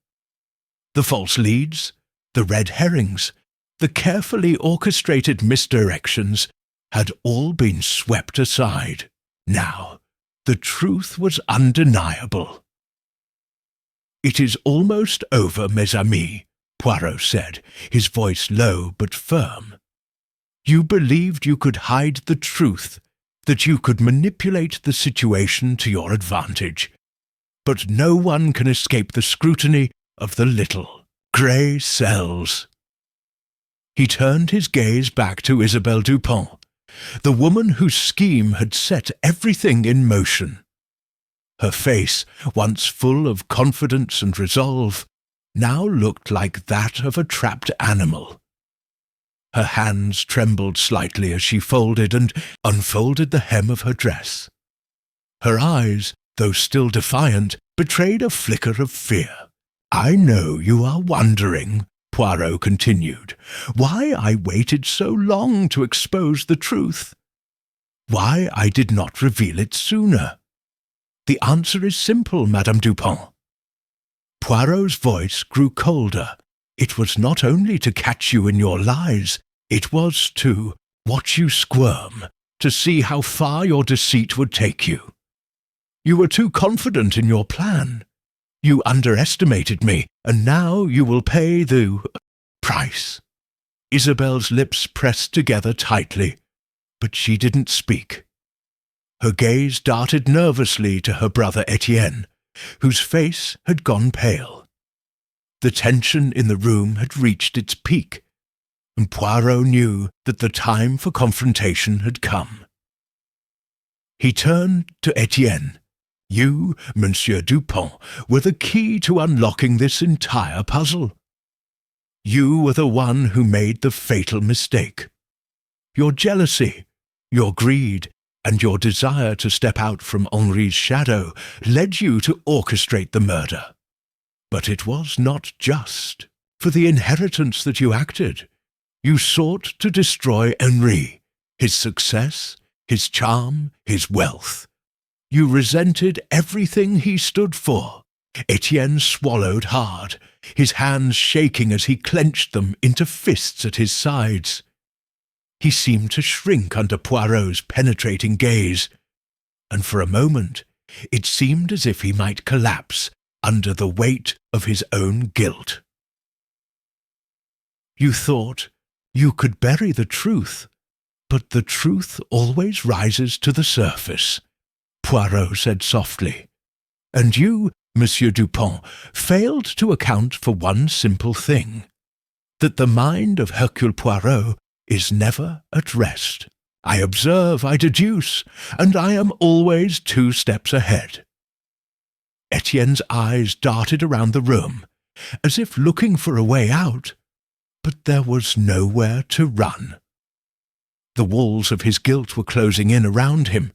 The false leads, the red herrings, the carefully orchestrated misdirections had all been swept aside. Now, the truth was undeniable. "It is almost over, mes amis," Poirot said, his voice low but firm. "You believed you could hide the truth, that you could manipulate the situation to your advantage. But no one can escape the scrutiny of the little grey cells." He turned his gaze back to Isabelle Dupont, the woman whose scheme had set everything in motion. Her face, once full of confidence and resolve, now looked like that of a trapped animal. Her hands trembled slightly as she folded and unfolded the hem of her dress. Her eyes, though still defiant, betrayed a flicker of fear. "I know you are wondering," Poirot continued, "why I waited so long to expose the truth. Why I did not reveal it sooner. The answer is simple, Madame Dupont." Poirot's voice grew colder. "It was not only to catch you in your lies, it was to watch you squirm, to see how far your deceit would take you. You were too confident in your plan. You underestimated me, and now you will pay the price." Isabelle's lips pressed together tightly, but she didn't speak. Her gaze darted nervously to her brother Etienne, whose face had gone pale. The tension in the room had reached its peak, and Poirot knew that the time for confrontation had come. He turned to Etienne. "You, Monsieur Dupont, were the key to unlocking this entire puzzle. You were the one who made the fatal mistake. Your jealousy, your greed, and your desire to step out from Henri's shadow led you to orchestrate the murder. But it was not just for the inheritance that you acted. You sought to destroy Henri, his success, his charm, his wealth. You resented everything he stood for." Etienne swallowed hard, his hands shaking as he clenched them into fists at his sides. He seemed to shrink under Poirot's penetrating gaze, and for a moment it seemed as if he might collapse under the weight of his own guilt. "You thought you could bury the truth, but the truth always rises to the surface," Poirot said softly. "And you, Monsieur Dupont, failed to account for one simple thing, that the mind of Hercule Poirot is never at rest. I observe, I deduce, and I am always 2 steps ahead." Etienne's eyes darted around the room, as if looking for a way out, but there was nowhere to run. The walls of his guilt were closing in around him,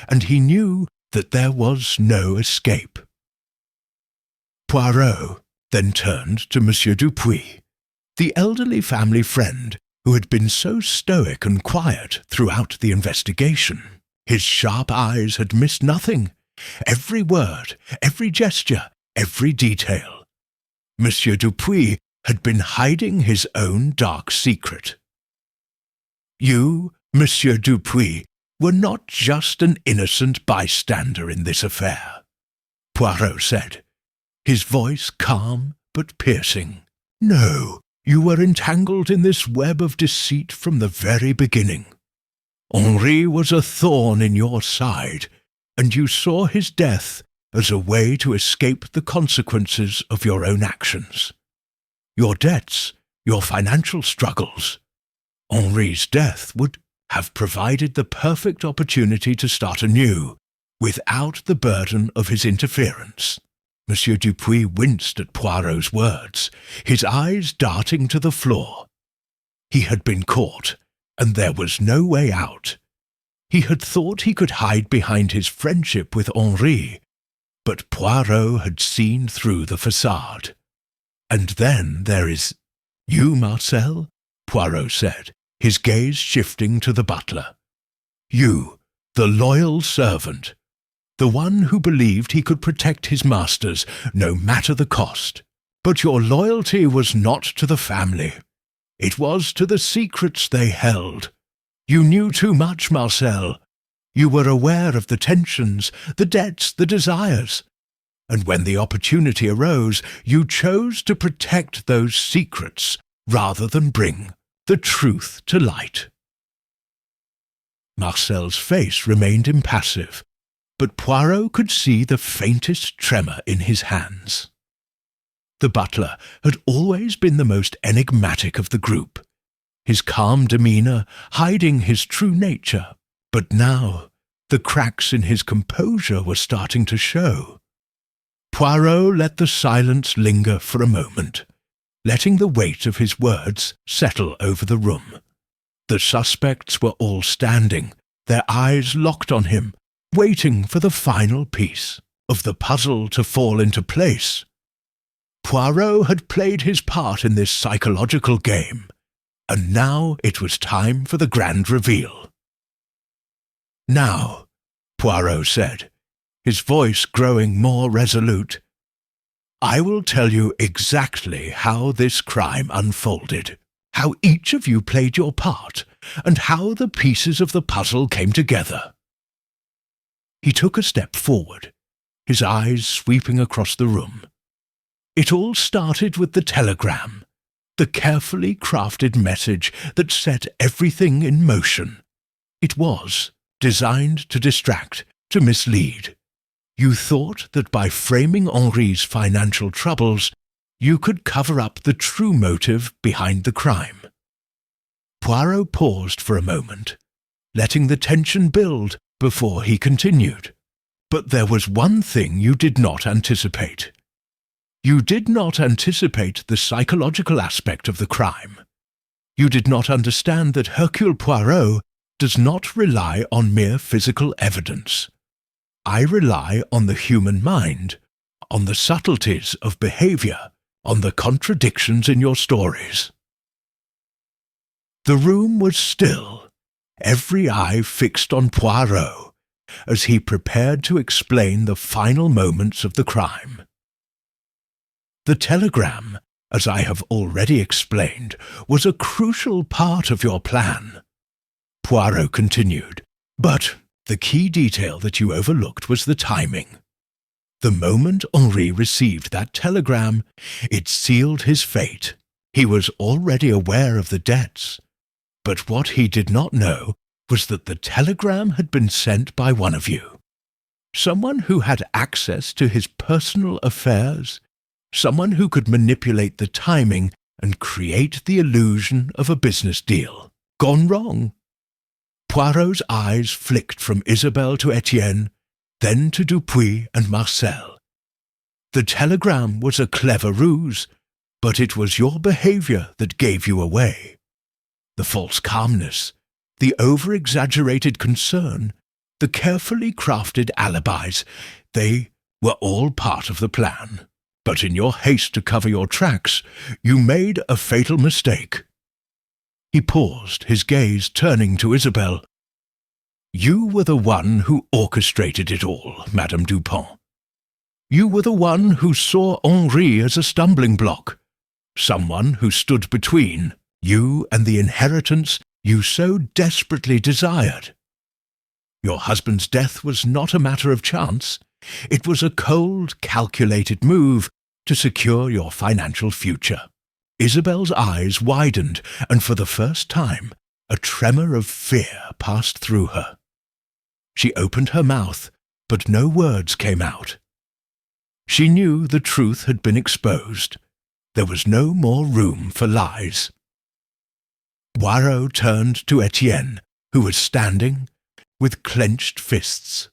and he knew that there was no escape. Poirot then turned to Monsieur Dupuis, the elderly family friend who had been so stoic and quiet throughout the investigation. His sharp eyes had missed nothing, every word, every gesture, every detail. Monsieur Dupuis had been hiding his own dark secret. "You, Monsieur Dupuis, were not just an innocent bystander in this affair," Poirot said, his voice calm but piercing. "No, you were entangled in this web of deceit from the very beginning. Henri was a thorn in your side, and you saw his death as a way to escape the consequences of your own actions. Your debts, your financial struggles. Henri's death would have provided the perfect opportunity to start anew, without the burden of his interference." Monsieur Dupuis winced at Poirot's words, his eyes darting to the floor. He had been caught, and there was no way out. He had thought he could hide behind his friendship with Henri, but Poirot had seen through the facade. "And then there is you, Marcel," Poirot said, his gaze shifting to the butler. "You, the loyal servant, the one who believed he could protect his masters no matter the cost. But your loyalty was not to the family. It was to the secrets they held. You knew too much, Marcel. You were aware of the tensions, the debts, the desires. And when the opportunity arose, you chose to protect those secrets rather than bring the truth to light." Marcel's face remained impassive, but Poirot could see the faintest tremor in his hands. The butler had always been the most enigmatic of the group, his calm demeanour hiding his true nature, but now the cracks in his composure were starting to show. Poirot let the silence linger for a moment, letting the weight of his words settle over the room. The suspects were all standing, their eyes locked on him, waiting for the final piece of the puzzle to fall into place. Poirot had played his part in this psychological game, and now it was time for the grand reveal. "Now," Poirot said, his voice growing more resolute, "I will tell you exactly how this crime unfolded, how each of you played your part, and how the pieces of the puzzle came together." He took a step forward, his eyes sweeping across the room. "It all started with the telegram, the carefully crafted message that set everything in motion. It was designed to distract, to mislead. You thought that by framing Henri's financial troubles, you could cover up the true motive behind the crime." Poirot paused for a moment, letting the tension build before he continued. "But there was one thing you did not anticipate. You did not anticipate the psychological aspect of the crime. You did not understand that Hercule Poirot does not rely on mere physical evidence. I rely on the human mind, on the subtleties of behavior, on the contradictions in your stories." The room was still, every eye fixed on Poirot, as he prepared to explain the final moments of the crime. "The telegram, as I have already explained, was a crucial part of your plan," Poirot continued, "but the key detail that you overlooked was the timing. The moment Henri received that telegram, it sealed his fate. He was already aware of the debts, but what he did not know was that the telegram had been sent by one of you. Someone who had access to his personal affairs, someone who could manipulate the timing and create the illusion of a business deal gone wrong. Poirot's eyes flicked from Isabelle to Etienne, then to Dupuis and Marcel. The telegram was a clever ruse, but it was your behavior that gave you away. The false calmness, the over-exaggerated concern, the carefully crafted alibis, they were all part of the plan. But in your haste to cover your tracks, you made a fatal mistake. He paused, his gaze turning to Isabelle. You were the one who orchestrated it all, Madame Dupont. You were the one who saw Henri as a stumbling block, someone who stood between you and the inheritance you so desperately desired. Your husband's death was not a matter of chance. It was a cold, calculated move to secure your financial future. Isabelle's eyes widened, and for the first time, a tremor of fear passed through her. She opened her mouth, but no words came out. She knew the truth had been exposed. There was no more room for lies. Poirot turned to Etienne, who was standing with clenched fists.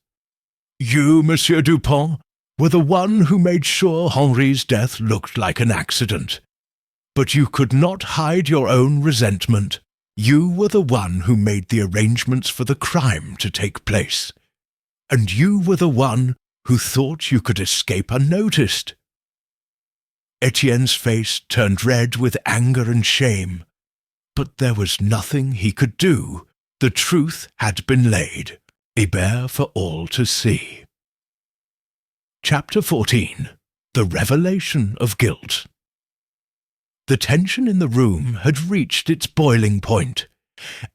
You, Monsieur Dupont, were the one who made sure Henri's death looked like an accident. But you could not hide your own resentment. You were the one who made the arrangements for the crime to take place. And you were the one who thought you could escape unnoticed. Etienne's face turned red with anger and shame. But there was nothing he could do. The truth had been laid, bare for all to see. Chapter 14. The Revelation of Guilt. The tension in the room had reached its boiling point.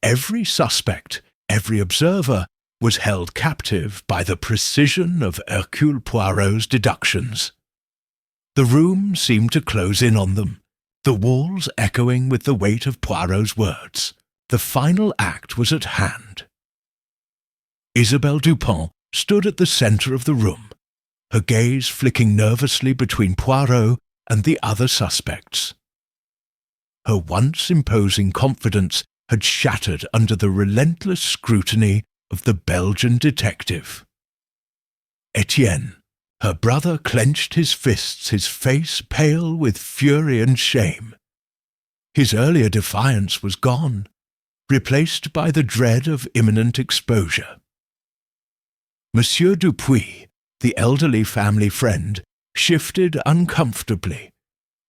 Every suspect, every observer, was held captive by the precision of Hercule Poirot's deductions. The room seemed to close in on them, the walls echoing with the weight of Poirot's words. The final act was at hand. Isabelle Dupont stood at the centre of the room, her gaze flicking nervously between Poirot and the other suspects. Her once imposing confidence had shattered under the relentless scrutiny of the Belgian detective. Etienne, her brother, clenched his fists, his face pale with fury and shame. His earlier defiance was gone, replaced by the dread of imminent exposure. Monsieur Dupuis, the elderly family friend, shifted uncomfortably,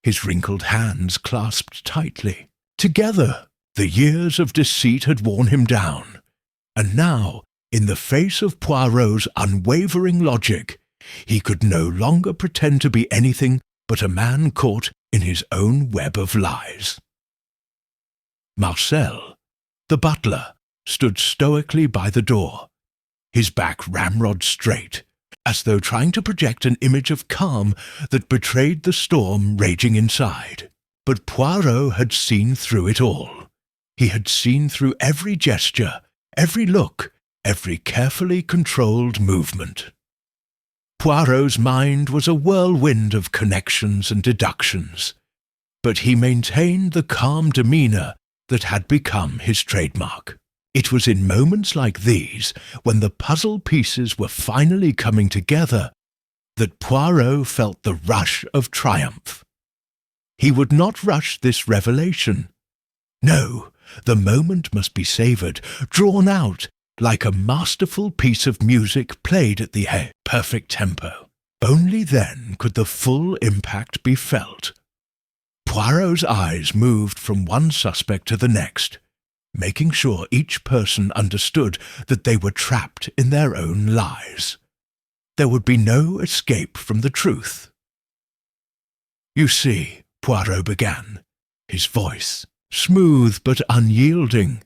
his wrinkled hands clasped tightly. Together, the years of deceit had worn him down, and now, in the face of Poirot's unwavering logic, he could no longer pretend to be anything but a man caught in his own web of lies. Marcel, the butler, stood stoically by the door, his back ramrod straight, as though trying to project an image of calm that betrayed the storm raging inside. But Poirot had seen through it all. He had seen through every gesture, every look, every carefully controlled movement. Poirot's mind was a whirlwind of connections and deductions, but he maintained the calm demeanour that had become his trademark. It was in moments like these, when the puzzle pieces were finally coming together, that Poirot felt the rush of triumph. He would not rush this revelation. No, the moment must be savoured, drawn out, like a masterful piece of music played at the perfect tempo. Only then could the full impact be felt. Poirot's eyes moved from one suspect to the next, making sure each person understood that they were trapped in their own lies. There would be no escape from the truth. You see, Poirot began, his voice smooth but unyielding.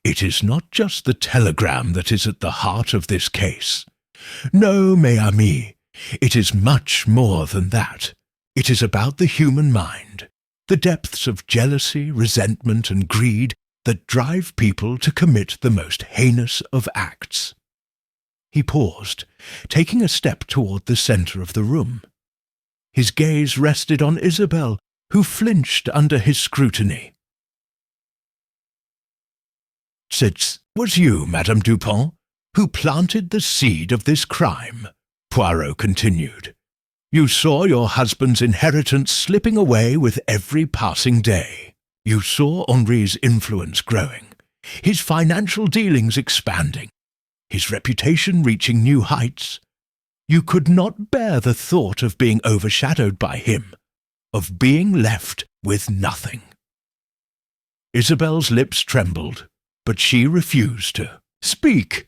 It is not just the telegram that is at the heart of this case. No, mes amis, it is much more than that. It is about the human mind, the depths of jealousy, resentment, and greed that drive people to commit the most heinous of acts. He paused, taking a step toward the centre of the room. His gaze rested on Isabelle, who flinched under his scrutiny. was you, Madame Dupin, who planted the seed of this crime," Poirot continued. "You saw your husband's inheritance slipping away with every passing day. You saw Henri's influence growing, his financial dealings expanding, his reputation reaching new heights. You could not bear the thought of being overshadowed by him, of being left with nothing." Isabelle's lips trembled, but she refused to speak.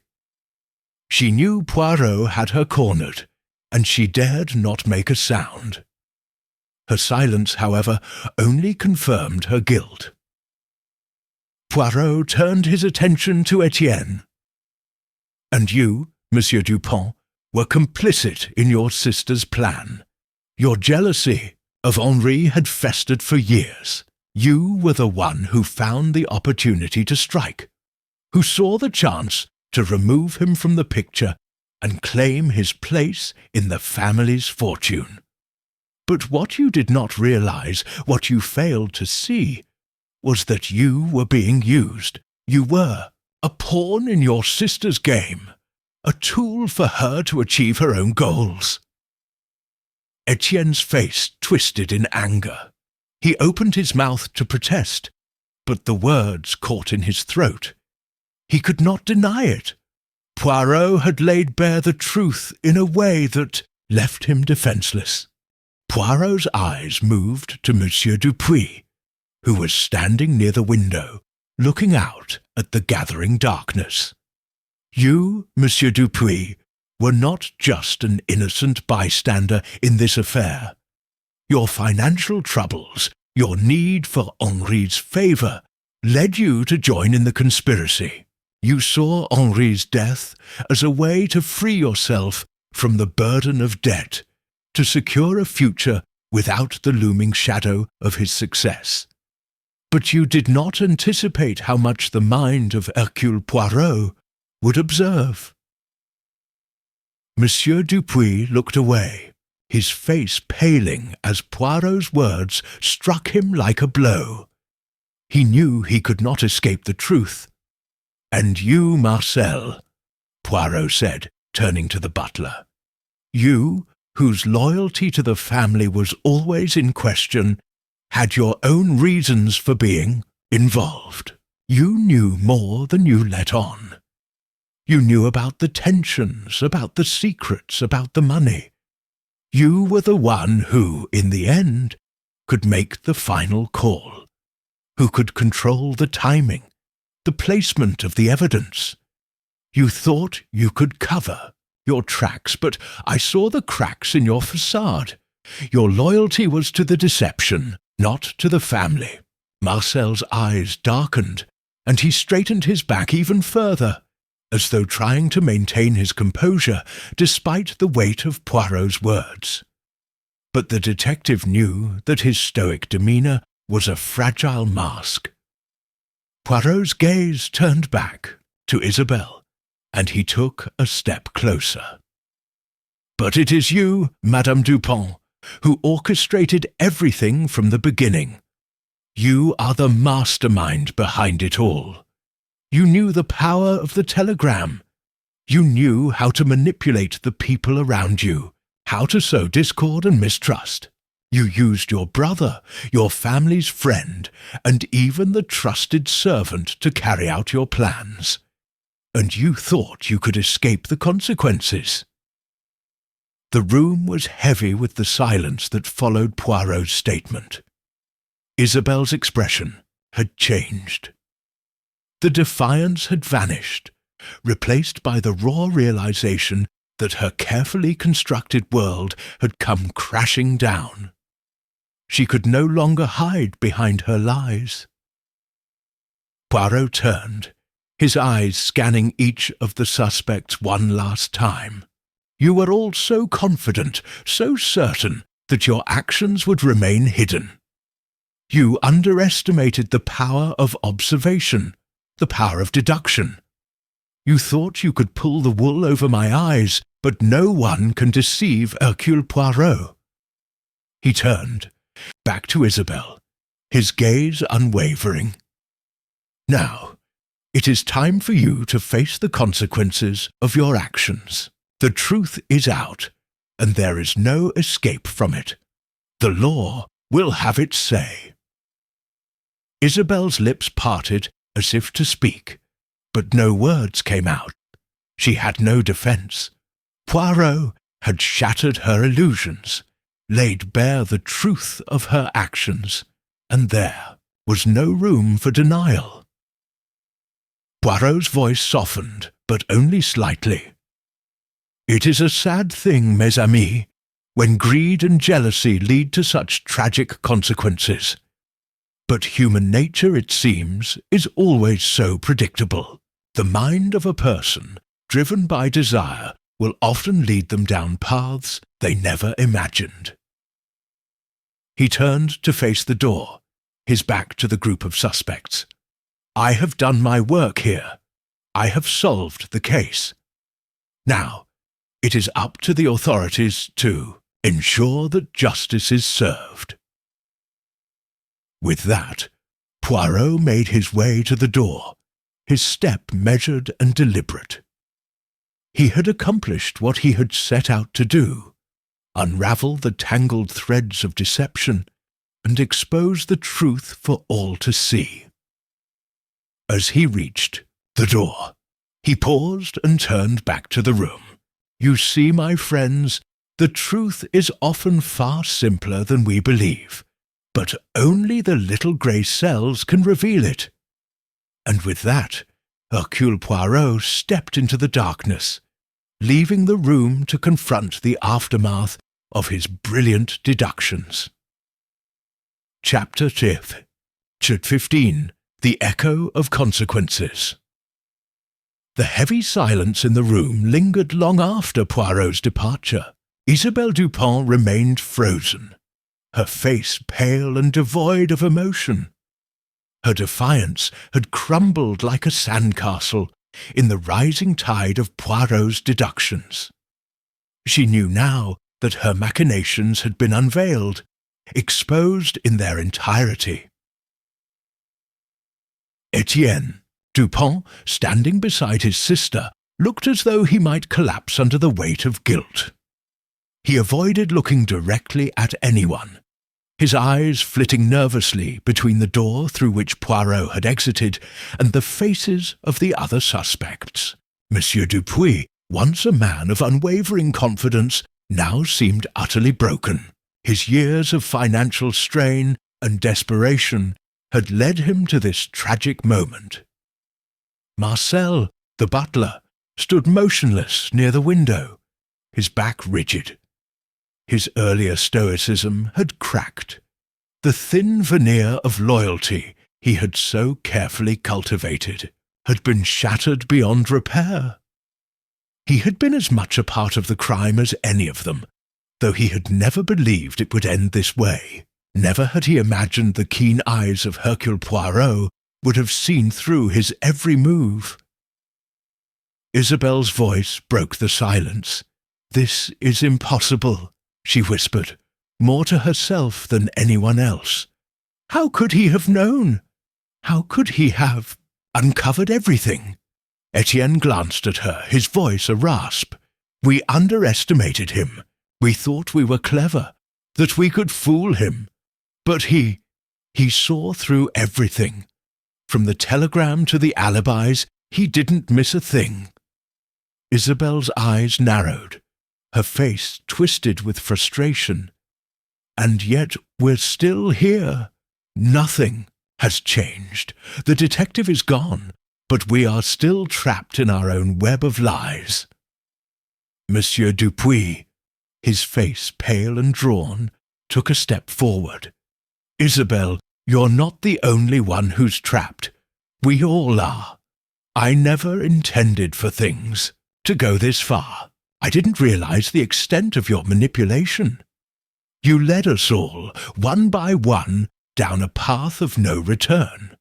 She knew Poirot had her cornered, and she dared not make a sound. Her silence, however, only confirmed her guilt. Poirot turned his attention to Etienne. "And you, Monsieur Dupin, were complicit in your sister's plan. Your jealousy of Henri had festered for years. You were the one who found the opportunity to strike, who saw the chance to remove him from the picture and claim his place in the family's fortune. But what you did not realize, what you failed to see, was that you were being used. You were a pawn in your sister's game, a tool for her to achieve her own goals." Etienne's face twisted in anger. He opened his mouth to protest, but the words caught in his throat. He could not deny it. Poirot had laid bare the truth in a way that left him defenseless. Poirot's eyes moved to Monsieur Dupuis, who was standing near the window, looking out at the gathering darkness. "You, Monsieur Dupuis, were not just an innocent bystander in this affair. Your financial troubles, your need for Henri's favour, led you to join in the conspiracy. You saw Henri's death as a way to free yourself from the burden of debt, to secure a future without the looming shadow of his success. But you did not anticipate how much the mind of Hercule Poirot would observe." Monsieur Dupuis looked away, his face paling as Poirot's words struck him like a blow. He knew he could not escape the truth. "And you, Marcel," Poirot said, turning to the butler, "you, whose loyalty to the family was always in question, had your own reasons for being involved. You knew more than you let on. You knew about the tensions, about the secrets, about the money. You were the one who, in the end, could make the final call, who could control the timing, the placement of the evidence. You thought you could cover your tracks, but I saw the cracks in your facade. Your loyalty was to the deception, not to the family." Marcel's eyes darkened, and he straightened his back even further, as though trying to maintain his composure despite the weight of Poirot's words. But the detective knew that his stoic demeanour was a fragile mask. Poirot's gaze turned back to Isabelle, and he took a step closer. "But it is you, Madame Dupin, who orchestrated everything from the beginning. You are the mastermind behind it all. You knew the power of the telegram. You knew how to manipulate the people around you, how to sow discord and mistrust. You used your brother, your family's friend, and even the trusted servant to carry out your plans. And you thought you could escape the consequences." The room was heavy with the silence that followed Poirot's statement. Isabelle's expression had changed. The defiance had vanished, replaced by the raw realization that her carefully constructed world had come crashing down. She could no longer hide behind her lies. Poirot turned, his eyes scanning each of the suspects one last time. "You were all so confident, so certain that your actions would remain hidden. You underestimated the power of observation, the power of deduction. You thought you could pull the wool over my eyes, but no one can deceive Hercule Poirot." He turned, back to Isabelle, his gaze unwavering. "Now, It is time for you to face the consequences of your actions. The truth is out, and there is no escape from it. The law will have its say." Isabel's lips parted as if to speak, but no words came out. She had no defence. Poirot had shattered her illusions, laid bare the truth of her actions, and there was no room for denial. Poirot's voice softened, but only slightly. "It is a sad thing, mes amis, when greed and jealousy lead to such tragic consequences. But human nature, it seems, is always so predictable. The mind of a person, driven by desire, will often lead them down paths they never imagined." He turned to face the door, his back to the group of suspects. "I have done my work here. I have solved the case. Now, it is up to the authorities to ensure that justice is served." With that, Poirot made his way to the door, his step measured and deliberate. He had accomplished what he had set out to do, unravel the tangled threads of deception and expose the truth for all to see. As he reached the door, he paused and turned back to the room. "You see, my friends, the truth is often far simpler than we believe, but only the little grey cells can reveal it." And with that, Hercule Poirot stepped into the darkness, leaving the room to confront the aftermath of his brilliant deductions. Chapter 15. The Echo of Consequences. The heavy silence in the room lingered long after Poirot's departure. Isabelle Dupin remained frozen, her face pale and devoid of emotion. Her defiance had crumbled like a sandcastle in the rising tide of Poirot's deductions. She knew now that her machinations had been unveiled, exposed in their entirety. Etienne Dupin, standing beside his sister, looked as though he might collapse under the weight of guilt. He avoided looking directly at anyone, his eyes flitting nervously between the door through which Poirot had exited and the faces of the other suspects. Monsieur Dupuis, once a man of unwavering confidence, now seemed utterly broken. His years of financial strain and desperation had led him to this tragic moment. Marcel, the butler, stood motionless near the window, his back rigid. His earlier stoicism had cracked. The thin veneer of loyalty he had so carefully cultivated had been shattered beyond repair. He had been as much a part of the crime as any of them, though he had never believed it would end this way. Never had he imagined the keen eyes of Hercule Poirot would have seen through his every move. Isabelle's voice broke the silence. "This is impossible," she whispered, more to herself than anyone else. "How could he have known? How could he have uncovered everything?" Etienne glanced at her, his voice a rasp. "We underestimated him. We thought we were clever, that we could fool him. But he saw through everything. From the telegram to the alibis, he didn't miss a thing." Isabelle's eyes narrowed, her face twisted with frustration. "And yet we're still here. Nothing has changed. The detective is gone, but we are still trapped in our own web of lies." Monsieur Dupuis, his face pale and drawn, took a step forward. "Isabelle, you're not the only one who's trapped. We all are. I never intended for things to go this far. I didn't realize the extent of your manipulation. You led us all, one by one, down a path of no return.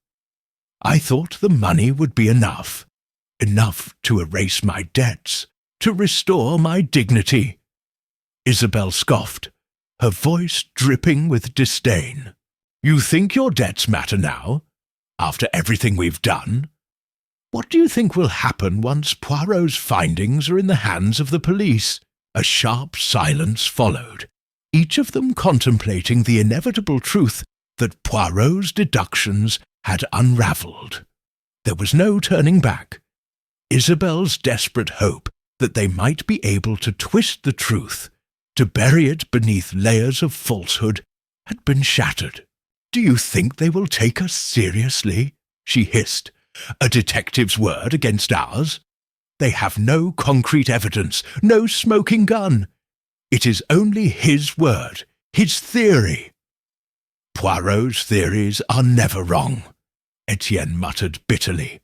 I thought the money would be enough to erase my debts, to restore my dignity." Isabelle scoffed, her voice dripping with disdain. "You think your debts matter now, after everything we've done? What do you think will happen once Poirot's findings are in the hands of the police? A sharp silence followed, each of them contemplating the inevitable truth that Poirot's deductions had unravelled. There was no turning back. Isabel's desperate hope that they might be able to twist the truth, to bury it beneath layers of falsehood, had been shattered. "Do you think they will take us seriously?" she hissed. "A detective's word against ours? They have no concrete evidence, no smoking gun. It is only his word, his theory." "Poirot's theories are never wrong," Etienne muttered bitterly.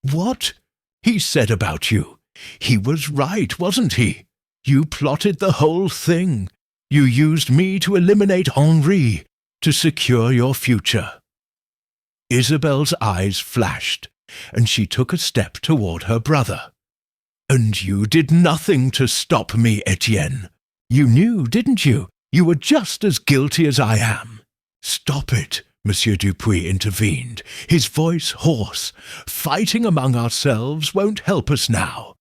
"What he said about you? He was right, wasn't he? You plotted the whole thing. You used me to eliminate Henri, to secure your future." Isabel's eyes flashed, and she took a step toward her brother. "And you did nothing to stop me, Etienne. You knew, didn't you? You were just as guilty as I am." "Stop it," Monsieur Dupuis intervened, his voice hoarse. "Fighting among ourselves won't help us now.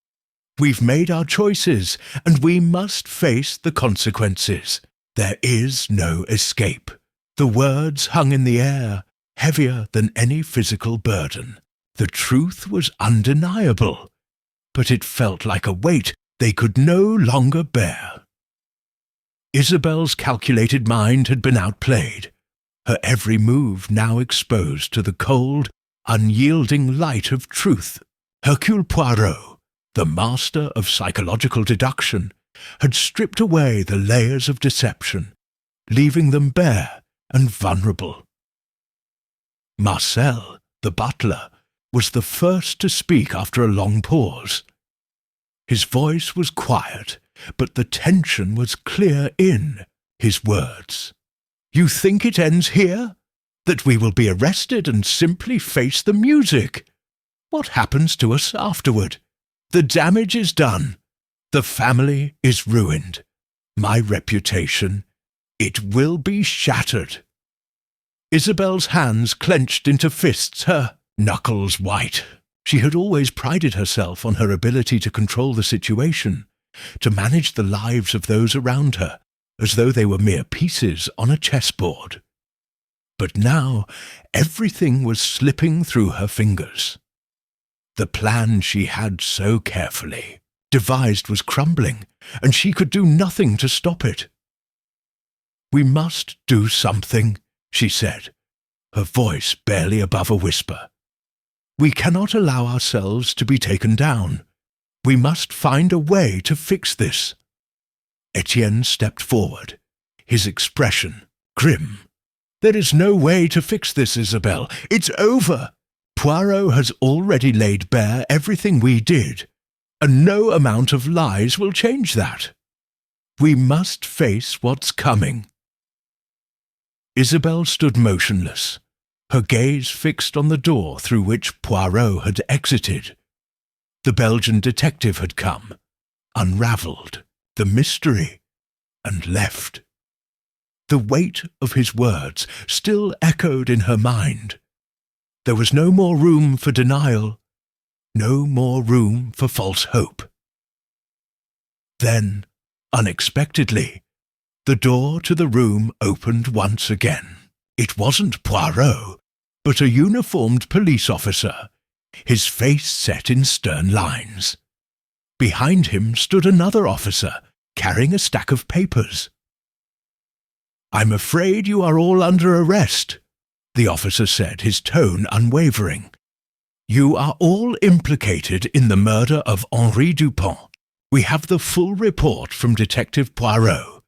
We've made our choices, and we must face the consequences. There is no escape." The words hung in the air, heavier than any physical burden. The truth was undeniable, but it felt like a weight they could no longer bear. Isabel's calculated mind had been outplayed, her every move now exposed to the cold, unyielding light of truth. Hercule Poirot, the master of psychological deduction, had stripped away the layers of deception, leaving them bare and vulnerable. Marcel, the butler, was the first to speak after a long pause. His voice was quiet, but the tension was clear in his words. "You think it ends here? That we will be arrested and simply face the music? What happens to us afterward? The damage is done. The family is ruined. My reputation, it will be shattered." Isabel's hands clenched into fists, her knuckles white. She had always prided herself on her ability to control the situation, to manage the lives of those around her, as though they were mere pieces on a chessboard. But now everything was slipping through her fingers. The plan she had so carefully devised was crumbling, and she could do nothing to stop it. "We must do something," she said, her voice barely above a whisper. "We cannot allow ourselves to be taken down. We must find a way to fix this." Etienne stepped forward, his expression grim. "There is no way to fix this, Isabel. It's over. Poirot has already laid bare everything we did, and no amount of lies will change that. We must face what's coming." Isabel stood motionless, her gaze fixed on the door through which Poirot had exited. The Belgian detective had come, unravelled the mystery, and left. The weight of his words still echoed in her mind. There was no more room for denial, no more room for false hope. Then, unexpectedly, the door to the room opened once again. It wasn't Poirot, but a uniformed police officer, his face set in stern lines. Behind him stood another officer, carrying a stack of papers. "I'm afraid you are all under arrest," the officer said, his tone unwavering. "You are all implicated in the murder of Henri Dupont. We have the full report from Detective Poirot,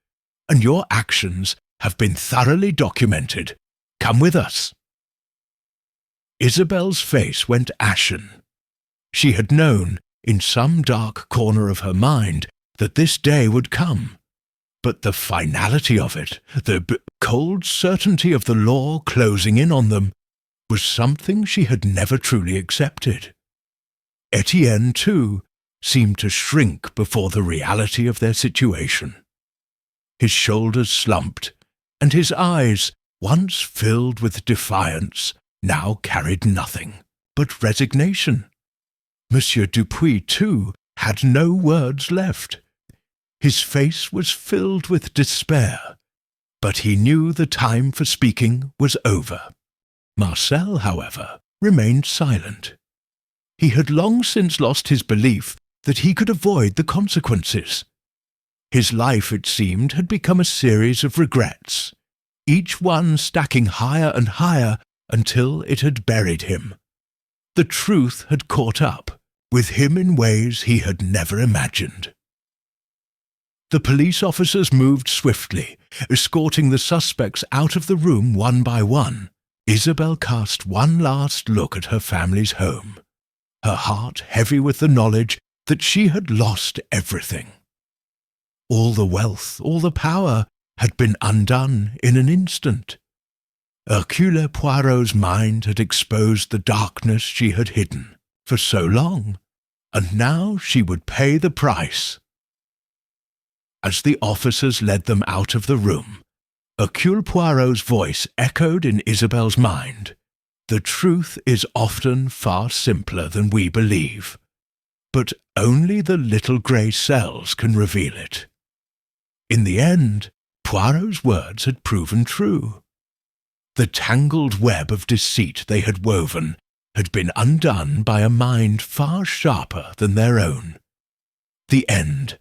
and your actions have been thoroughly documented. Come with us." Isabel's face went ashen. She had known, in some dark corner of her mind, that this day would come. But the finality of it, the cold certainty of the law closing in on them, was something she had never truly accepted. Etienne, too, seemed to shrink before the reality of their situation. His shoulders slumped, and his eyes, once filled with defiance, now carried nothing but resignation. Monsieur Dupuis, too, had no words left. His face was filled with despair, but he knew the time for speaking was over. Marcel, however, remained silent. He had long since lost his belief that he could avoid the consequences. His life, it seemed, had become a series of regrets, each one stacking higher and higher until it had buried him. The truth had caught up with him in ways he had never imagined. The police officers moved swiftly, escorting the suspects out of the room one by one. Isabelle cast one last look at her family's home, her heart heavy with the knowledge that she had lost everything. All the wealth, all the power had been undone in an instant. Hercule Poirot's mind had exposed the darkness she had hidden for so long, and now she would pay the price. As the officers led them out of the room, Hercule Poirot's voice echoed in Isabelle's mind. The truth is often far simpler than we believe, but only the little grey cells can reveal it. In the end, Poirot's words had proven true. The tangled web of deceit they had woven had been undone by a mind far sharper than their own. The end